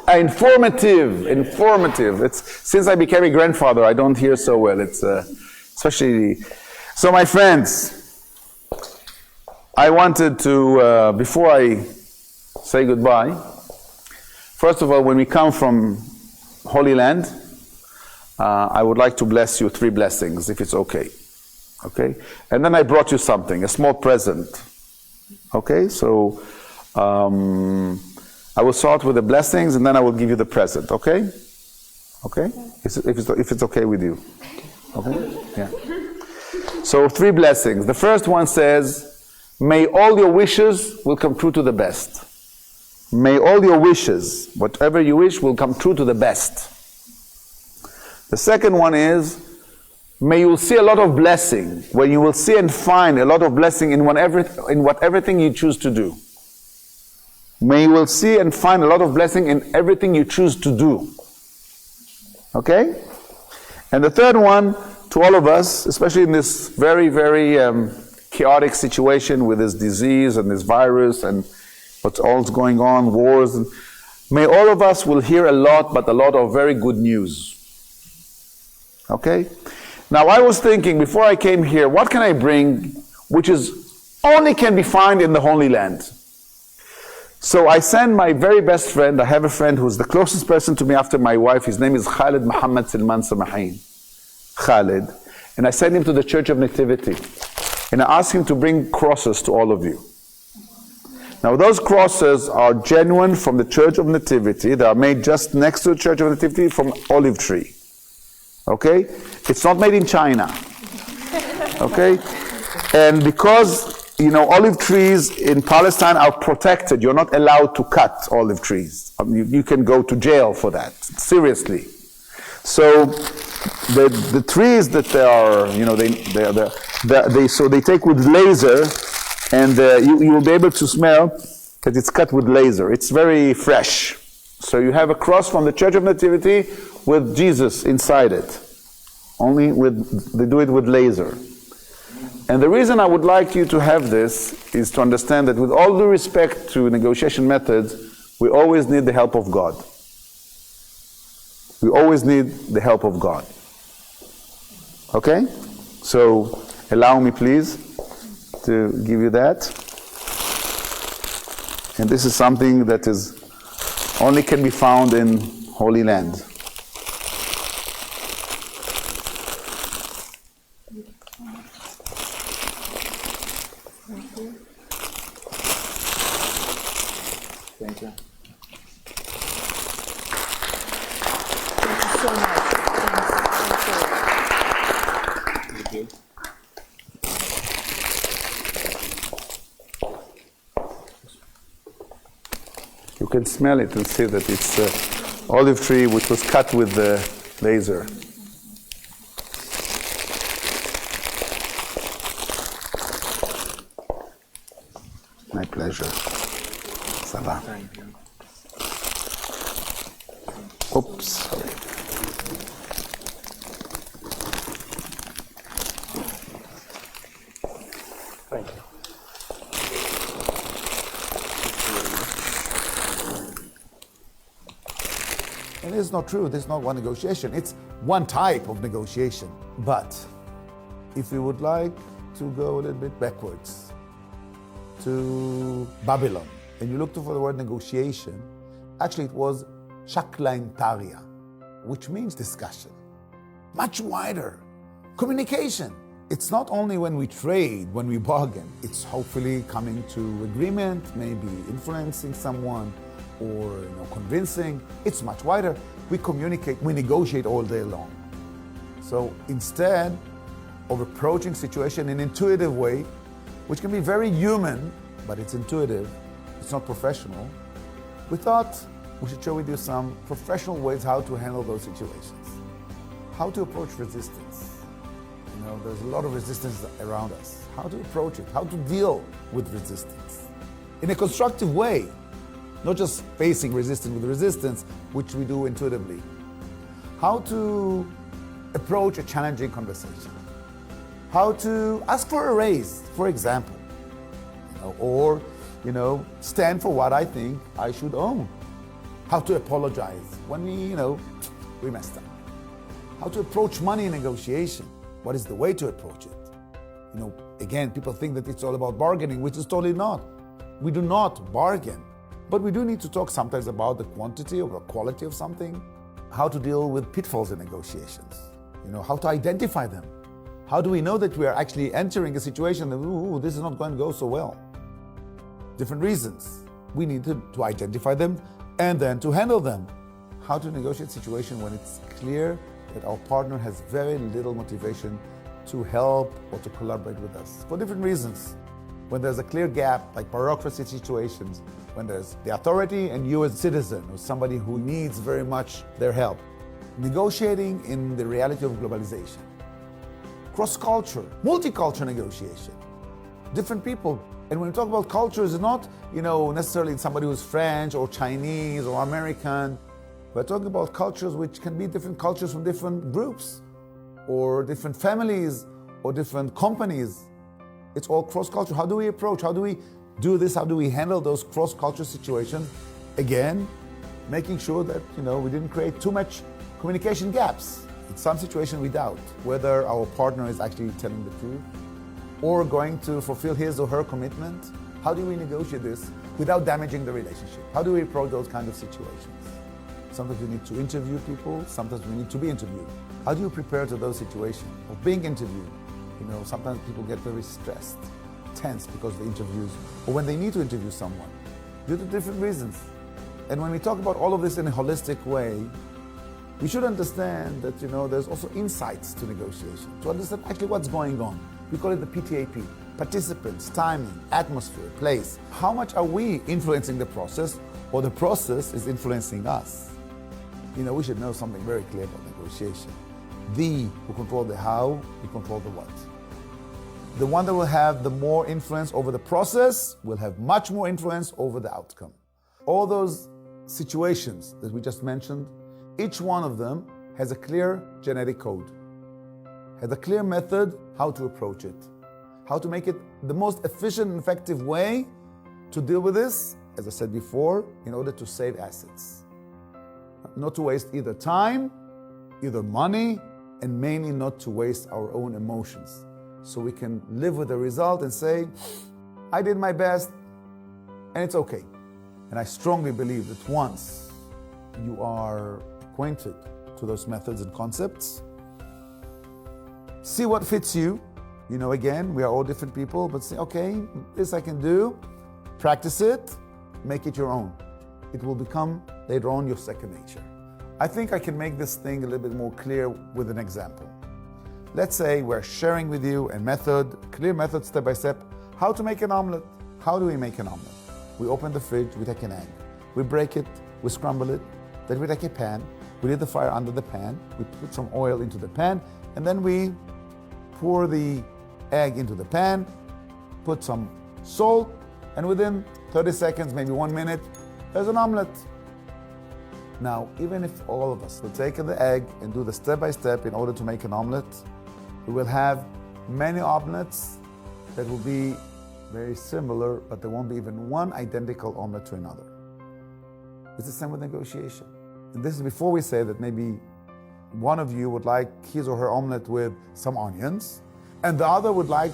Informative. It's since I became a grandfather, I don't hear so well. It's especially. So, my friends, I wanted to before I say goodbye. First of all, when we come from Holy Land, I would like to bless you 3 blessings, if it's okay. Okay? And then I brought you something, a small present. Okay? So I will start with the blessings and then I will give you the present. Okay? Okay? If it's okay with you. Okay? Yeah. So 3 blessings. The first one says, may all your wishes will come true to the best. May all your wishes, whatever you wish, will come true to the best. The second one is, may you see a lot of blessing, when you will see and find a lot of blessing in everything you choose to do. May you will see and find a lot of blessing in everything you choose to do. Okay? And the third one, to all of us, especially in this very, very chaotic situation with this disease and this virus and what's all going on, wars, and may all of us will hear a lot, but a lot of very good news. Okay? Now I was thinking, before I came here, what can I bring which is only can be found in the Holy Land? So I sent my very best friend, I have a friend who's the closest person to me after my wife, his name is Khalid Muhammad Silman Samahin. Khalid. And I sent him to the Church of Nativity. And I asked him to bring crosses to all of you. Now those crosses are genuine from the Church of Nativity. They are made just next to the Church of Nativity from olive tree. Okay? It's not made in China. Okay? And because, you know, olive trees in Palestine are protected. You're not allowed to cut olive trees. You can go to jail for that. Seriously. So the trees that they are, you know, they take with laser, and you will be able to smell that it's cut with laser. It's very fresh. So you have a cross from the Church of Nativity with Jesus inside it. Only they do it with laser. And the reason I would like you to have this is to understand that with all due respect to negotiation methods, we always need the help of God. We always need the help of God. Okay? So allow me please to give you that. And this is something that is only can be found in Holy Land. Thank you. So much. Thank you. You can smell it and see that it's olive tree which was cut with the laser. My pleasure. Sava. Thank you. Oops, sorry. Thank you. And it's not true, this is not one negotiation. It's one type of negotiation. But if we would like to go a little bit backwards to Babylon, and you look for the word negotiation, actually it was shaklaintaria, which means discussion. Much wider. Communication. It's not only when we trade, when we bargain. It's hopefully coming to agreement, maybe influencing someone, or convincing. It's much wider. We communicate, we negotiate all day long. So instead of approaching situation in an intuitive way, which can be very human, but it's intuitive, it's not professional, we thought we should share with you some professional ways how to handle those situations. How to approach resistance. There's a lot of resistance around us. How to approach it, how to deal with resistance in a constructive way. Not just facing resistance with resistance, which we do intuitively. How to approach a challenging conversation. How to ask for a raise, for example. Or, stand for what I think I should own. How to apologize when we messed up. How to approach money in negotiation. What is the way to approach it? Again, people think that it's all about bargaining, which is totally not. We do not bargain. But we do need to talk sometimes about the quantity or the quality of something. how to deal with pitfalls in negotiations, how to identify them. How do we know that we are actually entering a situation that, this is not going to go so well? Different reasons. We need to identify them and then to handle them. How to negotiate a situation when it's clear that our partner has very little motivation to help or to collaborate with us for different reasons. When there's a clear gap, like bureaucracy situations, when there's the authority and you as a citizen or somebody who needs very much their help. Negotiating in the reality of globalization. Cross-culture, multicultural negotiation. Different people. And when we talk about cultures, it's not, necessarily somebody who's French or Chinese or American. We're talking about cultures which can be different cultures from different groups or different families or different companies. It's all cross-culture. How do we approach? How do we do this? How do we handle those cross-culture situations? Again, making sure that, we didn't create too much communication gaps. In some situation we doubt whether our partner is actually telling the truth or going to fulfill his or her commitment. How do we negotiate this without damaging the relationship? How do we approach those kind of situations? Sometimes we need to interview people, sometimes we need to be interviewed. How do you prepare to those situations of being interviewed? Sometimes people get very stressed, tense because of the interviews, or when they need to interview someone, due to different reasons. And when we talk about all of this in a holistic way, we should understand that, there's also insights to negotiation, to understand actually what's going on. We call it the PTAP, participants, timing, atmosphere, place. How much are we influencing the process, or the process is influencing us? We should know something very clear about negotiation. The who control the how, we control the what. The one that will have the more influence over the process will have much more influence over the outcome. All those situations that we just mentioned, each one of them has a clear genetic code, has a clear method how to approach it, how to make it the most efficient and effective way to deal with this, as I said before, in order to save assets. Not to waste either time, either money, and mainly not to waste our own emotions. So we can live with the result and say, I did my best, and it's okay. And I strongly believe that once you are acquainted to those methods and concepts, see what fits you. Again, we are all different people, but say, okay, this I can do, practice it, make it your own. It will become later on your second nature. I think I can make this thing a little bit more clear with an example. Let's say we're sharing with you a method, clear method, step by step, how to make an omelet. How do we make an omelet? We open the fridge, we take an egg. We break it, we scramble it, then we take a pan, we leave the fire under the pan, we put some oil into the pan, and then we pour the egg into the pan, put some salt, and within 30 seconds, maybe 1 minute, there's an omelet. Now, even if all of us will take the egg and do the step-by-step in order to make an omelet, we will have many omelets that will be very similar, but there won't be even one identical omelet to another. It's the same with negotiation. And this is before we say that maybe one of you would like his or her omelet with some onions, and the other would like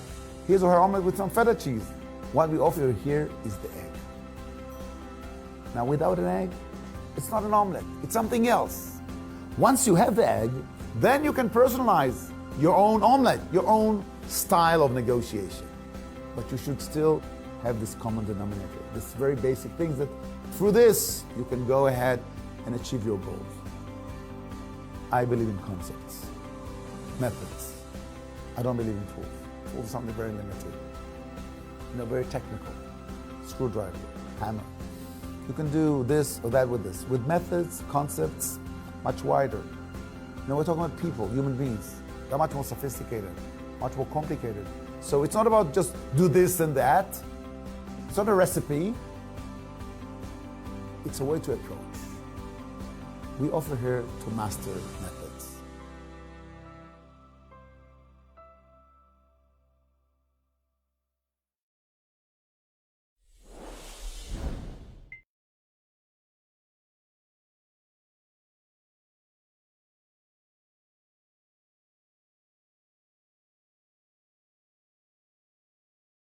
his or her omelet with some feta cheese. What we offer here is the egg. Now, without an egg, it's not an omelet, it's something else. Once you have the egg, then you can personalize your own omelet, your own style of negotiation. But you should still have this common denominator, this very basic things that through this, you can go ahead and achieve your goals. I believe in concepts, methods. I don't believe in tools. Tools are something very limited, very technical. Screwdriver, hammer. You can do this or that with this. With methods, concepts, much wider. We're talking about people, human beings. They're much more sophisticated, much more complicated. So it's not about just do this and that. It's not a recipe. It's a way to approach. We offer here to master methods.